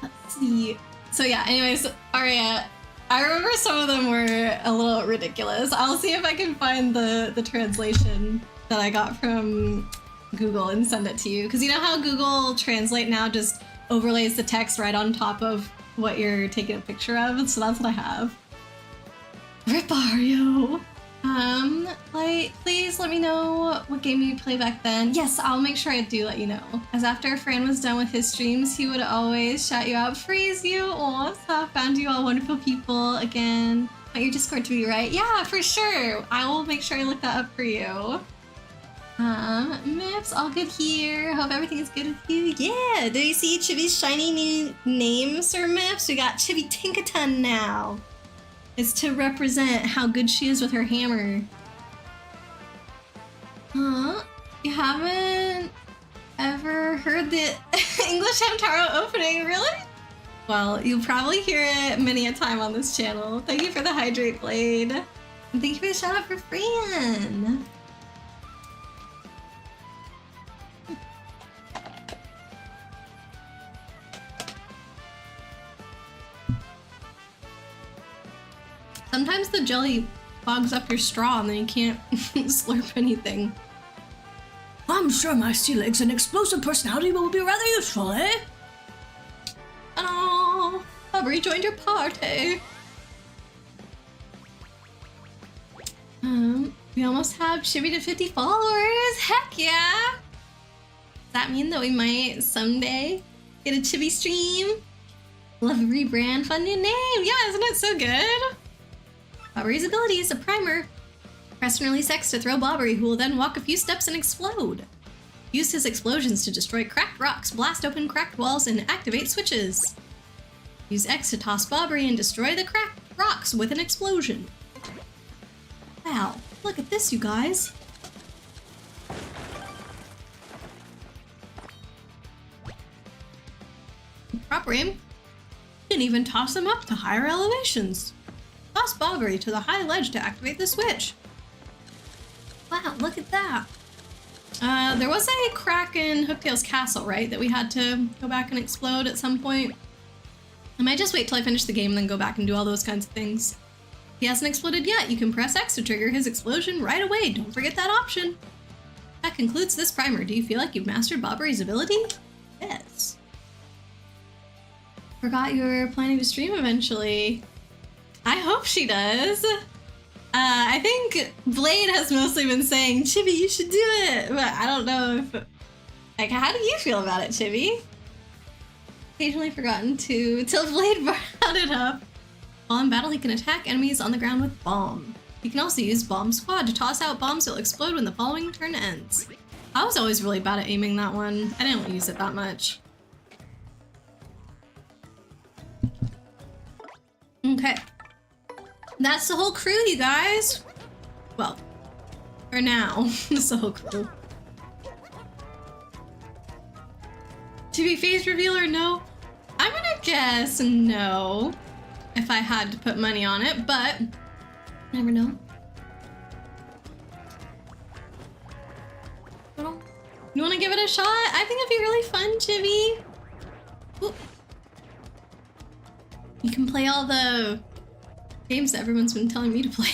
Let's see. So yeah, anyways, Aria, I remember some of them were a little ridiculous. I'll see if I can find the translation that I got from Google and send it to you. Because you know how Google Translate now just overlays the text right on top of what you're taking a picture of? So that's what I have. Rip Mario! Like, please let me know what game you play back then. Yes, I'll make sure I do let you know. As after Fran was done with his streams, he would always shout you out, freeze you. Aw, so found you all wonderful people again. Want your Discord to be right? Yeah, for sure. I will make sure I look that up for you. Mips, all good here. Hope everything is good with you. Yeah, do you see Chibi's shiny new name, Sir Mips? We got Chibi Tinkaton now. It's to represent how good she is with her hammer. You haven't ever heard the English Hamtaro opening, really? Well, you'll probably hear it many a time on this channel. Thank you for the Hydrate Blade. And thank you for the shout out for Fran. Sometimes the jelly clogs up your straw and then you can't slurp anything. I'm sure my sea legs and explosive personality will be rather useful, eh? Oh, Bobbery joined your party. We almost have Chibi to 50 followers. Heck yeah! Does that mean that we might someday get a Chibi stream? Love a rebrand, fun new name. Yeah, isn't it so good? Bobbery's ability is a primer. Press and release X to throw Bobbery, who will then walk a few steps and explode. Use his explosions to destroy cracked rocks, blast open cracked walls, and activate switches. Use X to toss Bobbery and destroy the cracked rocks with an explosion. Wow, look at this, you guys. Proper aim. You can even toss them up to higher elevations. Toss Bobbery to the high ledge to activate the switch. Wow, look at that. There was a crack in Hooktail's castle, right? That we had to go back and explode at some point. I might just wait till I finish the game and then go back and do all those kinds of things. If he hasn't exploded yet, you can press X to trigger his explosion right away. Don't forget that option. That concludes this primer. Do you feel like you've mastered Bobbery's ability? Yes. Forgot you were planning to stream eventually. I hope she does. I think Blade has mostly been saying, Chibi, you should do it. But I don't know if... Like, how do you feel about it, Chibi? Occasionally forgotten to... Till Blade brought it up. While in battle, he can attack enemies on the ground with Bomb. He can also use Bomb Squad to toss out bombs that will explode when the following turn ends. I was always really bad at aiming that one. I didn't use it that much. Okay. That's the whole crew, you guys. Well, for now, that's the whole crew. Chibi face reveal or no? I'm gonna guess no. If I had to put money on it, but never know. You want to give it a shot? I think it'd be really fun, Chibi. Ooh. You can play all the games that everyone's been telling me to play.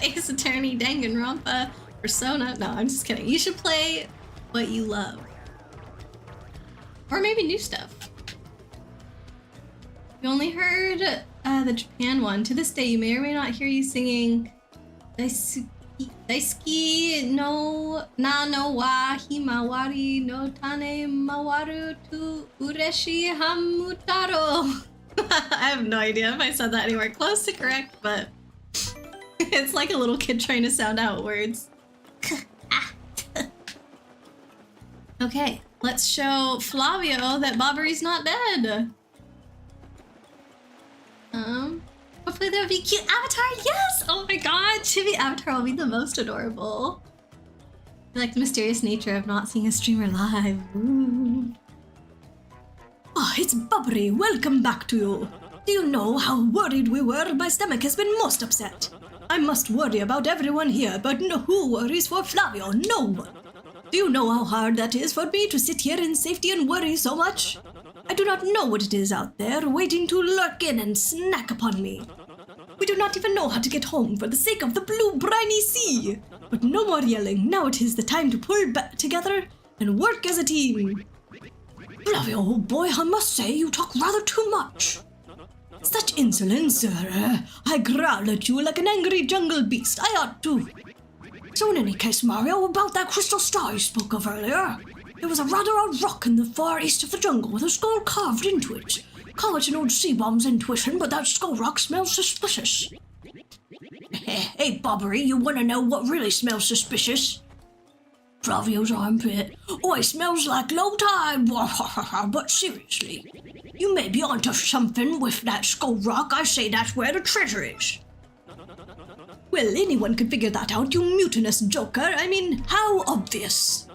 Ace Attorney, Danganronpa, Persona. No, I'm just kidding. You should play what you love. Or maybe new stuff. You only heard the Japan one. To this day, you may or may not hear you singing Daisuki no Nano wa Himawari no Tane Mawaru to Ureshi Hamutaro. I have no idea if I said that anywhere close to correct, but it's like a little kid trying to sound out words. Okay, let's show Flavio that Bobbery's not dead. Hopefully there'll be a cute avatar. Yes! Oh my god, Chibi avatar will be the most adorable. I like the mysterious nature of not seeing a streamer live. Ooh. Oh, it's Bobbery. Welcome back to you. Do you know how worried we were? My stomach has been most upset. I must worry about everyone here, but no, who worries for Flavio? No one. Do you know how hard that is for me to sit here in safety and worry so much? I do not know what it is out there waiting to lurk in and snack upon me. We do not even know how to get home for the sake of the blue briny sea. But no more yelling. Now it is the time to pull back together and work as a team. Flavio, oh boy, I must say you talk rather too much. Such insolence, sir. I growl at you like an angry jungle beast. I ought to. So in any case, Mario, about that crystal star you spoke of earlier. There was a rather odd rock in the far east of the jungle with a skull carved into it. Call it an old sea bomb's intuition, but that skull rock smells suspicious. Hey, Bobbery, you want to know what really smells suspicious? Flavio's armpit. Oh, it smells like low tide. But seriously, you may be onto something with that skull rock. I say that's where the treasure is. Well, anyone could figure that out, you mutinous joker. I mean, how obvious.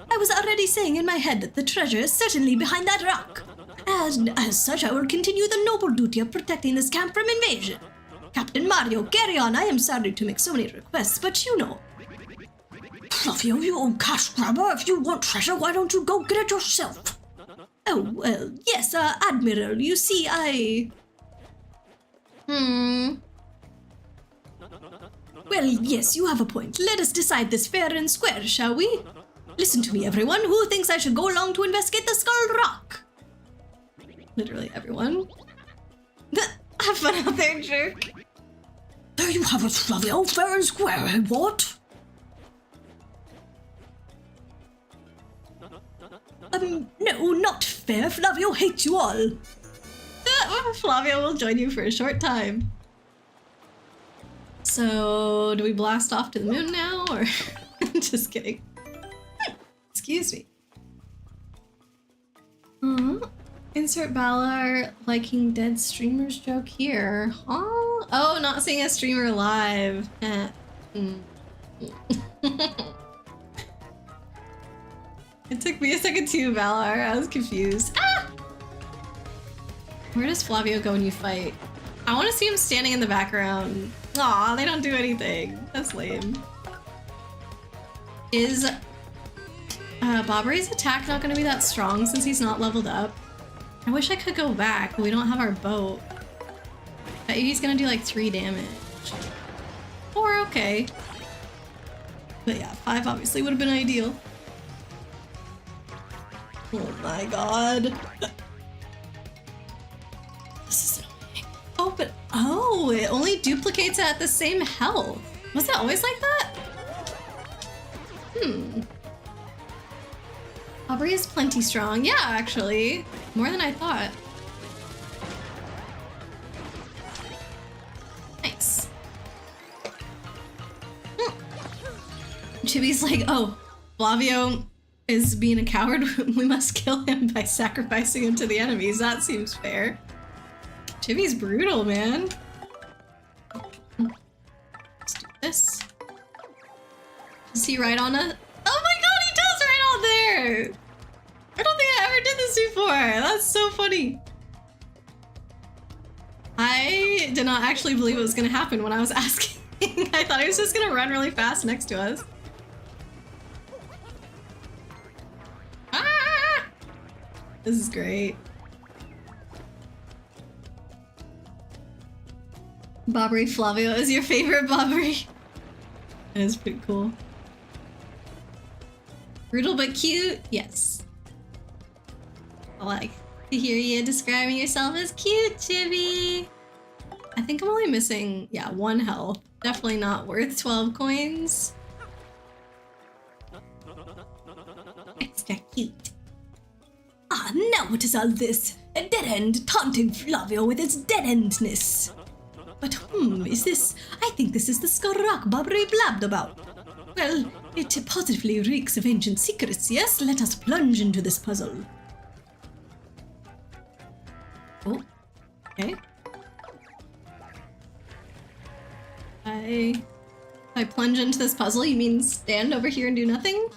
I was already saying in my head that the treasure is certainly behind that rock. And as such, I will continue the noble duty of protecting this camp from invasion. Captain Mario, carry on. I am sorry to make so many requests, but you know. Flavio, you old cash grabber. If you want treasure, why don't you go get it yourself? Oh, well, yes, Admiral, you see, Well, yes, you have a point. Let us decide this fair and square, shall we? Listen to me, everyone. Who thinks I should go along to investigate the Skull Rock? Literally everyone. Have fun out there, jerk. There you have it, Flavio. Fair and square, eh, what? No, not fair. Flavio hates you all. Flavio will join you for a short time. So, do we blast off to the moon now, or... Just kidding. Excuse me. Insert Balar liking dead streamers joke here. Huh? Oh, not seeing a streamer live. It took me a second too, Valar. I was confused. Ah! Where does Flavio go when you fight? I want to see him standing in the background. Aw, they don't do anything. That's lame. Is Bobbery's attack not going to be that strong since he's not leveled up? I wish I could go back, but we don't have our boat. Bet you he's going to do like 3 damage. 4, okay. But yeah, 5 obviously would have been ideal. Oh my god. This is annoying. Oh, but oh, it only duplicates it at the same health. Was it always like that? Aubrey is plenty strong. Yeah, actually. More than I thought. Nice. Chibi's like, oh, Flavio is being a coward. We must kill him by sacrificing him to the enemies. That seems fair. Chibi's brutal, man. Let's do this. Does he ride on a... Oh my god, he does ride on there! I don't think I ever did this before. That's so funny. I did not actually believe it was gonna happen when I was asking. I thought he was just gonna run really fast next to us. Ah! This is great. Bobbery Flavio is your favorite Bobbery. That is pretty cool. Brutal but cute? Yes. I like to hear you describing yourself as cute, Chibi. I think I'm only missing, yeah, 1 health. Definitely not worth 12 coins. Extra cute. Ah, now what is all this? A dead end taunting Flavio with its dead endness. But is this? I think this is the Skarrak Bobbery blabbed about. Well, it positively reeks of ancient secrets, yes? Let us plunge into this puzzle. Oh, okay. I plunge into this puzzle, you mean stand over here and do nothing?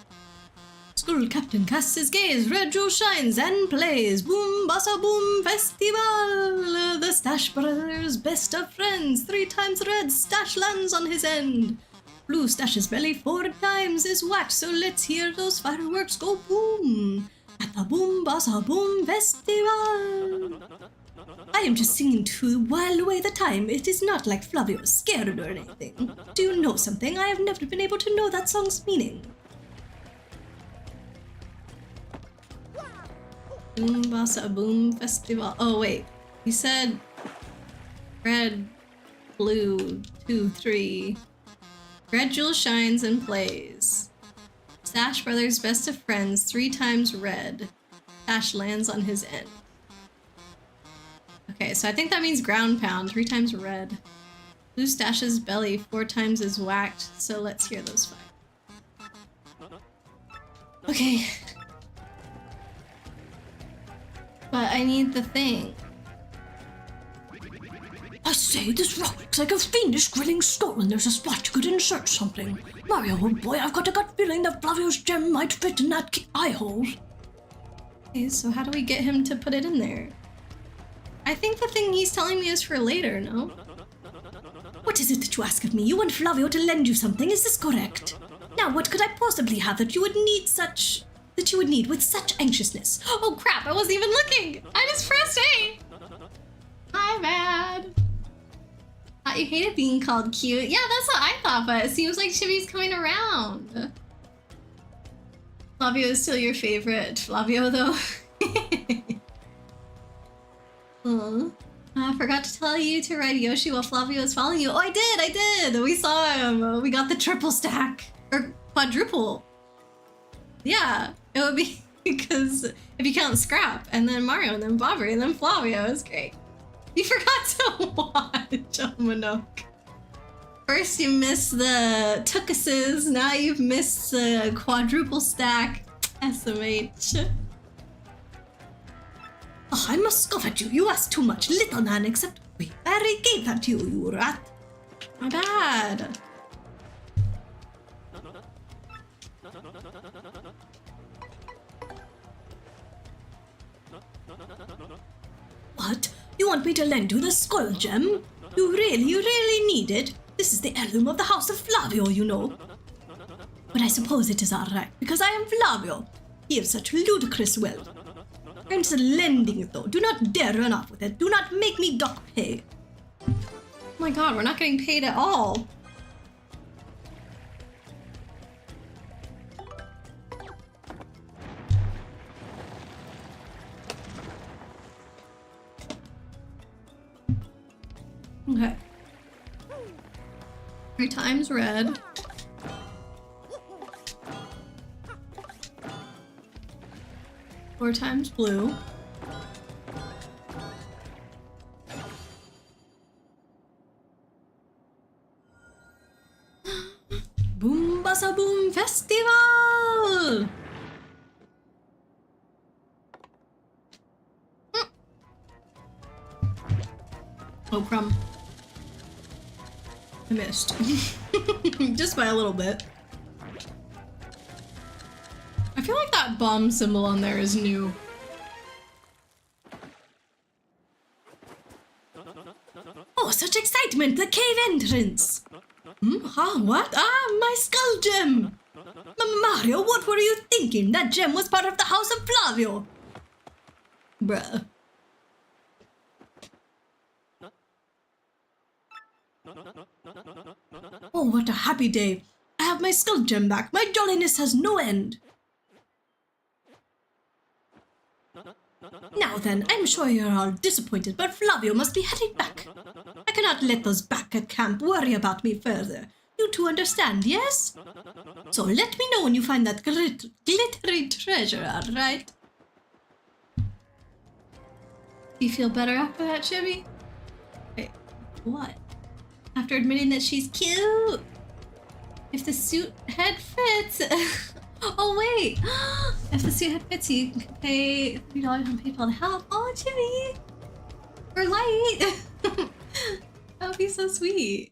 School captain casts his gaze, red jewel shines and plays. Boom, bassa boom, festival! The Stash Brothers' best of friends. 3 times red, Stash lands on his end. Blue Stash's belly 4 times is whacked, so let's hear those fireworks go boom. At the boom, bassa boom, festival! I am just singing to while away the time. It is not like Flavio is scared or anything. Do you know something? I have never been able to know that song's meaning. Boom, bassa, boom, festival. Oh, wait. You said red, blue, 2, 3. Red jewel shines and plays. Stash Brothers' best of friends, 3 times red. Stash lands on his end. Okay, so I think that means ground pound, 3 times red. Blue Stash's belly 4 times is whacked, so let's hear those 5. Okay. But I need the thing. I say, this rock looks like a fiendish grilling skull and there's a spot you could insert something. Mario, old boy, I've got a gut feeling that Flavio's gem might fit in that eye hole. Okay, so how do we get him to put it in there? I think the thing he's telling me is for later, no? What is it that you ask of me? You want Flavio to lend you something, is this correct? Now, what could I possibly have that you would need with such anxiousness? Oh crap, I wasn't even looking! I just pressed A! My bad. Thought you hated being called cute. Yeah, that's what I thought, but it seems like Chibi's coming around. Flavio is still your favorite. Flavio, though. I forgot to tell you to ride Yoshi while Flavio is following you. Oh, I did! We saw him. We got the triple stack. Or quadruple. Yeah, it would be because if you count Scrap, and then Mario, and then Bobbery, and then Flavio, it's great. You forgot to watch, oh Monoke. First you missed the Tookuses, now you've missed the quadruple stack. SMH. Oh, I must scoff at you. You asked too much, little man, except we already gave that to you, you rat. My bad. What? You want me to lend you the skull gem? You really need it? This is the heirloom of the House of Flavio, you know. But I suppose it is alright, because I am Flavio. He has such ludicrous wealth. I'm just lending it though. Do not dare run off with it. Do not make me dock pay. Oh my god, we're not getting paid at all. Okay. 3 times red. Four times blue. Boom basa boom festival! Oh, crumb. I missed. Just by a little bit. I feel like that bomb symbol on there is new. Oh, such excitement! The cave entrance! Huh? What? Ah, my skull gem! Mario, what were you thinking? That gem was part of the House of Flavio! Bruh. Oh, what a happy day! I have my skull gem back! My jolliness has no end! Now then, I'm sure you're all disappointed, but Flavio must be heading back. I cannot let those back at camp worry about me further. You two understand, yes? So let me know when you find that glittery treasure, alright? Do you feel better after that, Chibi? Wait, what? After admitting that she's cute? If the suit head fits... Oh wait! If the suit head fits, you can pay $30 on PayPal to help. Oh, Chibi! For light! That would be so sweet.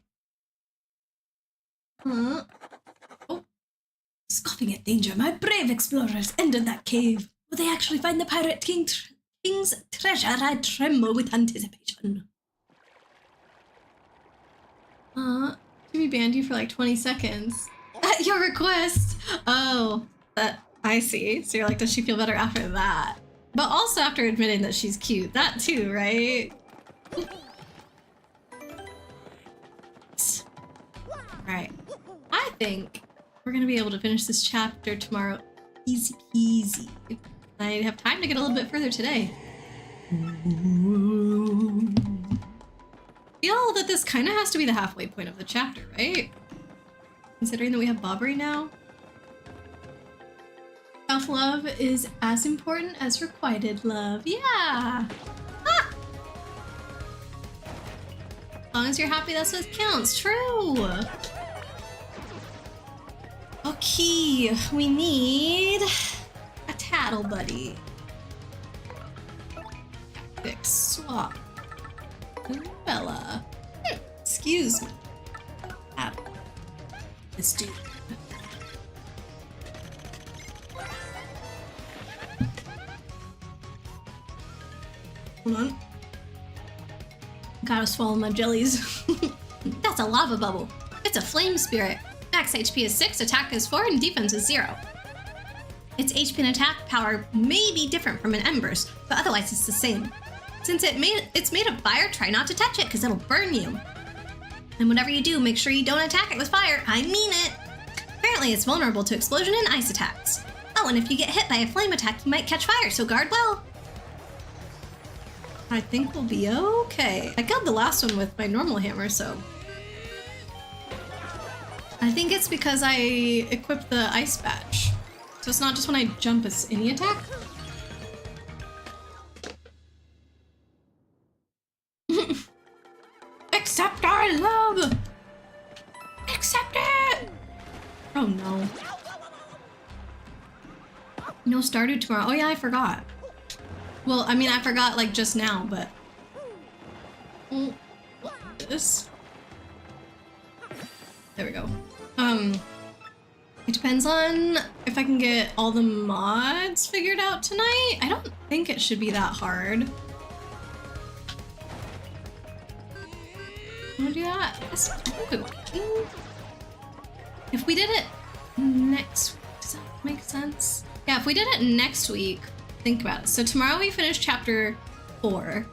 Huh? Oh. Scoffing at danger, my brave explorers entered that cave. Will they actually find the Pirate King's treasure? I tremble with anticipation. Chibi banned you for like 20 seconds. At your request! Oh, that I see. So you're like, does she feel better after that? But also after admitting that she's cute. That too, right? Alright. I think we're gonna be able to finish this chapter tomorrow easy peasy. I have time to get a little bit further today. I feel that this kind of has to be the halfway point of the chapter, right? Considering that we have Bobbery now. Self-love is as important as requited love. Yeah! Ah! As long as you're happy, that's what counts. True! Okay, we need a tattle buddy. Fix, swap. Goombella. Excuse me. Tattle. This dude. Hold on. Gotta swallow my jellies. That's a lava bubble. It's a flame spirit. Max HP is 6, attack is 4, and defense is 0. Its HP and attack power may be different from an ember's, but otherwise it's the same. Since it's made of fire, try not to touch it because it'll burn you. And whatever you do, make sure you don't attack it with fire. I mean it! Apparently it's vulnerable to explosion and ice attacks. Oh, and if you get hit by a flame attack, you might catch fire, so guard well. I think we'll be okay. I killed the last one with my normal hammer, so... I think it's because I equipped the ice badge. So it's not just when I jump, it's any attack. Accept our love! Accept it! Oh no. No Stardew tomorrow. Oh yeah, I forgot. Well, I mean, I forgot like just now, but... This? There we go. It depends on if I can get all the mods figured out tonight. I don't think it should be that hard. Wanna do that? That's not good. If we did it next week, does that make sense? Yeah, if we did it next week, think about it. So tomorrow we finish chapter 4.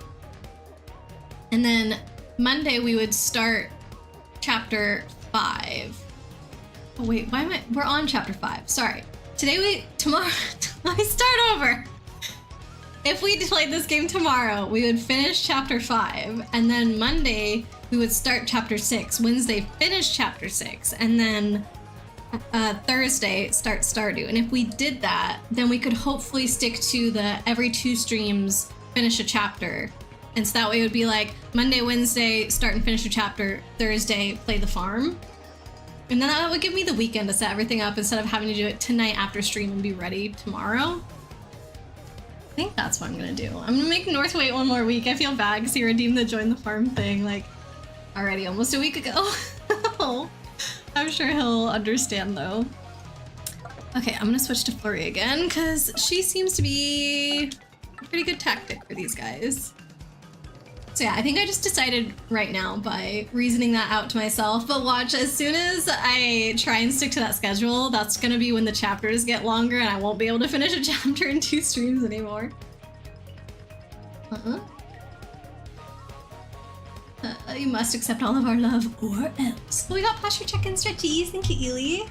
And then Monday we would start chapter 5. Oh wait, why am I? We're on chapter 5. Sorry. Tomorrow, let me start over. If we played this game tomorrow, we would finish chapter 5, and then Monday we would start chapter 6. Wednesday finish chapter 6, and then Thursday start Stardew. And if we did that, then we could hopefully stick to the every 2 streams finish a chapter. And so that way it would be like Monday, Wednesday, start and finish a chapter, Thursday, play the farm. And then that would give me the weekend to set everything up instead of having to do it tonight after stream and be ready tomorrow. I think that's what I'm gonna do. I'm gonna make North wait one more week. I feel bad because he redeemed the join the farm thing like already almost a week ago. I'm sure he'll understand though. Okay, I'm gonna switch to Flurry again because she seems to be a pretty good tactic for these guys. So yeah, I think I just decided right now by reasoning that out to myself, but watch, as soon as I try and stick to that schedule, that's gonna be when the chapters get longer and I won't be able to finish a chapter in 2 streams anymore. You must accept all of our love or else. We got posture check-in stretchies, thank you, Ely.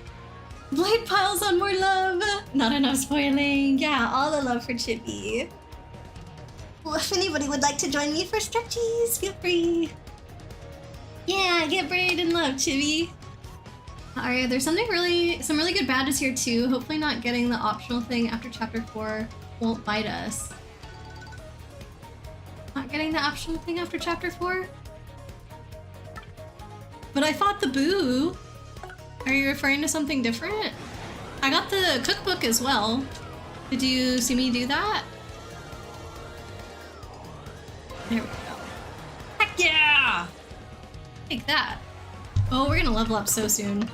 Blade piles on more love. Not enough spoiling. Yeah, all the love for Chippy. Well, if anybody would like to join me for stretchies, feel free. Yeah, get braid and love, Chibi. Alright, there's some really good badges here too. Hopefully not getting the optional thing after chapter 4 won't bite us. Not getting the optional thing after chapter 4? But I fought the boo. Are you referring to something different? I got the cookbook as well. Did you see me do that? There we go. Heck yeah! Take that. Oh, we're gonna level up so soon.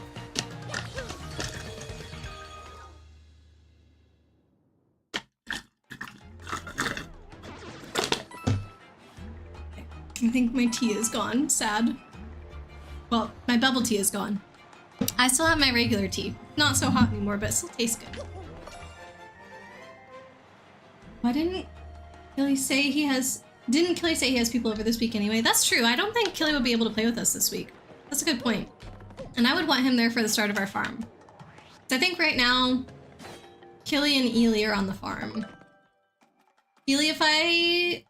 I think my tea is gone. Sad. Well, my bubble tea is gone. I still have my regular tea. Not so hot anymore, but it still tastes good. Why didn't Killy say he has... Didn't Killy say he has people over this week anyway? That's true. I don't think Killy will be able to play with us this week. That's a good point. And I would want him there for the start of our farm. So I think right now, Killy and Ely are on the farm. Ely, if I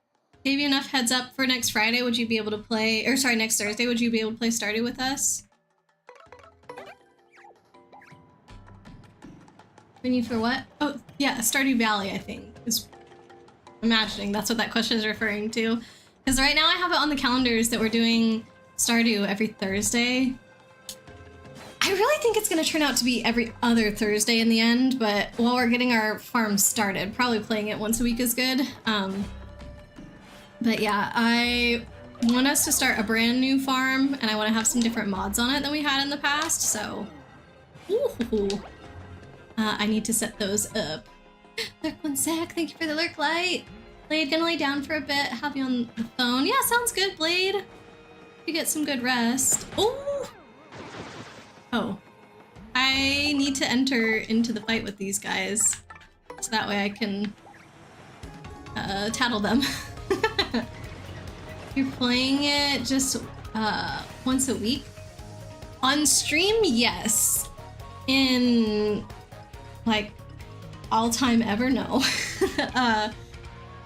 gave you enough heads up for next Friday, would you be able to play... Or sorry, next Thursday, would you be able to play Stardew with us? We need for what? Oh, yeah, Stardew Valley, I think, is... imagining that's what that question is referring to. Because right now I have it on the calendars that we're doing Stardew every Thursday. I really think it's going to turn out to be every other Thursday in the end, but while we're getting our farm started, probably playing it once a week is good. But yeah, I want us to start a brand new farm, and I want to have some different mods on it than we had in the past, so... Ooh. I need to set those up. Lurk 1 sec, thank you for the lurk light. Blade, gonna lay down for a bit, have you on the phone. Yeah, sounds good, Blade. You get some good rest. Oh! Oh. I need to enter into the fight with these guys. So that way I can tattle them. You're playing it just once a week? On stream, yes. In like all time ever, no.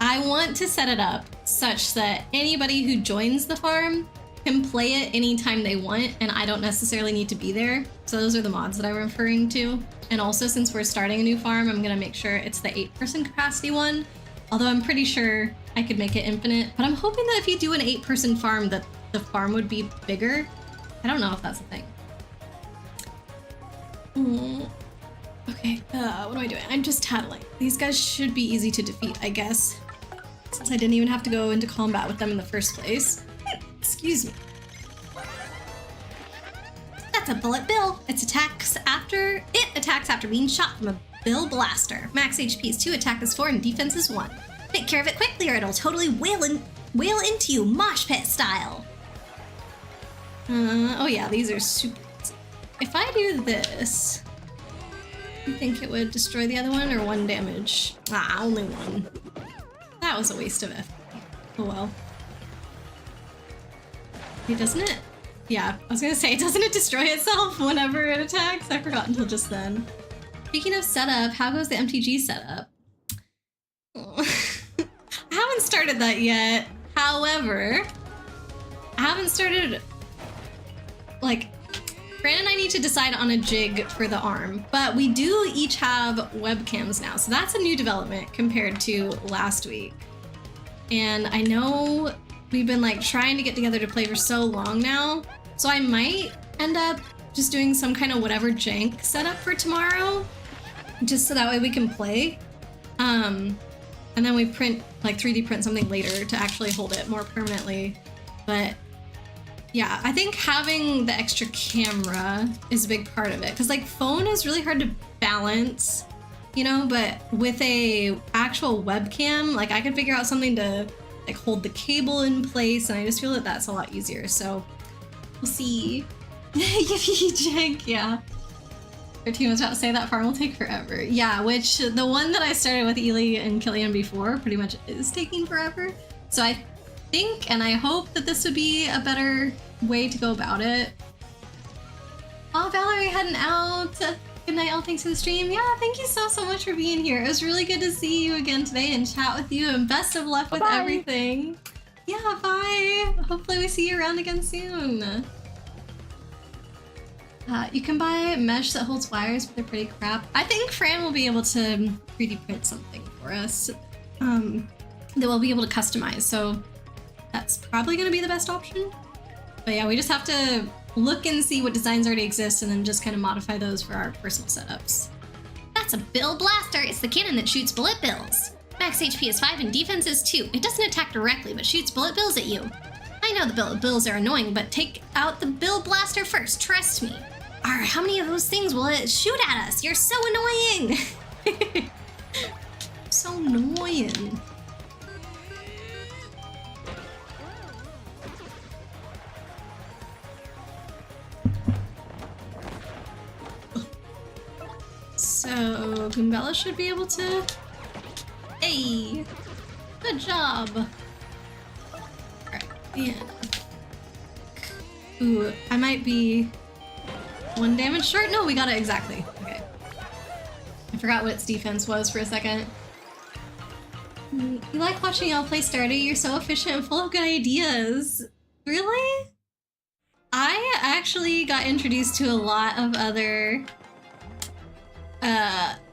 I want to set it up such that anybody who joins the farm can play it anytime they want, and I don't necessarily need to be there. So those are the mods that I'm referring to. And also, since we're starting a new farm, I'm gonna make sure it's the 8-person capacity one. Although I'm pretty sure I could make it infinite, but I'm hoping that if you do an 8-person farm, that the farm would be bigger. I don't know if that's a thing. Okay, what am I doing? I'm just tattling. These guys should be easy to defeat, I guess, since I didn't even have to go into combat with them in the first place. Excuse me. That's a bullet bill. It attacks after being shot from a bill blaster. Max HP is 2, attack is 4, and defense is 1. Take care of it quickly or it'll totally wail into you, mosh pit style. Oh yeah, these are super easy. If I do this, you think it would destroy the other one or 1 damage? Ah, only 1. That was a waste of FP. Oh well. Hey, doesn't it? Yeah, I was gonna say, doesn't it destroy itself whenever it attacks? I forgot until just then. Speaking of setup, how goes the MTG setup? Oh. I haven't started that yet. However, I haven't started, like, Fran and I need to decide on a jig for the arm, but we do each have webcams now, so that's a new development compared to last week. And I know we've been like trying to get together to play for so long now, so I might end up just doing some kind of whatever jank setup for tomorrow, just so that way we can play. And then we print, like 3D print something later to actually hold it more permanently. But yeah, I think having the extra camera is a big part of it, because like phone is really hard to balance, you know, but with a actual webcam, like I could figure out something to like hold the cable in place, and I just feel that that's a lot easier. So we'll see. Yippee jank, yeah. Our team was about to say that farm will take forever. Yeah, which the one that I started with Ely and Killian before pretty much is taking forever. So I think and I hope that this would be a better way to go about it. Oh, Valerie heading out. Good night, all. Thanks for the stream. Yeah, thank you so much for being here. It was really good to see you again today and chat with you, and best of luck with everything. Yeah, bye. Hopefully we see you around again soon. You can buy mesh that holds wires, but they're pretty crap. I think Fran will be able to 3D print something for us that we'll be able to customize, so that's probably going to be the best option. But yeah, we just have to look and see what designs already exist and then just kind of modify those for our personal setups. That's a bill blaster. It's the cannon that shoots bullet bills. Max HP is 5 and defense is 2. It doesn't attack directly, but shoots bullet bills at you. I know the bullet bills are annoying, but take out the bill blaster first, trust me. How many of those things will it shoot at us? You're so annoying! So annoying. So, Goombella should be able to... Hey! Good job! Alright, and... Ooh, I might be 1 damage short? No, we got it exactly. Okay. I forgot what its defense was for a second. You like watching y'all play Stardew? You're so efficient and full of good ideas. Really? I actually got introduced to a lot of other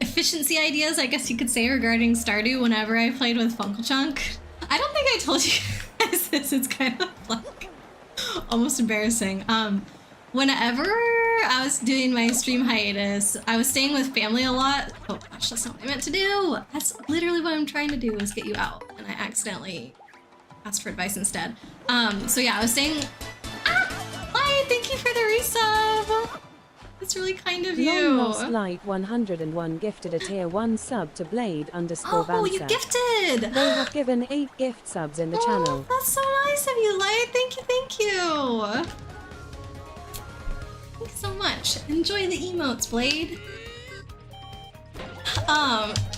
efficiency ideas, I guess you could say, regarding Stardew whenever I played with Funkelchunk. I don't think I told you guys this. It's kind of like almost embarrassing. Whenever I was doing my stream hiatus, I was staying with family a lot. Oh gosh, that's not what I meant to do. That's literally what I'm trying to do, is get you out. And I accidentally asked for advice instead. So yeah, I was staying... Hi, thank you for the resub! That's really kind of you. Long Lost Light 101 gifted a tier 1 sub to Blade _Vansa. Oh, you gifted! They have given 8 gift subs in the channel. That's so nice of you, Light. Thank you, thank you. Thanks so much. Enjoy the emotes, Blade.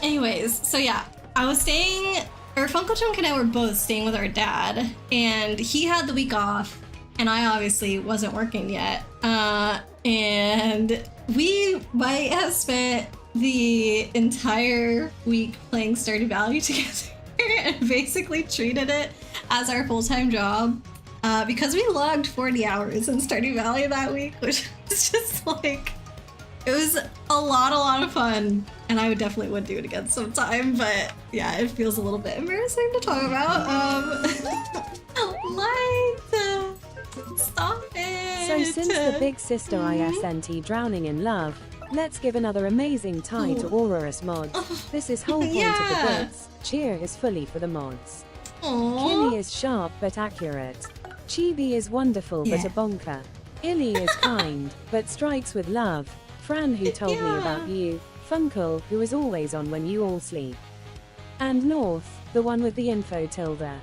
Anyways, so yeah, I was staying Or Funko Chunk and I were both staying with our dad, and he had the week off, and I obviously wasn't working yet. And we might have spent the entire week playing Stardew Valley together and basically treated it as our full-time job because we logged 40 hours in Stardew Valley that week, which was just like, it was a lot of fun, and I would do it again sometime, but yeah, it feels a little bit embarrassing to talk about. Light, stop it. So since the big sister ISNT drowning in love, let's give another amazing tie to Aurorus mods. This is whole point of the bits. Cheer is fully for the mods. Killy is sharp but accurate. Chibi is wonderful but a bonker. Illy is kind, but strikes with love. Fran who told me about you. Funkle who is always on when you all sleep. And North, the one with the info tilde.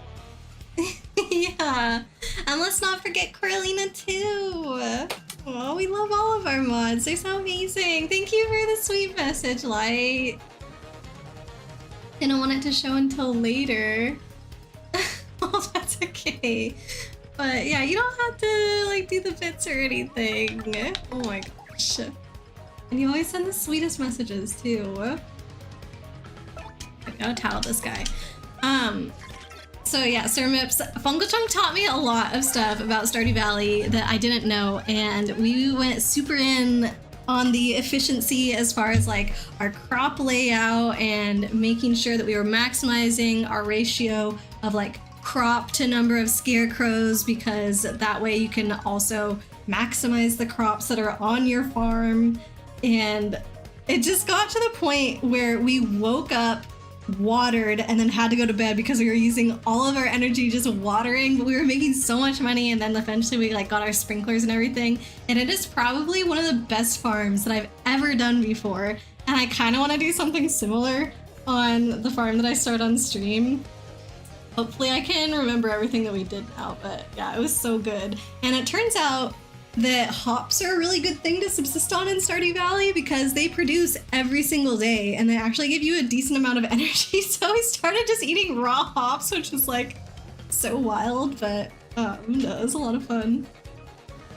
Yeah, and let's not forget Coralina too. Oh, we love all of our mods. They're so amazing. Thank you for the sweet message, Light. Didn't want it to show until later. Oh, that's okay. But yeah, you don't have to like do the bits or anything. Oh my gosh. And you always send the sweetest messages too. I gotta towel this guy. So yeah, Sir Mips, Funko Chunk taught me a lot of stuff about Stardew Valley that I didn't know, and we went super in on the efficiency as far as like our crop layout and making sure that we were maximizing our ratio of like crop to number of scarecrows, because that way you can also maximize the crops that are on your farm. And it just got to the point where we woke up, watered, and then had to go to bed because we were using all of our energy just watering, but we were making so much money, and then eventually we like got our sprinklers and everything, and it is probably one of the best farms that I've ever done before, and I kind of want to do something similar on the farm that I started on stream. Hopefully I can remember everything that we did now, but yeah, it was so good. And it turns out that hops are a really good thing to subsist on in Stardew Valley because they produce every single day and they actually give you a decent amount of energy. So we started just eating raw hops, which is like so wild, but no, it was a lot of fun.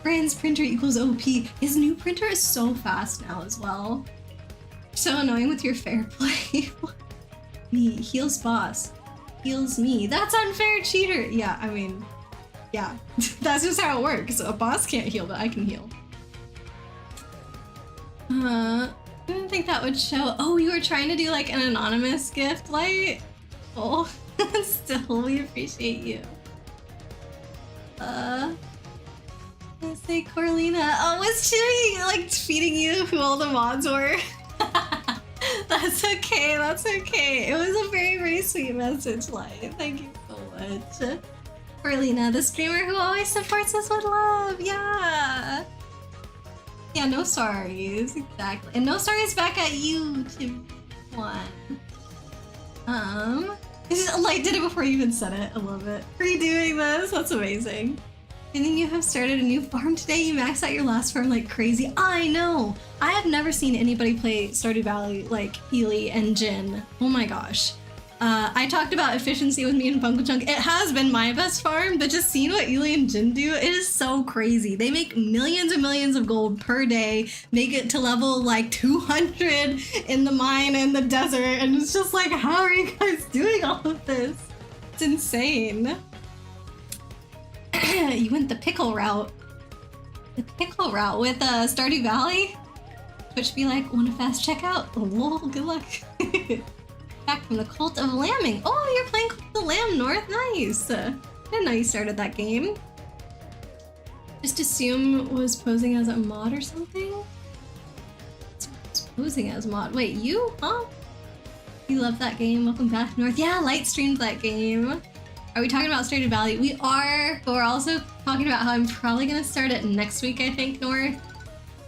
Brand's printer equals OP. His new printer is so fast now as well. So annoying with your fair play. Me, heals boss, heals me. That's unfair, cheater. Yeah, I mean, yeah, that's just how it works. A boss can't heal, but I can heal. I didn't think that would show. Oh, you were trying to do like an anonymous gift, Light? Oh, still, we appreciate you. Let's say Coralina. Oh, was she like feeding you who all the mods were? That's okay, that's okay. It was a very, very sweet message, Light. Thank you so much. Coralina, the streamer who always supports us with love. Yeah. Yeah, no sorries. Exactly. And no sorries back at you, Tim. One. Light did it before you even said it. I love it. Redoing this. That's amazing. And then you have started a new farm today. You maxed out your last farm like crazy. I know. I have never seen anybody play Stardew Valley like Ely and Jin. Oh my gosh. I talked about efficiency with me and Funko Chunk. It has been my best farm, but just seeing what Ely and Jin do, it is so crazy. They make millions and millions of gold per day, make it to level like 200 in the mine and the desert, and it's just like, how are you guys doing all of this? It's insane. You went the pickle route. The pickle route with Stardew Valley? Which be like, want a fast checkout? Oh, lol, good luck. Back from the Cult of Lambing. Oh, you're playing Cult of Lamb North. Nice. I didn't know you started that game. Just assume was posing as a mod or something? It's posing as mod. Wait, you? Huh? You love that game. Welcome back, North. Yeah, Light streamed that game. Are we talking about Stardew Valley? We are, but we're also talking about how I'm probably going to start it next week, I think, North.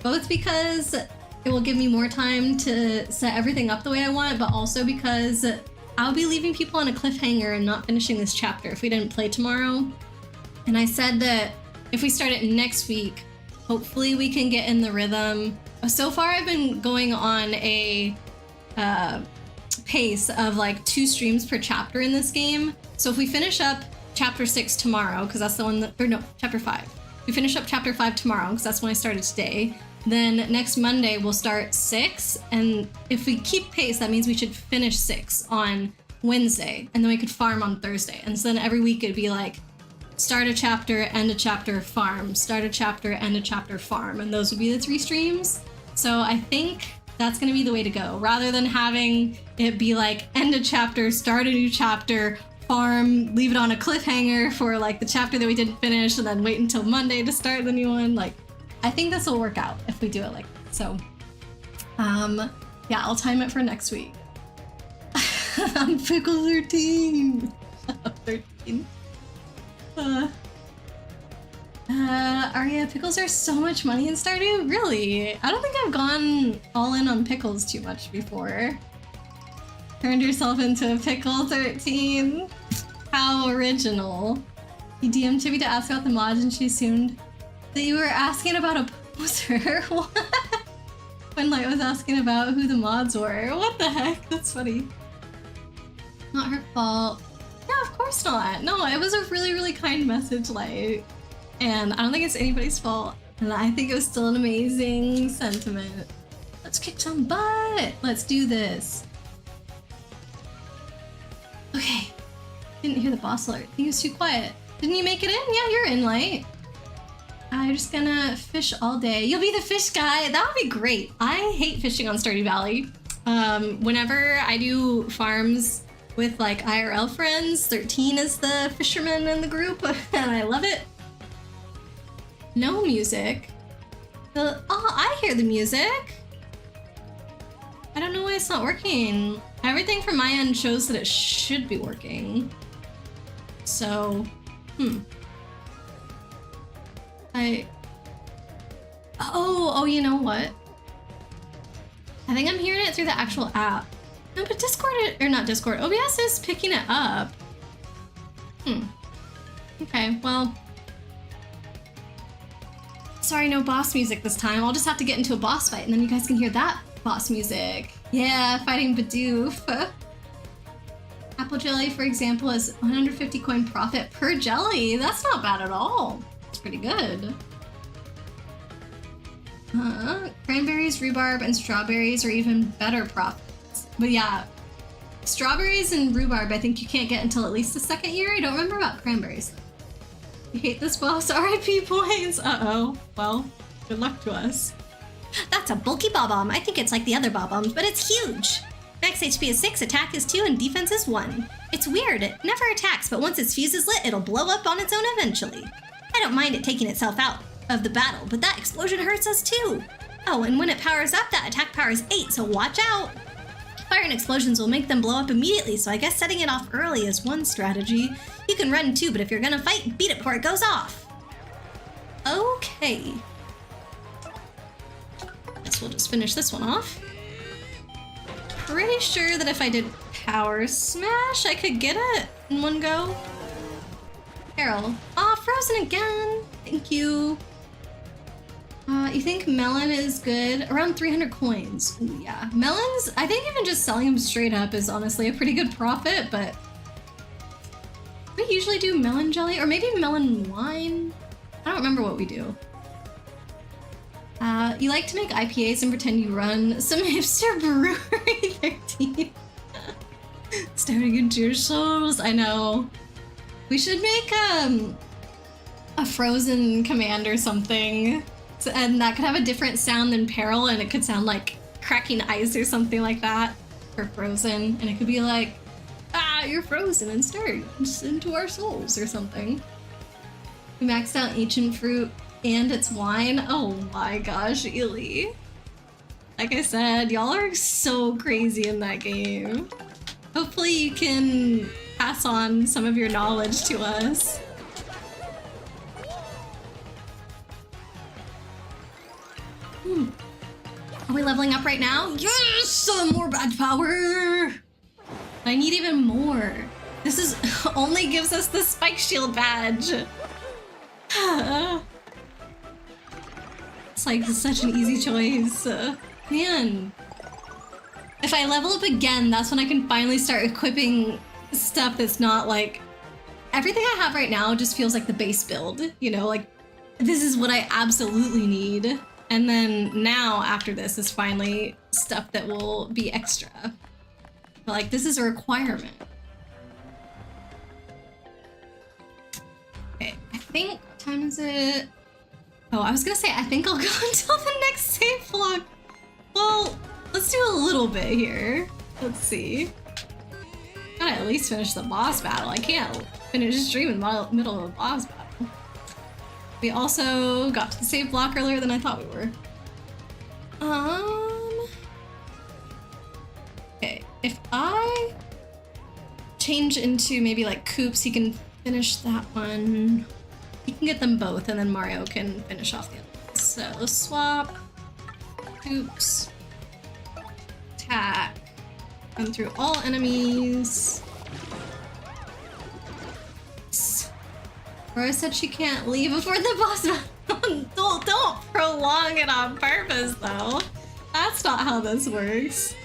Both because it will give me more time to set everything up the way I want, but also because I'll be leaving people on a cliffhanger and not finishing this chapter if we didn't play tomorrow. And I said that if we start it next week, hopefully we can get in the rhythm. So far I've been going on a pace of like 2 streams per chapter in this game. So if we finish up chapter 6 tomorrow, because that's the one that, or no, chapter 5. We finish up chapter 5 tomorrow, because that's when I started today. Then next Monday we'll start 6, and if we keep pace, that means we should finish 6 on Wednesday, and then we could farm on Thursday. And so then every week it'd be like, start a chapter, end a chapter, farm. Start a chapter, end a chapter, farm. And those would be the 3 streams. So I think that's gonna be the way to go. Rather than having it be like, end a chapter, start a new chapter, farm, leave it on a cliffhanger for like the chapter that we didn't finish, and then wait until Monday to start the new one. Like, I think this will work out if we do it like that. So, yeah, I'll time it for next week. I'm Pickle 13. 13. Aria, pickles are so much money in Stardew? Really? I don't think I've gone all in on pickles too much before. Turned yourself into a pickle 13. How original. You DM'd Chibi to ask about the mods and she assumed that you were asking about a poser. What? When Light was asking about who the mods were. What the heck? That's funny. Not her fault. No, of course not. No, it was a really, really kind message, Light. And I don't think it's anybody's fault. And I think it was still an amazing sentiment. Let's kick some butt. Let's do this. Okay. Didn't hear the boss alert. He was too quiet. Didn't you make it in? Yeah, you're in, Light. I'm just gonna fish all day. You'll be the fish guy. That would be great. I hate fishing on Stardew Valley. Whenever I do farms with like IRL friends, 13 is the fisherman in the group, and I love it. No music. Oh, I hear the music. I don't know why it's not working. Everything from my end shows that it should be working. So, Oh, you know what? I think I'm hearing it through the actual app. No, but Discord, or not Discord, OBS is picking it up. Okay, well. Sorry, no boss music this time. I'll just have to get into a boss fight and then you guys can hear that boss music. Yeah, fighting Bidoof. Apple jelly, for example, is 150 coin profit per jelly. That's not bad at all. It's pretty good. Cranberries, rhubarb, and strawberries are even better profits. But yeah, strawberries and rhubarb I think you can't get until at least the 2nd year. I don't remember about cranberries. You hate this boss? RIP points. Uh-oh. Well, good luck to us. That's a bulky Bob-omb. I think it's like the other Bob-ombs, but it's huge. Max HP is 6, attack is 2, and defense is 1. It's weird. It never attacks, but once its fuse is lit, it'll blow up on its own eventually. I don't mind it taking itself out of the battle, but that explosion hurts us too. Oh, and when it powers up, that attack power is 8, so watch out. Fire and explosions will make them blow up immediately, so I guess setting it off early is one strategy. You can run too, but if you're gonna fight, beat it before it goes off. Okay. Guess we'll just finish this one off. Pretty sure that if I did power smash, I could get it in one go. Carol. Aw, frozen again. Thank you. You think melon is good? Around 300 coins. Ooh, yeah. Melons, I think even just selling them straight up is honestly a pretty good profit, but we usually do melon jelly or maybe melon wine. I don't remember what we do. You like to make IPAs and pretend you run some hipster brewery 13. Starting in Dear Souls, I know. We should make a frozen command or something. And that could have a different sound than peril, and it could sound like cracking ice or something like that for frozen. And it could be like, you're frozen and stirred into our souls or something. We maxed out ancient fruit and its wine. Oh my gosh, Ely. Like I said, y'all are so crazy in that game. Hopefully you can pass on some of your knowledge to us. Are we leveling up right now? Yes! Some more badge power! I need even more. This is only gives us the spike shield badge. It's like such an easy choice. Man. If I level up again, that's when I can finally start equipping stuff that's not like... Everything I have right now just feels like the base build, you know, like this is what I absolutely need. And then now after this is finally stuff that will be extra. But like this is a requirement. Okay, I think, what time is it? Oh, I was gonna say, I think I'll go until the next save block. Well, let's do a little bit here. Let's see. Gotta at least finish the boss battle. I can't finish stream in the middle of a boss battle. We also got to the save block earlier than I thought we were. Okay, if I change into maybe like Coops, he can finish that one. He can get them both, and then Mario can finish off the other ones. So swap, Coops, attack, run through all enemies. Rose said she can't leave before the boss battle. Don't prolong it on purpose, though. That's not how this works.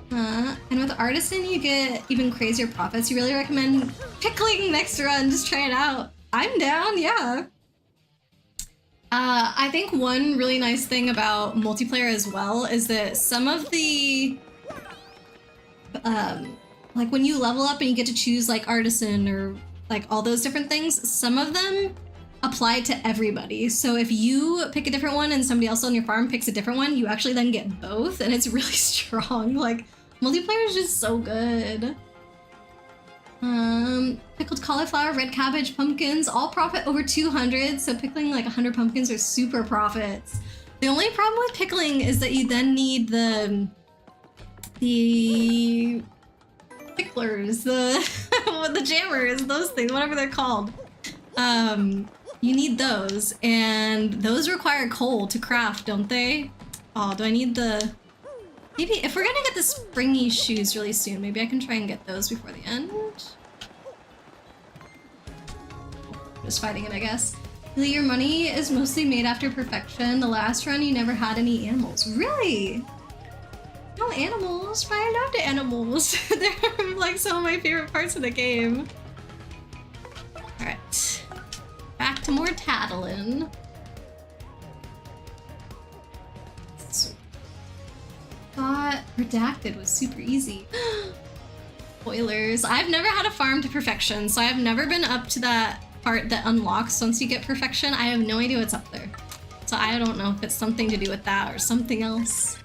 And with Artisan, you get even crazier profits. You really recommend pickling next run. Just try it out. I'm down, yeah. I think one really nice thing about multiplayer as well is that some of the like when you level up and you get to choose like Artisan or like all those different things, some of them apply to everybody. So if you pick a different one and somebody else on your farm picks a different one, you actually then get both, and it's really strong. Like, multiplayer is just so good. Pickled cauliflower, red cabbage, pumpkins, all profit over 200, so pickling like 100 pumpkins are super profits. The only problem with pickling is that you then need the picklers, the jammers, those things, whatever they're called. You need those, and those require coal to craft, don't they? Oh, do I need the... Maybe if we're gonna get the springy shoes really soon, maybe I can try and get those before the end. Just fighting it, I guess. Your money is mostly made after perfection. The last run, you never had any animals. Really? No animals? But I loved animals. They're like some of my favorite parts of the game. Alright. Back to more tattling. Thought redacted was super easy. Spoilers. I've never had a farm to perfection, so I've never been up to that part that unlocks once you get perfection. I have no idea what's up there. So I don't know if it's something to do with that or something else.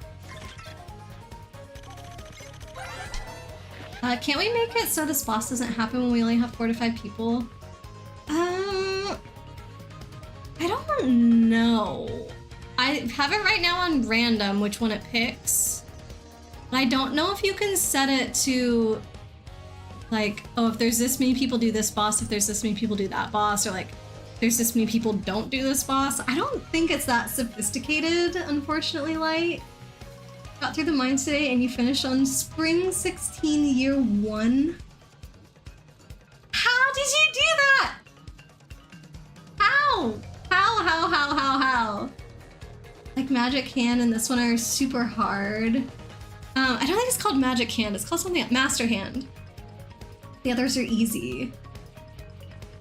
Can't we make it so this boss doesn't happen when we only have 4 to 5 people? I don't know. I have it right now on random, which one it picks. But I don't know if you can set it to, like, oh, if there's this many people do this boss, if there's this many people do that boss, or like, there's this many people don't do this boss. I don't think it's that sophisticated, unfortunately, Light. Got through the mines today and you finished on Spring 16 Year 1. How did you do that? How? How? Like Magic Hand and this one are super hard. I don't think it's called Magic Hand, it's called something else. Master Hand. The others are easy.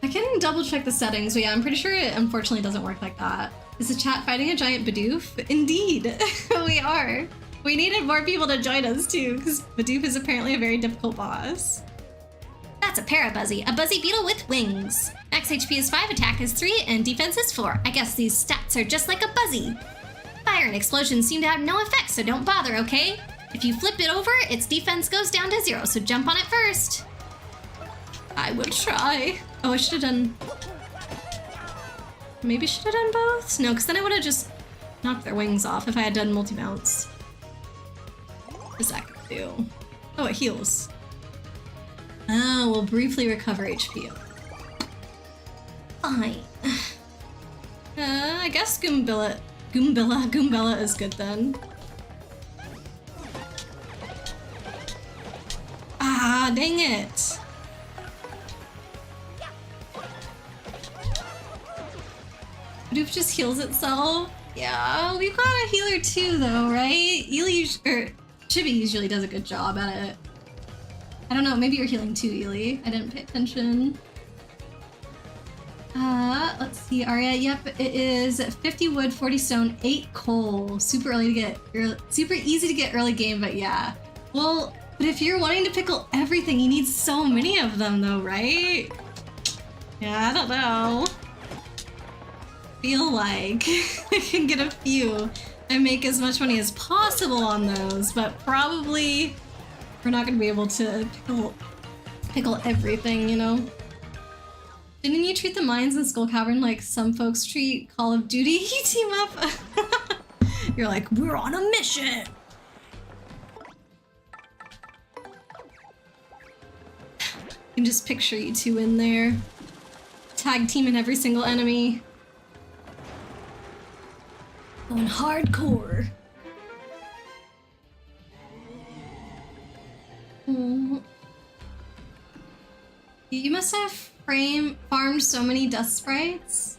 I can double check the settings, but yeah, I'm pretty sure it unfortunately doesn't work like that. Is the chat fighting a giant Bidoof? Indeed, we are. We needed more people to join us too, because Bidoof is apparently a very difficult boss. That's a Parabuzzy, a buzzy beetle with wings. Max HP is 5, attack is 3, and defense is 4. I guess these stats are just like a buzzy. Fire and explosions seem to have no effect, so don't bother, okay? If you flip it over, its defense goes down to 0, so jump on it first. I would try. Oh, I should have done... Maybe should have done both? No, because then I would have just knocked their wings off if I had done multi-mounts. What is that gonna do? Oh, it heals. Oh, we'll briefly recover HP. Fine. I guess Goombella is good then. Ah, dang it! Bidoof just heals itself. Yeah, we've got a healer too, though, right? Chibi usually does a good job at it. I don't know, maybe you're healing too, Ely. I didn't pay attention. Let's see, Arya. Yep, it is 50 wood, 40 stone, 8 coal. Super easy to get early game, but yeah. Well, but if you're wanting to pickle everything, you need so many of them, though, right? Yeah, I don't know. Feel like I can get a few and make as much money as possible on those, but probably we're not gonna be able to pickle everything, you know? Didn't you treat the mines in Skull Cavern like some folks treat Call of Duty? You team up. You're like, we're on a mission. I can just picture you two in there. Tag teaming every single enemy. Going hardcore. You must have farmed so many dust sprites.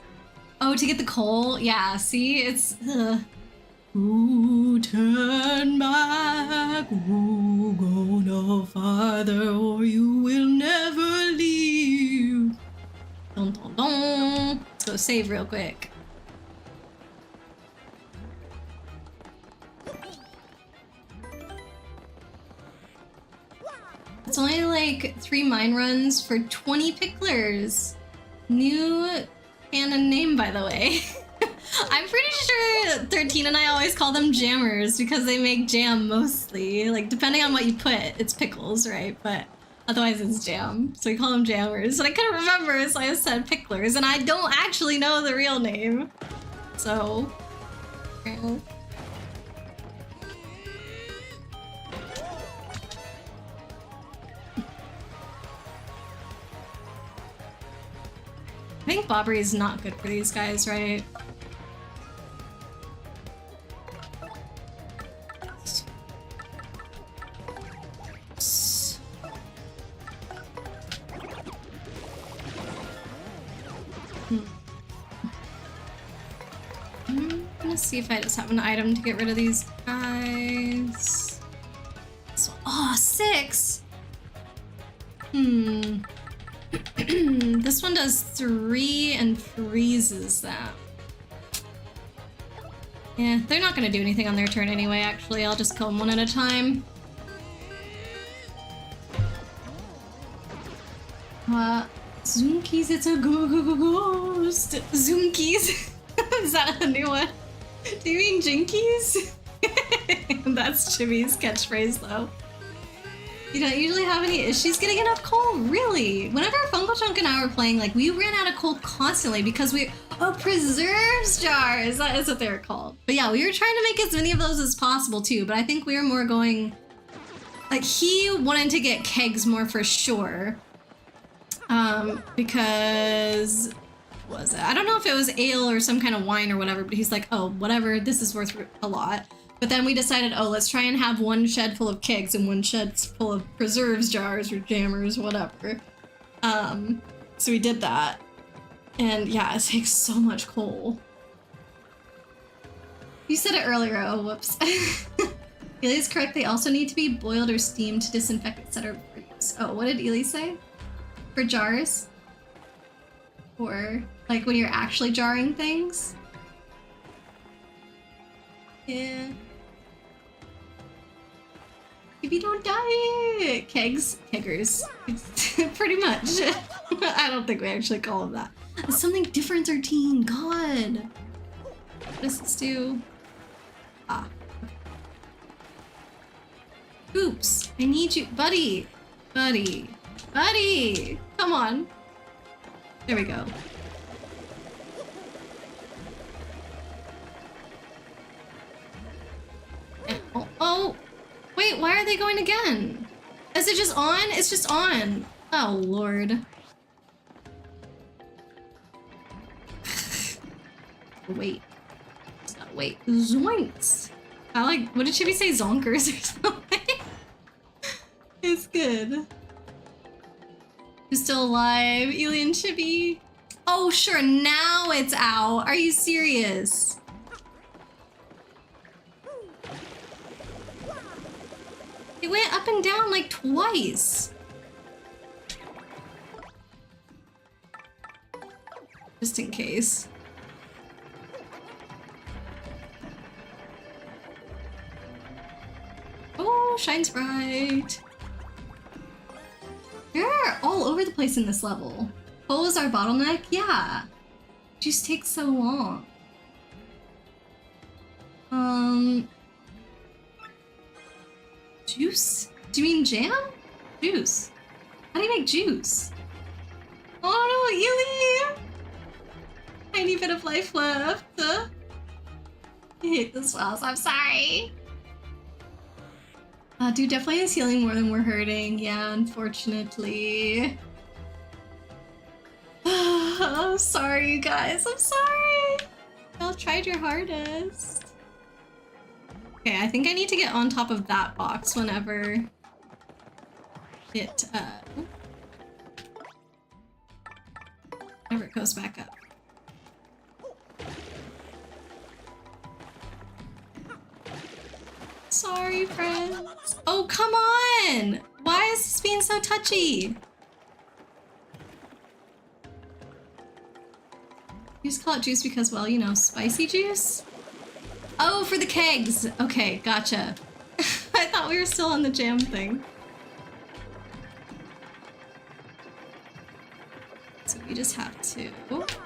Oh, to get the coal? Yeah, see? It's... Ooh, turn back, ooh, go no farther, or you will never leave. Dun, dun, dun. Let's go save real quick. It's only like 3 mine runs for 20 picklers. New canon name, by the way. I'm pretty sure 13 and I always call them jammers because they make jam mostly. Like, depending on what you put, it's pickles, right? But otherwise it's jam. So we call them jammers. But I couldn't remember, so I said picklers. And I don't actually know the real name. So... yeah. I think Bobbery is not good for these guys, right? I'm gonna see if I just have an item to get rid of these guys. So, oh, 6! This one does 3 and freezes that. Yeah, they're not gonna do anything on their turn anyway, actually. I'll just kill them one at a time. Zoomkeys, it's a ghost! Zoomkeys? Is that a new one? Do you mean Jinkies? That's Chibi's catchphrase, though. You don't usually have any issues getting enough coal? Really? Whenever Funko Chunk and I were playing, like, we ran out of coal constantly because oh, preserves jars! That is what they were called. But yeah, we were trying to make as many of those as possible too, but I think we were more going... like, he wanted to get kegs more for sure. Because... what was it? I don't know if it was ale or some kind of wine or whatever, but he's like, oh, whatever, this is worth a lot. But then we decided, oh, let's try and have one shed full of kegs and one shed full of preserves jars or jammers, whatever. So we did that. And yeah, it takes so much coal. You said it earlier, oh, whoops. Ely is correct, they also need to be boiled or steamed to disinfect, etc. for use. Oh, what did Ely say? For jars? Or, like, when you're actually jarring things? Yeah. If you don't die! Keggers. Pretty much. I don't think we actually call them that. It's something different, 13. God! What does this do? Ah. Okay. Oops. I need you. Buddy! Buddy! Buddy! Come on. There we go. Oh, oh! Wait, why are they going again? Is it just on? It's just on. Oh, Lord. Wait. Wait. Zoinks! I like, what did Chibi say? Zonkers or something? It's good. Who's still alive? Ely and Chibi. Oh, sure, now it's out. Are you serious? It went up and down like twice. Just in case. Oh, shines bright. You're all over the place in this level. What was our bottleneck? Yeah. Just takes so long. Juice? Do you mean jam? Juice. How do you make juice? Oh no, Ely! Tiny bit of life left. I hate this wells, I'm sorry. Dude, definitely is healing more than we're hurting. Yeah, unfortunately. I'm sorry, you guys. I'm sorry. Y'all tried your hardest. Okay, I think I need to get on top of that box whenever it, whenever it goes back up. Sorry, friends. Oh, come on! Why is this being so touchy? You just call it juice because, well, you know, spicy juice? Oh, for the kegs! Okay, gotcha. I thought we were still on the jam thing. So we just have to get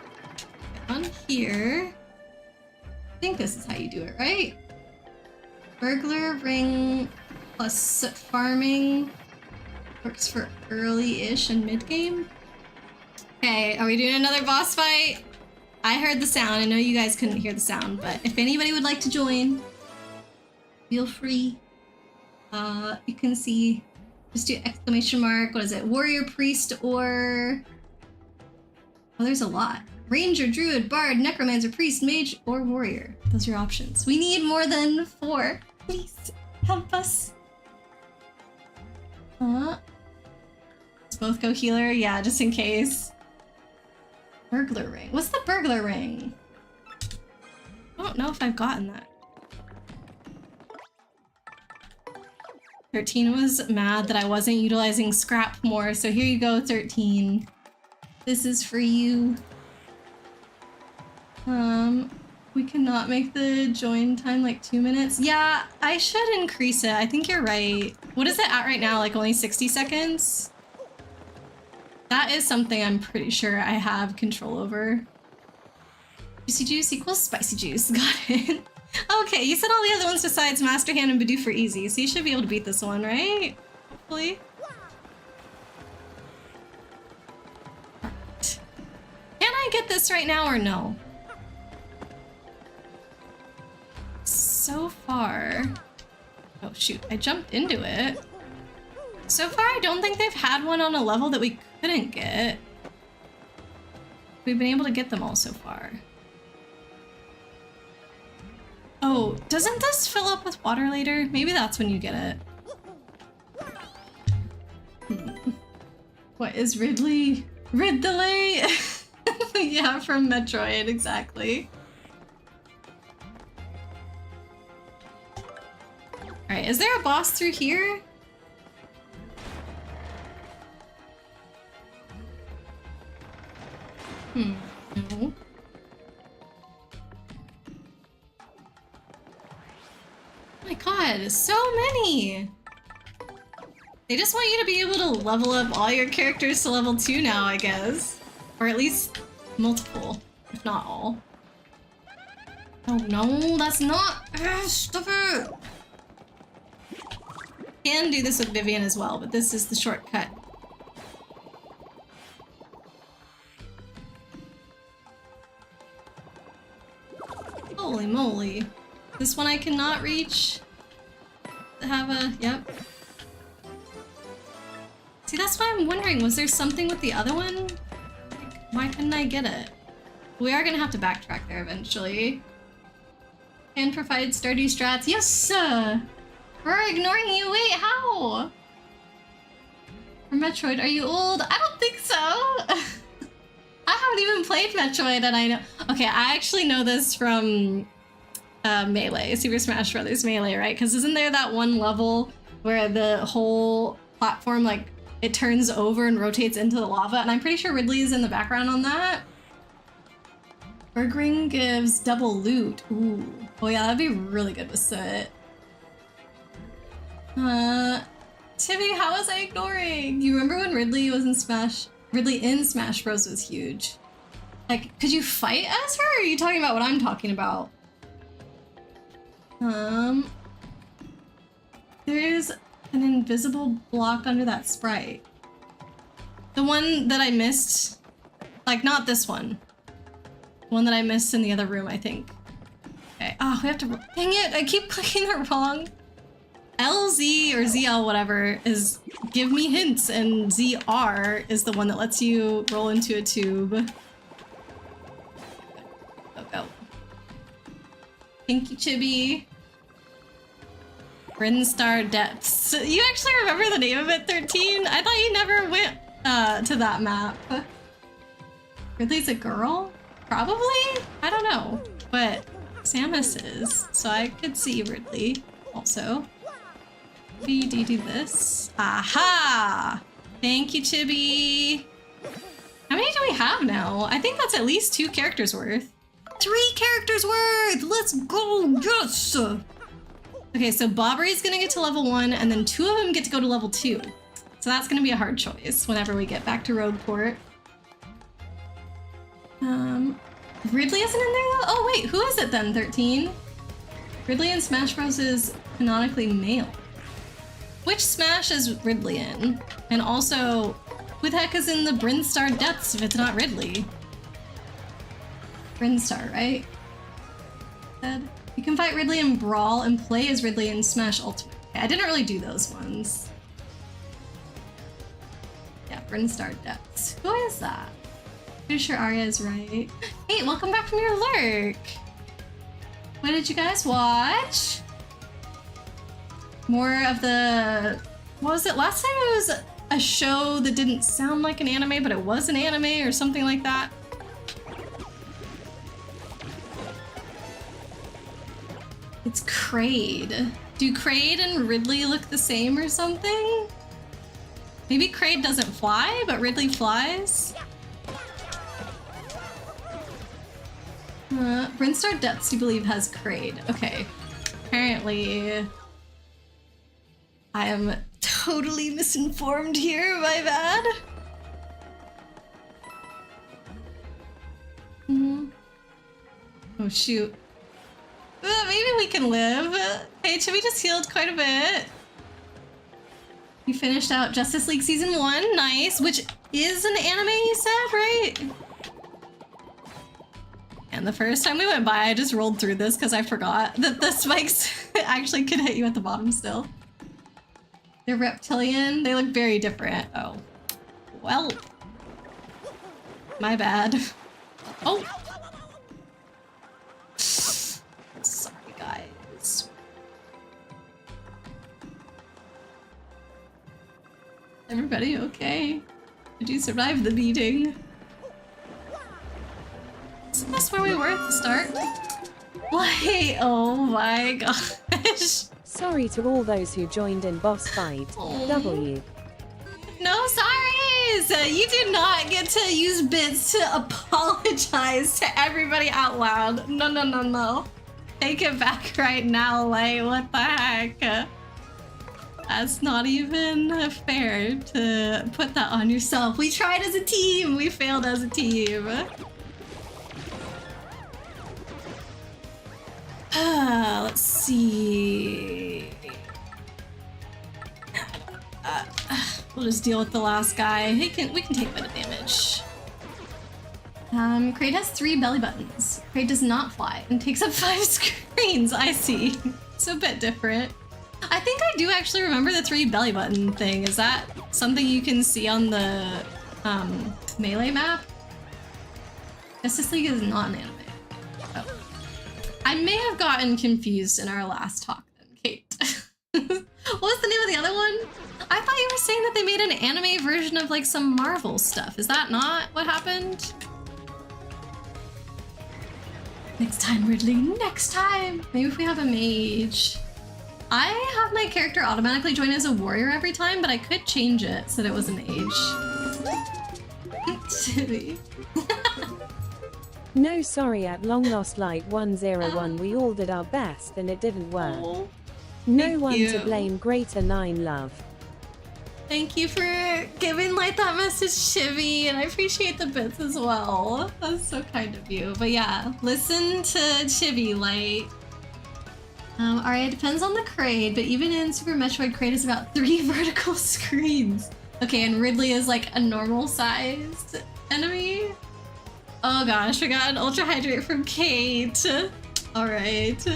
on here. I think this is how you do it, right? Burglar ring plus farming works for early-ish and mid-game. Okay, are we doing another boss fight? I heard the sound. I know you guys couldn't hear the sound, but if anybody would like to join, feel free. You can see, just do exclamation mark, what is it? Warrior, priest, or... Oh, there's a lot. Ranger, druid, bard, necromancer, priest, mage, or warrior. Those are your options. We need more than 4. Please, help us. Let's both go healer? Yeah, just in case. Burglar ring. What's the burglar ring? I don't know if I've gotten that. 13 was mad that I wasn't utilizing scrap more, so here you go, 13. This is for you. We cannot make the join time like 2 minutes. Yeah, I should increase it. I think you're right. What is it at right now? Like only 60 seconds? That is something I'm pretty sure I have control over. Juicy juice equals spicy juice. Got it. Okay, you said all the other ones besides Master Hand and Bidoof for easy, so you should be able to beat this one, right? Hopefully. Alright. Can I get this right now or no? So far... Oh shoot, I jumped into it. So far, I don't think they've had one on a level that we couldn't get. We've been able to get them all so far. Oh, doesn't this fill up with water later? Maybe that's when you get it. What is Ridley? Ridley? Yeah, from Metroid, exactly. Alright, is there a boss through here? No. Oh my god, so many! They just want you to be able to level up all your characters to level 2 now, I guess. Or at least multiple, if not all. Oh no, that's not... Stop it! Can do this with Vivian as well, but this is the shortcut. Holy moly. This one I cannot reach. Have a... Yep. See, that's why I'm wondering, was there something with the other one? Like, why couldn't I get it? We are gonna have to backtrack there eventually. And provide Stardew strats. Yes, sir! We're ignoring you. Wait, how? For Metroid, are you old? I don't think so. I haven't even played Metroid, and I know. Okay, I actually know this from Melee, Super Smash Bros. Melee, right? Because isn't there that one level where the whole platform, like, it turns over and rotates into the lava, and I'm pretty sure Ridley is in the background on that. Bergring gives double loot. Ooh. Oh yeah, that'd be really good with Soot. Timmy, how was I ignoring? You remember when Ridley was in Smash? Ridley in Smash Bros was huge. Like, could you fight as her, or are you talking about what I'm talking about? There's an invisible block under that sprite. The one that I missed, like not this one. The one that I missed in the other room, I think. Okay, oh, we have to, dang it, I keep clicking it wrong. LZ or ZL, whatever, is give me hints, and ZR is the one that lets you roll into a tube. Go, go. Thank you, Chibi. Brinstar Depths. You actually remember the name of it, 13? I thought you never went to that map. Ridley's a girl? Probably? I don't know. But Samus is, so I could see Ridley also. Do this. Aha! Thank you, Chibi. How many do we have now? I think that's at least 2 characters worth. 3 characters worth! Let's go! Yes! Okay, so Bobbery's gonna get to level 1, and then 2 of them get to go to level 2. So that's gonna be a hard choice whenever we get back to Rogueport. Ridley isn't in there though? Oh wait, who is it then, 13? Ridley in Smash Bros is canonically male. Which Smash is Ridley in? And also, who the heck is in the Brinstar Depths if it's not Ridley? Brinstar, right? You can fight Ridley in Brawl and play as Ridley in Smash Ultimate. Okay, I didn't really do those ones. Yeah, Brinstar Depths. Who is that? Pretty sure Arya is right. Hey, welcome back from your lurk! What did you guys watch? More of the... What was it? Last time it was a show that didn't sound like an anime, but it was an anime or something like that. It's Kraid. Do Kraid and Ridley look the same or something? Maybe Kraid doesn't fly, but Ridley flies? Brinstar Depths, you believe, has Kraid. Okay. Apparently... I am totally misinformed here, my bad. Oh shoot. Maybe we can live. Hey, Chibi just healed quite a bit. You finished out Justice League Season 1, nice, which is an anime you said, right? And the first time we went by, I just rolled through this because I forgot that the spikes actually could hit you at the bottom still. They're reptilian. They look very different. Oh. Well. My bad. Oh! Sorry, guys. Everybody okay? Did you survive the beating? Isn't this where we were at the start? Wait, oh my gosh. Sorry to all those who joined in boss fight. W. No sorries! You do not get to use bits to apologize to everybody out loud. No, no, no, no. Take it back right now, like, what the heck? That's not even fair to put that on yourself. We tried as a team! We failed as a team. Let's see. We'll just deal with the last guy. We can take a bit of damage. Kraid has 3 belly buttons. Kraid does not fly and takes up 5 screens. I see. It's a bit different. I think I do actually remember the 3 belly button thing. Is that something you can see on the Melee map? Justice League is not an anime. Oh. I may have gotten confused in our last talk then, Kate. What was the name of the other one? I thought you were saying that they made an anime version of like some Marvel stuff. Is that not what happened? Next time, Ridley, next time! Maybe if we have a mage. I have my character automatically join as a warrior every time, but I could change it so that it was an age. Chibi. No, sorry, at long lost light 101 we all did our best and it didn't work. Oh, No thank one you. to blame, greater 9 love. Thank you for giving Light that message, Chibi, and I appreciate the bits as well. That's so kind of you. But yeah, listen to Chibi, Light. Alright, it depends on the crate, but even in Super Metroid, crate is about 3 vertical screens. Okay, and Ridley is like a normal-sized enemy. Oh gosh, we got an Ultra Hydrate from Kate. Alright.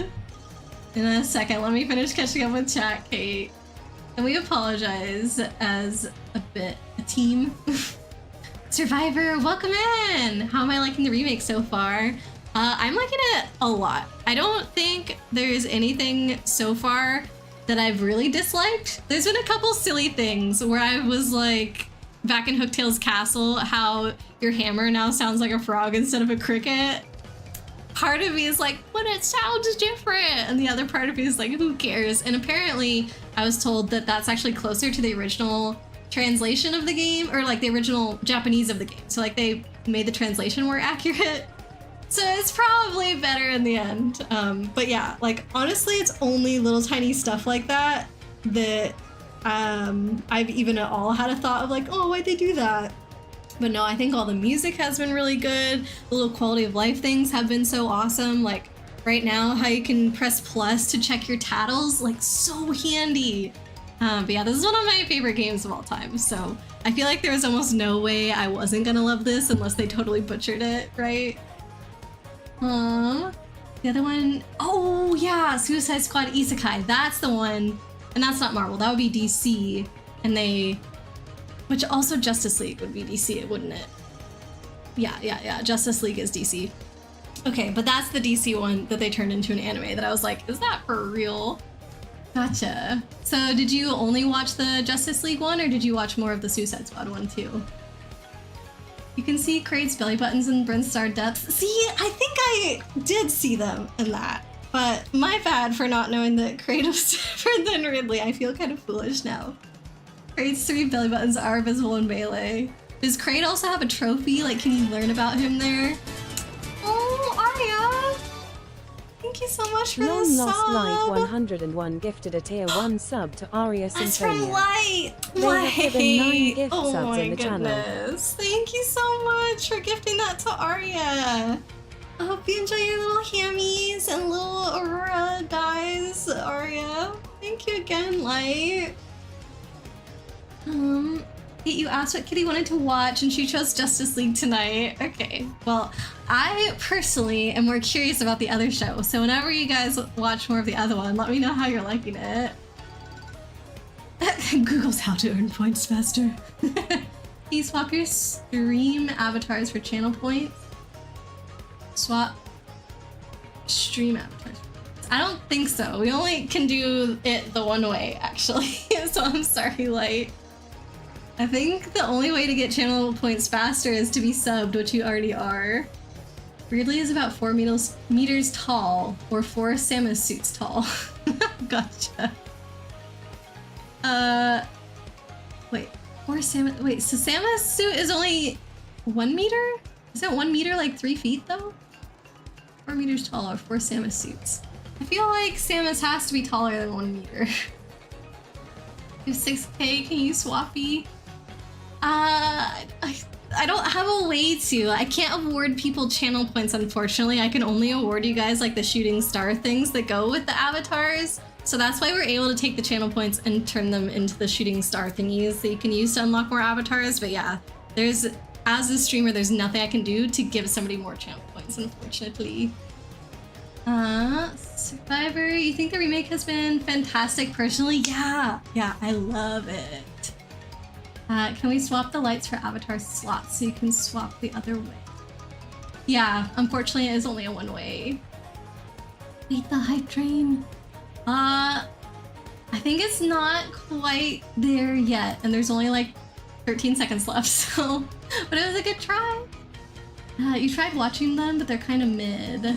In a second, let me finish catching up with chat, Kate. And we apologize as a team. Survivor, welcome in! How am I liking the remake so far? I'm liking it a lot. I don't think there's anything so far that I've really disliked. There's been a couple silly things where I was like, back in Hooktail's castle, how your hammer now sounds like a frog instead of a cricket. Part of me is like, but it sounds different. And the other part of me is like, who cares? And apparently I was told that that's actually closer to the original translation of the game, or like the original Japanese of the game. So like they made the translation more accurate. So it's probably better in the end. But yeah, like honestly, it's only little tiny stuff like that that I've even at all had a thought of like, oh, why'd they do that? But no, I think all the music has been really good. The little quality of life things have been so awesome. Like right now, how you can press plus to check your tattles, like so handy. But yeah, this is one of my favorite games of all time. So I feel like there was almost no way I wasn't gonna love this unless they totally butchered it, right? The other one, oh yeah, Suicide Squad Isekai, that's the one. And that's not Marvel, that would be DC. And they, which also Justice League would be DC, wouldn't it? Yeah, Justice League is DC. Okay, but that's the DC one that they turned into an anime that I was like, is that for real? Gotcha. So did you only watch the Justice League one or did you watch more of the Suicide Squad one too? You can see Kraid's belly buttons in Brinstar depths. See, I think I did see them in that. But my bad for not knowing that Kraid was different than Ridley. I feel kind of foolish now. Kraid's 3 belly buttons are visible in Melee. Does Kraid also have a trophy? Like, can you learn about him there? Oh, Arya! Thank you so much for the Long sub! Lost Light 101 gifted a tier 1 sub to Aria That's from Symphonia. Light! They have given 9 gift Oh subs my in the channel. goodness. Thank you so much for gifting that to Arya. I hope you enjoy your little hammies and little Aurora guys, Arya. Thank you again, Light. You asked what Kitty wanted to watch and she chose Justice League tonight. Okay, well, I personally am more curious about the other show, so whenever you guys watch more of the other one, let me know how you're liking it. Google's how to earn points faster. Can you swap your stream avatars for channel points? Swap stream avatars. I don't think so. We only can do it the one way, actually. So I'm sorry, Light. I think the only way to get channel points faster is to be subbed, which you already are. Ridley is about 4 meters tall, or 4 Samus suits tall. Gotcha. Wait, 4 Samus. Wait, so Samus suit is only 1 meter? Isn't 1 meter like 3 feet though? 4 meters tall or 4 Samus suits. I feel like Samus has to be taller than 1 meter. Do 6K, can you swappy? I don't have a way to. I can't award people channel points, unfortunately. I can only award you guys like the shooting star things that go with the avatars. So that's why we're able to take the channel points and turn them into the shooting star thingies that you can use to unlock more avatars. But yeah, as a streamer, there's nothing I can do to give somebody more channel points, unfortunately. Survivor, you think the remake has been fantastic personally? Yeah, I love it. Can we swap the lights for avatar slots so you can swap the other way? Yeah, unfortunately it is only a one way. Beat the hype train. I think it's not quite there yet, and there's only like 13 seconds left, so, but it was a good try. You tried watching them, but they're kind of mid.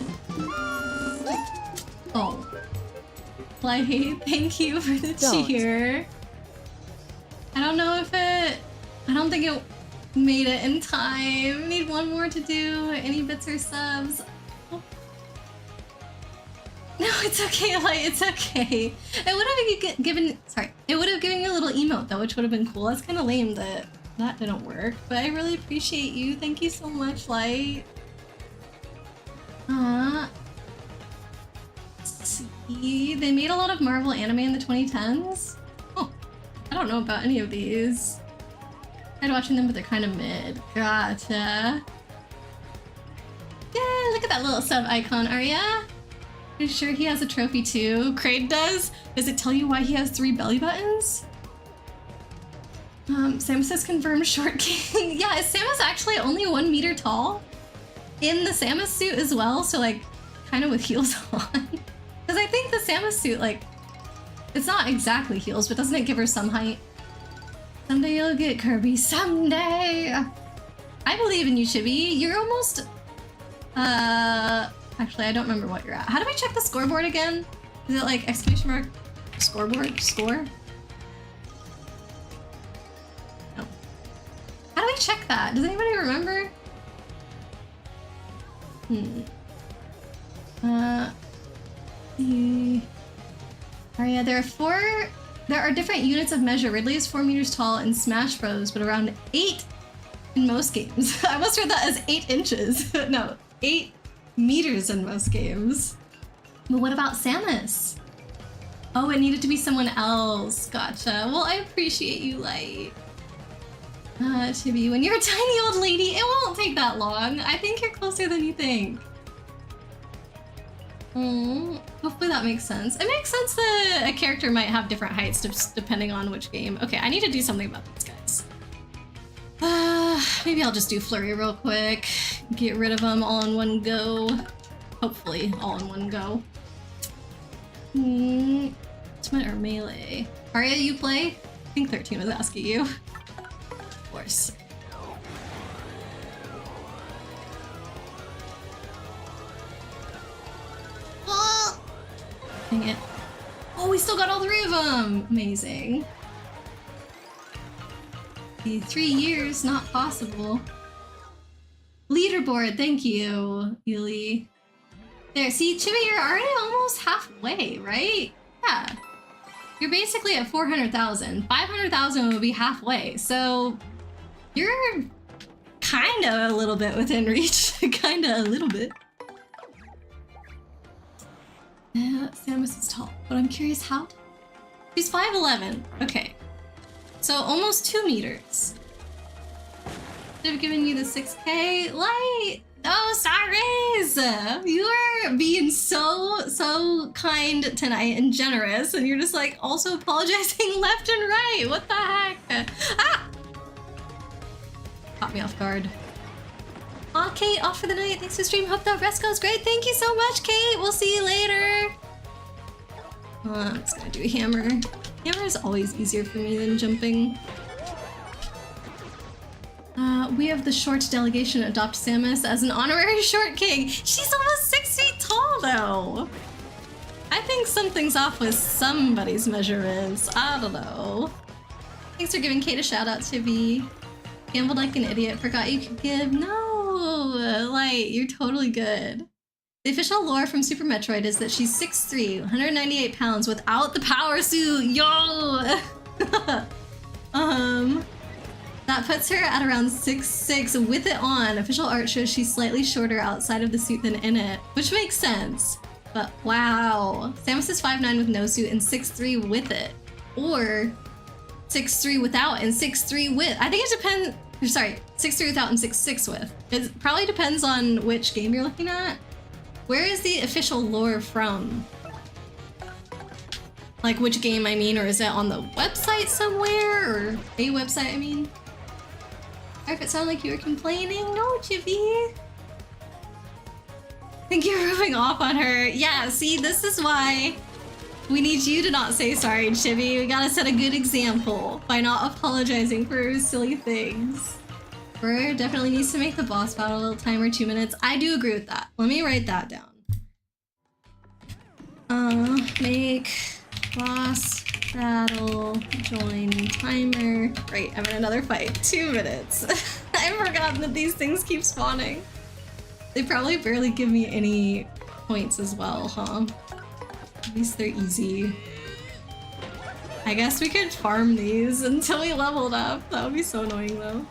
Oh. Like, thank you for the cheer. I don't know if it... I don't think it made it in time. Need one more to do. Any bits or subs? Oh. No, it's okay, Light. It's okay. It would have given... Sorry. It would have given you a little emote, though, which would have been cool. That's kind of lame that that didn't work. But I really appreciate you. Thank you so much, Light. Let's see. They made a lot of Marvel anime in the 2010s. Oh, I don't know about any of these. I tried watching them, but they're kind of mid. Gotcha. Yeah, look at that little sub icon, Arya. Are you sure he has a trophy too? Kraid does? Does it tell you why he has 3 belly buttons? Samus says confirmed short king. Yeah, is Samus actually only 1 meter tall? In the Samus suit as well, so like, kind of with heels on. Because I think the Samus suit, like, it's not exactly heels, but doesn't it give her some height? Someday you'll get Kirby, someday! I believe in you, Chibi. You're almost... Actually, I don't remember what you're at. How do we check the scoreboard again? Is it like exclamation mark scoreboard? Score? No. How do we check that? Does anybody remember? Oh yeah, there are different units of measure. Ridley is 4 meters tall in Smash Bros, but around 8 in most games. I almost heard that as 8 inches. No, 8 meters in most games. But what about Samus? Oh, it needed to be someone else. Gotcha. Well, I appreciate you, Light. Chibi, when you're a tiny old lady, it won't take that long. I think you're closer than you think. Hopefully that makes sense. It makes sense that a character might have different heights depending on which game. Okay, I need to do something about these guys. Maybe I'll just do Flurry real quick. Get rid of them all in one go. Hopefully, all in one go. Ultimate or melee? Arya, you play? I think 13 was asking you. Of course. Oh! Dang it. Oh, we still got all 3 of them! Amazing. The 3 years, not possible. Leaderboard, thank you, Yuli. There, see, Chibi, you're already almost halfway, right? Yeah. You're basically at 400,000. 500,000 would be halfway, so you're kinda a little bit within reach. Kinda a little bit. Yeah, Samus is tall, but I'm curious how. She's 5'11". Okay. So almost 2 meters. Should have given you the 6K. Light! Oh, sorry! You are being so kind tonight and generous, and you're just like also apologizing left and right. What the heck? Ah! Caught me off guard. Aw, Kate, off for the night. Thanks for the stream. Hope that rest goes great. Thank you so much, Kate. We'll see you later. I'm just gonna do a hammer. Hammer is always easier for me than jumping. We have the short delegation adopt Samus as an honorary short king. She's almost 6 feet tall, though. I think something's off with somebody's measurements. I don't know. Thanks for giving Kate a shout out, Chibi. Gambled like an idiot. Forgot you could give. No, Light, you're totally good. The official lore from Super Metroid is that she's 6'3", 198 pounds without the power suit. Yo! That puts her at around 6'6" with it on. Official art shows she's slightly shorter outside of the suit than in it, which makes sense. But wow. Samus is 5'9" with no suit and 6'3" with it. Or 6'3" without and 6'3" with. I think it depends. Sorry, 6'3" without and 6'6" with. It probably depends on which game you're looking at. Where is the official lore from? Like which game I mean, or is it on the website somewhere? Or a website, I mean? Or if it sounded like you were complaining, no, Chibi. I think you're rubbing off on her. Yeah, see, this is why we need you to not say sorry, Chibi. We gotta set a good example by not apologizing for silly things. Burr definitely needs to make the boss battle timer 2 minutes. I do agree with that. Let me write that down. Make boss battle join timer. Right, I'm in another fight. 2 minutes. I've forgotten that these things keep spawning. They probably barely give me any points as well, huh? At least they're easy. I guess we could farm these until we leveled up. That would be so annoying though.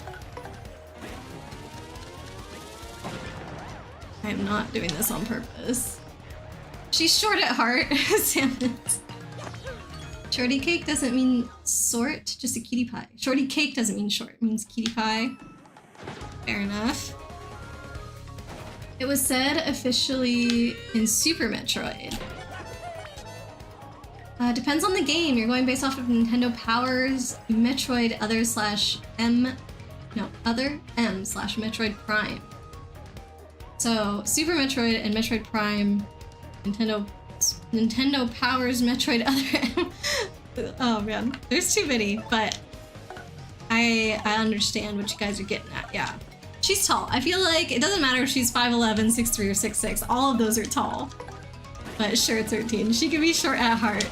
I am not doing this on purpose. She's short at heart, Samus. Shorty cake doesn't mean sort, just a cutie pie. Shorty cake doesn't mean short, it means cutie pie. Fair enough. It was said officially in Super Metroid. Depends on the game. You're going based off of Nintendo Power's Metroid other M/Metroid Prime. So Super Metroid and Metroid Prime, Nintendo Power's Metroid other M. Oh man, there's too many, but I understand what you guys are getting at. Yeah, she's tall. I feel like it doesn't matter if she's 5'11", 6'3", or 6'6". All of those are tall. But sure, 13. She can be short at heart.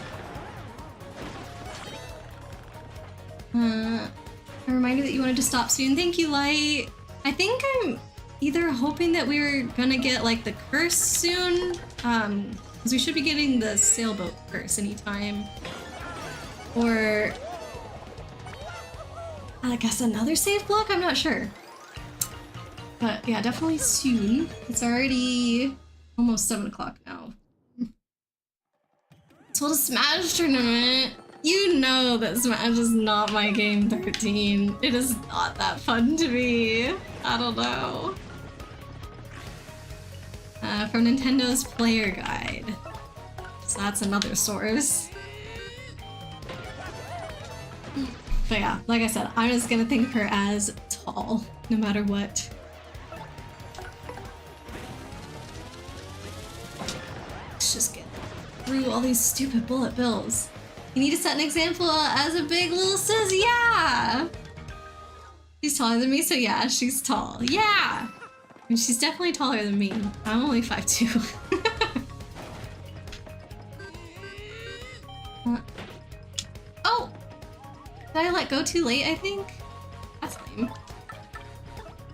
A reminder that you wanted to stop soon. Thank you, Light. I think I'm either hoping that we were gonna get like the curse soon, because we should be getting the sailboat curse anytime, or I guess another save block. I'm not sure, but yeah, definitely soon. It's already almost 7 o'clock now. Let's hold a Smash tournament. You know that Smash is not my game, 13. It is not that fun to me. I don't know. From Nintendo's player guide. So that's another source. But yeah, like I said, I'm just gonna think of her as tall, no matter what. Let's just get through all these stupid bullet bills. You need to set an example as a big little sis. Yeah! She's taller than me, so yeah, she's tall. Yeah! I mean, she's definitely taller than me. I'm only 5'2". Oh! Did I let go too late, I think? That's lame.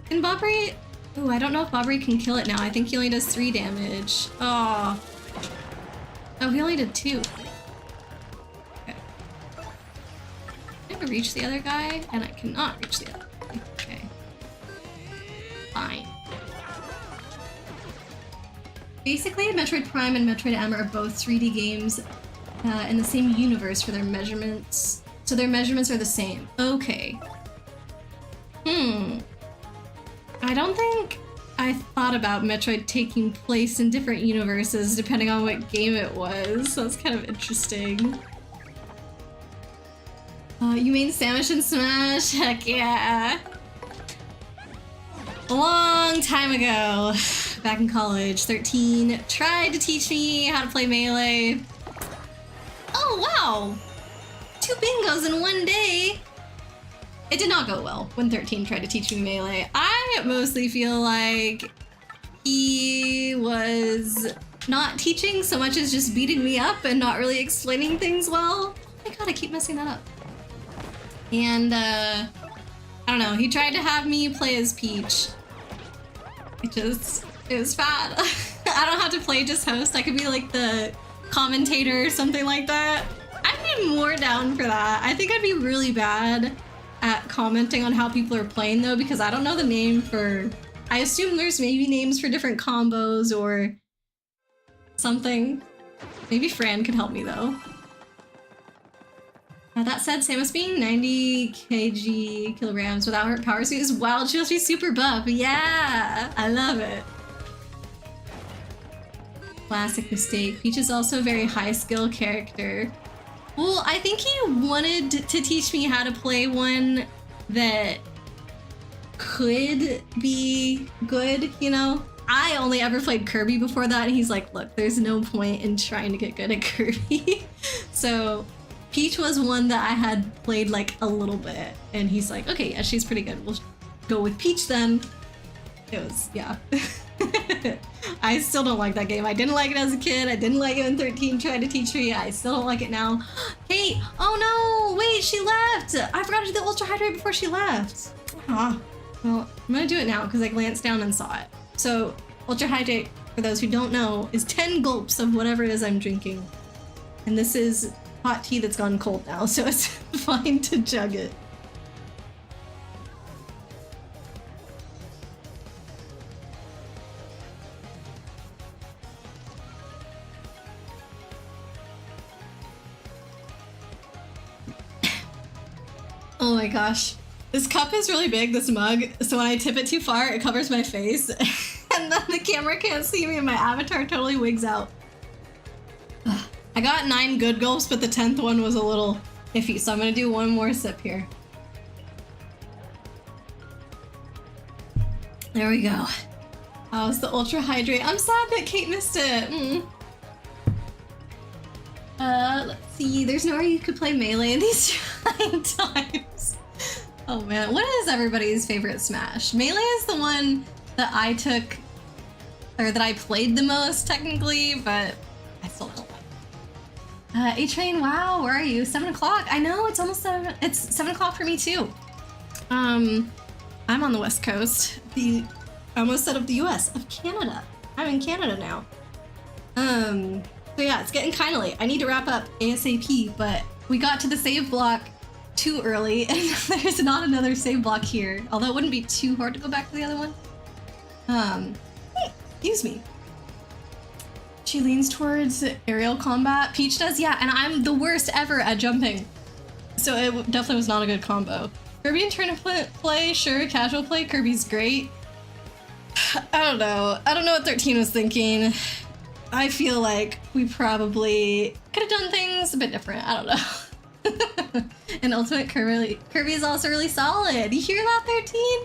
Can Bobbery... Ooh, I don't know if Bobbery can kill it now. I think he only does 3 damage. Oh. Oh, he only did 2. Reach the other guy, and I cannot reach the other guy. Okay. Fine. Basically, Metroid Prime and Metroid M are both 3D games in the same universe for their measurements. So their measurements are the same. Okay. I don't think I thought about Metroid taking place in different universes depending on what game it was. That's kind of interesting. You mean Samus and Smash? Heck yeah! A long time ago, back in college, 13 tried to teach me how to play Melee. Oh wow! 2 bingos in one day! It did not go well when 13 tried to teach me Melee. I mostly feel like he was not teaching so much as just beating me up and not really explaining things well. Oh my god, I keep messing that up. And, I don't know, he tried to have me play as Peach. It was bad. I don't have to play just host. I could be like the commentator or something like that. I'd be more down for that. I think I'd be really bad at commenting on how people are playing though, because I don't know the name for... I assume there's maybe names for different combos or something. Maybe Fran could help me though. That said, Samus being 90 kilograms without her power suit is wild. She must be super buff. Yeah, I love it. Classic mistake. Peach is also a very high skill character. Well, I think he wanted to teach me how to play one that could be good, you know? I only ever played Kirby before that, and he's like, look, there's no point in trying to get good at Kirby. So Peach was one that I had played like a little bit, and he's like, okay, yeah, she's pretty good. We'll go with Peach then. It was, yeah. I I still don't like that game. I didn't like it as a kid. I didn't like it when 13 tried to teach me. I still don't like it now. Kate! Oh no! Wait, she left! I forgot to do the Ultra Hydrate before she left. Well, I'm gonna do it now because I glanced down and saw it. So, Ultra Hydrate, for those who don't know, is 10 gulps of whatever it is I'm drinking. And this is hot tea that's gone cold now, so it's fine to jug it. Oh my gosh. This cup is really big, this mug, so when I tip it too far, it covers my face. And then the camera can't see me and my avatar totally wigs out. I got 9 good gulps, but the 10th one was a little iffy, so I'm gonna do one more sip here. There we go. How's the Ultra Hydrate? I'm sad that Kate missed it. Let's see. There's nowhere you could play Melee in these trying times. Oh man, what is everybody's favorite Smash? Melee is the one that I took, or that I played the most technically, but I still don't like it. A-Train, wow, where are you? 7 o'clock. I know, it's almost 7. It's 7 o'clock for me too. I'm on the West Coast. I almost said of the US, of Canada. I'm in Canada now. So yeah, it's getting kind of late. I need to wrap up ASAP, but we got to the save block too early, and there's not another save block here. Although it wouldn't be too hard to go back to the other one. Hey, excuse me. She leans towards aerial combat. Peach does, yeah, and I'm the worst ever at jumping. So it definitely was not a good combo. Kirby in tournament play, sure, casual play, Kirby's great. I don't know what 13 was thinking. I feel like we probably could have done things a bit different. I don't know. And Ultimate Kirby is also really solid. You hear that, 13?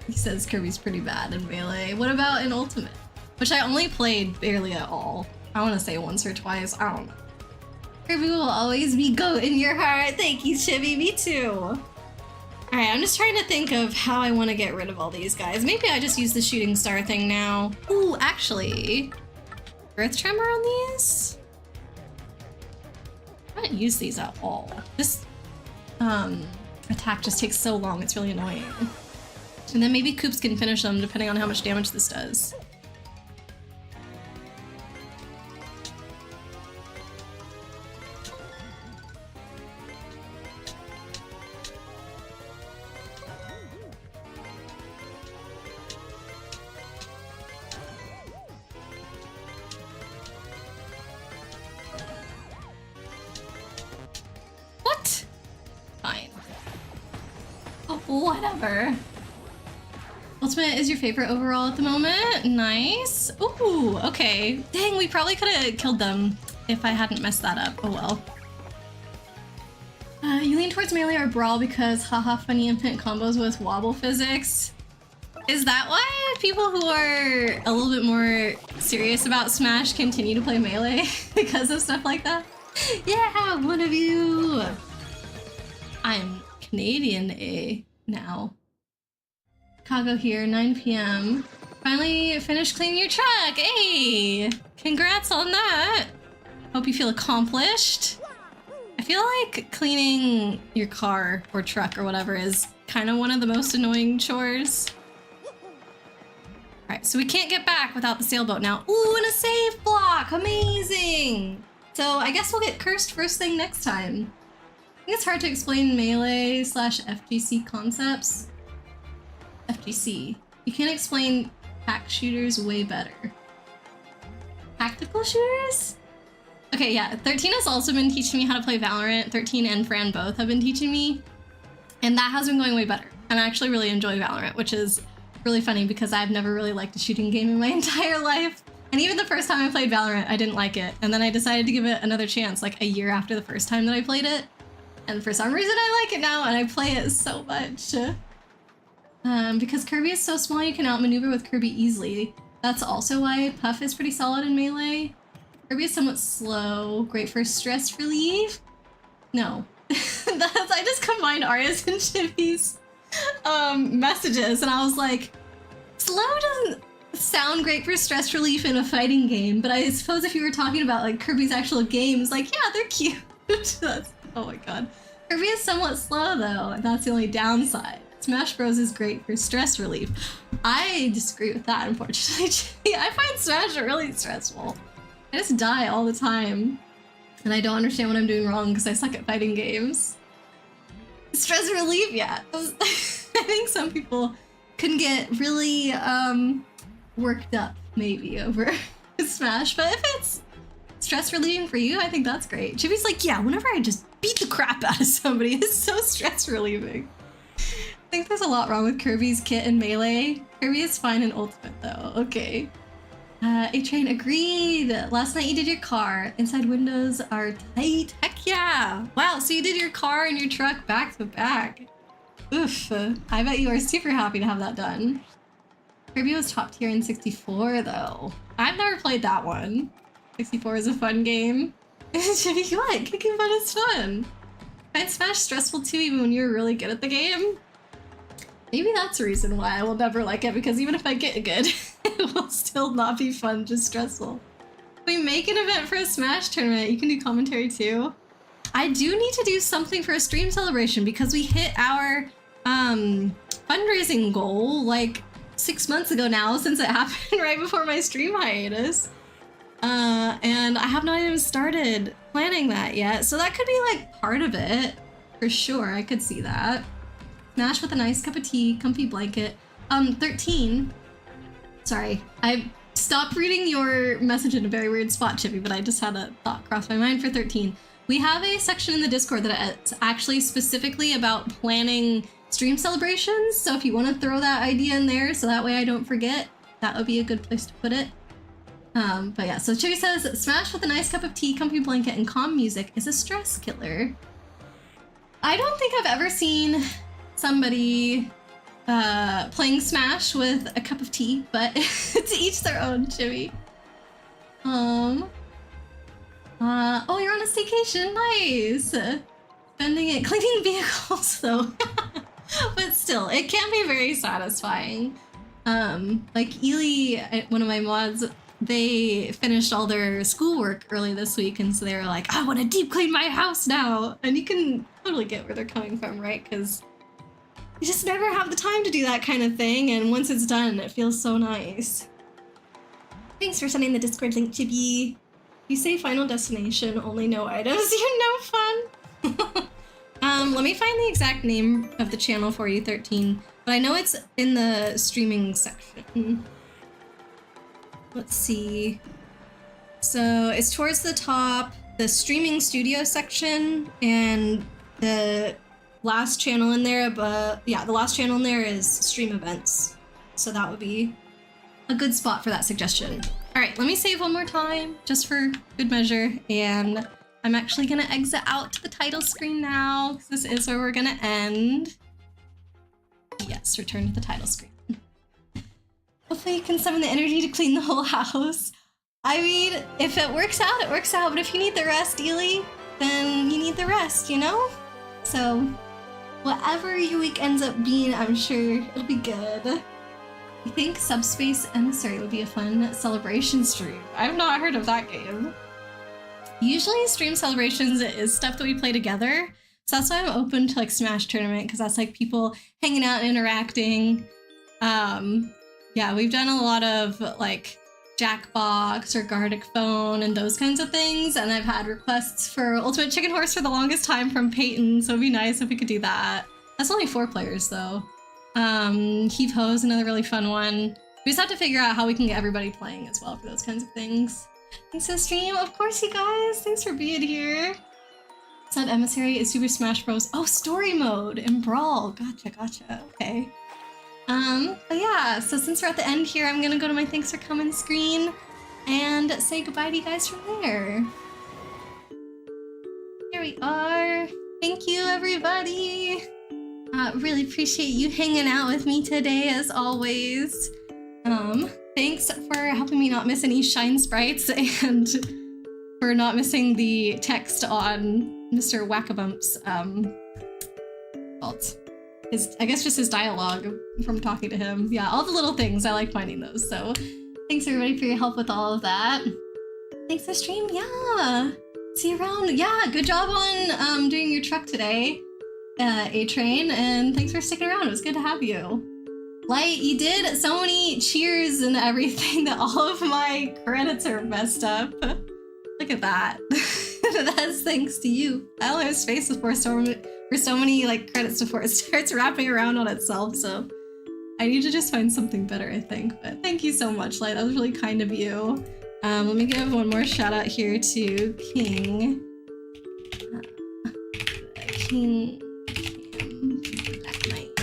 He says Kirby's pretty bad in Melee. What about in Ultimate? Which I only played barely at all. I want to say once or twice. I don't know. Kirby will always be GOAT in your heart. Thank you, Chibi. Me too. Alright, I'm just trying to think of how I want to get rid of all these guys. Maybe I just use the shooting star thing now. Ooh, actually, Earth Tremor on these? I haven't used these at all. This attack just takes so long, it's really annoying. And then maybe Koops can finish them depending on how much damage this does. Whatever. Ultimate is your favorite overall at the moment? Nice. Ooh, okay. Dang, we probably could have killed them if I hadn't messed that up. Oh well. You lean towards Melee or Brawl because haha funny infinite combos with wobble physics. Is that why people who are a little bit more serious about Smash continue to play Melee? Because of stuff like that? Yeah, one of you! I'm Canadian A now. Chicago here, 9 p.m. Finally finished cleaning your truck! Hey! Congrats on that! Hope you feel accomplished. I feel like cleaning your car or truck or whatever is kind of one of the most annoying chores. Alright, so we can't get back without the sailboat now. Ooh, and a save block! Amazing! So I guess we'll get cursed first thing next time. I think it's hard to explain Melee / FGC concepts. FGC. You can explain pack shooters way better. Tactical shooters? Okay, yeah, 13 has also been teaching me how to play Valorant. 13 and Fran both have been teaching me, and that has been going way better. And I actually really enjoy Valorant, which is really funny because I've never really liked a shooting game in my entire life. And even the first time I played Valorant, I didn't like it. And then I decided to give it another chance, like a year after the first time that I played it. And for some reason I like it now, and I play it so much. Because Kirby is so small, you can outmaneuver with Kirby easily. That's also why Puff is pretty solid in Melee. Kirby is somewhat slow, great for stress relief. No. I just combined Arya's and Chibi's messages, and I was like, slow sound great for stress relief in a fighting game, but I suppose if you were talking about like Kirby's actual games, like, yeah, they're cute. That's, oh my god. Kirby is somewhat slow though, and that's the only downside. Smash Bros is great for stress relief. I disagree with that, unfortunately. I find Smash really stressful. I just die all the time, and I don't understand what I'm doing wrong because I suck at fighting games. Stress relief, yeah. I think some people can get really worked up maybe over Smash, but if it's stress relieving for you, I think that's great. Chibi's like, yeah, whenever I just beat the crap out of somebody, it's so stress relieving. I think there's a lot wrong with Kirby's kit and Melee. Kirby is fine in Ultimate though, okay. A-Train agreed. Last night you did your car. Inside windows are tight. Heck yeah. Wow, so you did your car and your truck back to back. Oof. I bet you are super happy to have that done. Kirby was top tier in 64 though. I've never played that one. 64 is a fun game. Chibi, what? Kicking fun is fun. Find Smash stressful too even when you're really good at the game? Maybe that's the reason why I will never like it, because even if I get good, it will still not be fun, just stressful. If we make an event for a Smash tournament, you can do commentary too. I do need to do something for a stream celebration because we hit our fundraising goal like 6 months ago now, since it happened right before my stream hiatus. And I have not even started planning that yet, so that could be like part of it. For sure, I could see that. Smash with a nice cup of tea, comfy blanket. 13. Sorry, I stopped reading your message in a very weird spot, Chippy, but I just had a thought cross my mind for 13. We have a section in the Discord that's actually specifically about planning stream celebrations, so if you want to throw that idea in there so that way I don't forget, that would be a good place to put it. But yeah, so Chippy says, Smash with a nice cup of tea, comfy blanket, and calm music is a stress killer. I don't think I've ever seen somebody playing Smash with a cup of tea, but to each their own, Chibi. Oh, you're on a staycation, nice. Spending it cleaning vehicles though. But still, it can be very satisfying. Like Ely, one of my mods, they finished all their schoolwork early this week, and so they were like, I want to deep clean my house now. And you can totally get where they're coming from, right? Because you just never have the time to do that kind of thing, and once it's done, it feels so nice. Thanks for sending the Discord link, Chibi. You say Final Destination, only no items, you're no fun. Let me find the exact name of the channel for you, 13, but I know it's in the streaming section. Let's see. So it's towards the top, the streaming studio section, and the last channel in there, but yeah, the last channel in there is stream events. So that would be a good spot for that suggestion. All right, let me save one more time just for good measure. And I'm actually gonna exit out to the title screen now, because this is where we're gonna end. Yes, return to the title screen. Hopefully you can summon the energy to clean the whole house. I mean, if it works out, it works out. But if you need the rest, Ely, then you need the rest, you know? So whatever your week ends up being, I'm sure it'll be good. I think Subspace Emissary would be a fun celebration stream. I've not heard of that game. Usually stream celebrations is stuff that we play together. So that's why I'm open to like Smash Tournament, because that's like people hanging out and interacting. Yeah, we've done a lot of like Jackbox or Gartic Phone and those kinds of things, and I've had requests for Ultimate Chicken Horse for the longest time from Peyton, so it'd be nice if we could do that. That's only 4 players though. Heave Ho is another really fun one. We just have to figure out how we can get everybody playing as well for those kinds of things. Thanks for the stream, of course you guys, thanks for being here. Said Emissary is Super Smash Bros. Oh, story mode and Brawl, gotcha, okay. But yeah, so since we're at the end here, I'm gonna go to my thanks for coming screen and say goodbye to you guys from there. Here we are. Thank you, everybody. Really appreciate you hanging out with me today, as always. Thanks for helping me not miss any Shine Sprites and for not missing the text on Mr. Wackabump's fault. I guess just his dialogue from talking to him. Yeah, all the little things. I like finding those. So thanks everybody for your help with all of that. Thanks for stream. Yeah. See you around. Yeah, good job on doing your truck today, A-Train, and thanks for sticking around. It was good to have you. Light, you did so many cheers and everything that all of my credits are messed up. Look at that. That's thanks to you. I only have space for so many like credits before it starts wrapping around on itself, so I need to just find something better, I think. But thank you so much, Light. That was really kind of you. Let me give one more shout out here to King. King Black Knight.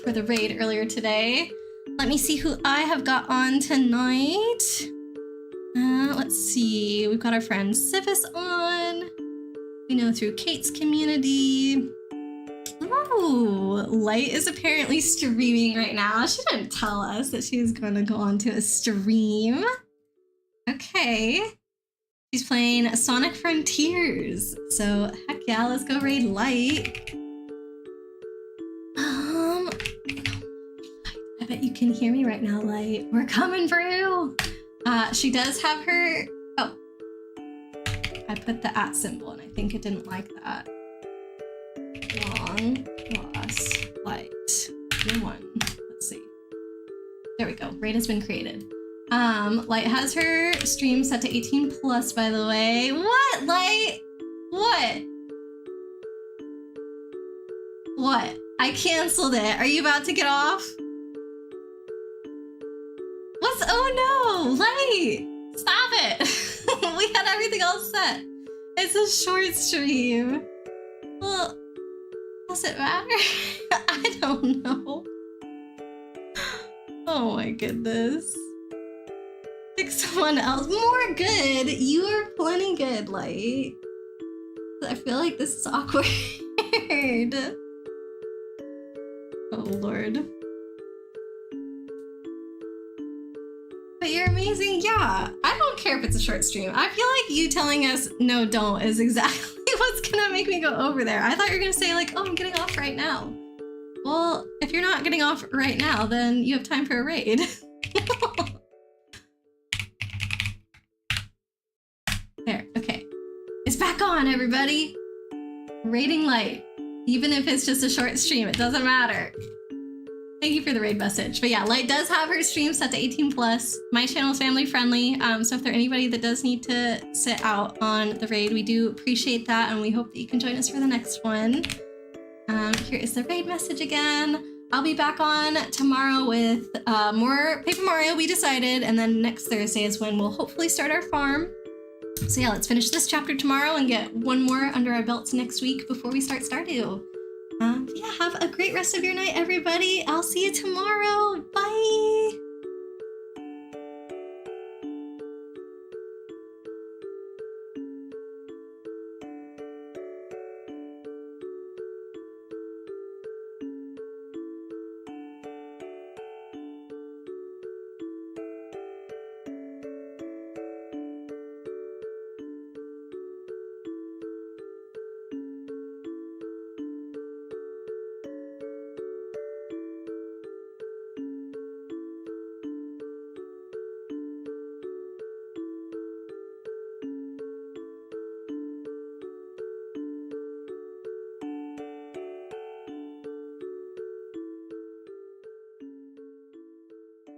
For the raid earlier today. Let me see who I have got on tonight. Let's see. We've got our friend Civis on. We know through Kate's community. Oh, Light is apparently streaming right now. She didn't tell us that she was going to go on to a stream. Okay. She's playing Sonic Frontiers. So, heck yeah, let's go raid Light. I bet you can hear me right now, Light. We're coming for you. She does have her... Oh. I put the @ symbol and I think it didn't like that. Long lost light. New one. Let's see. There we go. Raid has been created. Light has her stream set to 18+, by the way. What, Light? What? What? I canceled it. Are you about to get off? What's... Oh no! Light! Stop it! We had everything all set. It's a short stream. Well, does it matter? I don't know. Oh my goodness. Pick someone else. More good. You are plenty good, Light. I feel like this is awkward. Oh lord. But you're amazing. Yeah, I don't care if it's a short stream. I feel like you telling us no, don't is exactly what's gonna make me go over there. I thought you were gonna say like, oh, I'm getting off right now. Well, if you're not getting off right now, then you have time for a raid. There, okay. It's back on, everybody. Raiding Light. Even if it's just a short stream, it doesn't matter. Thank you for the raid message. But yeah, Light does have her stream set to 18+. My channel is family friendly, so if there's anybody that does need to sit out on the raid, we do appreciate that, and we hope that you can join us for the next one. Here is the raid message again. I'll be back on tomorrow with more Paper Mario, we decided, and then next Thursday is when we'll hopefully start our farm. So yeah, let's finish this chapter tomorrow and get one more under our belts next week before we start Stardew. Yeah, have a great rest of your night, everybody. I'll see you tomorrow. Bye!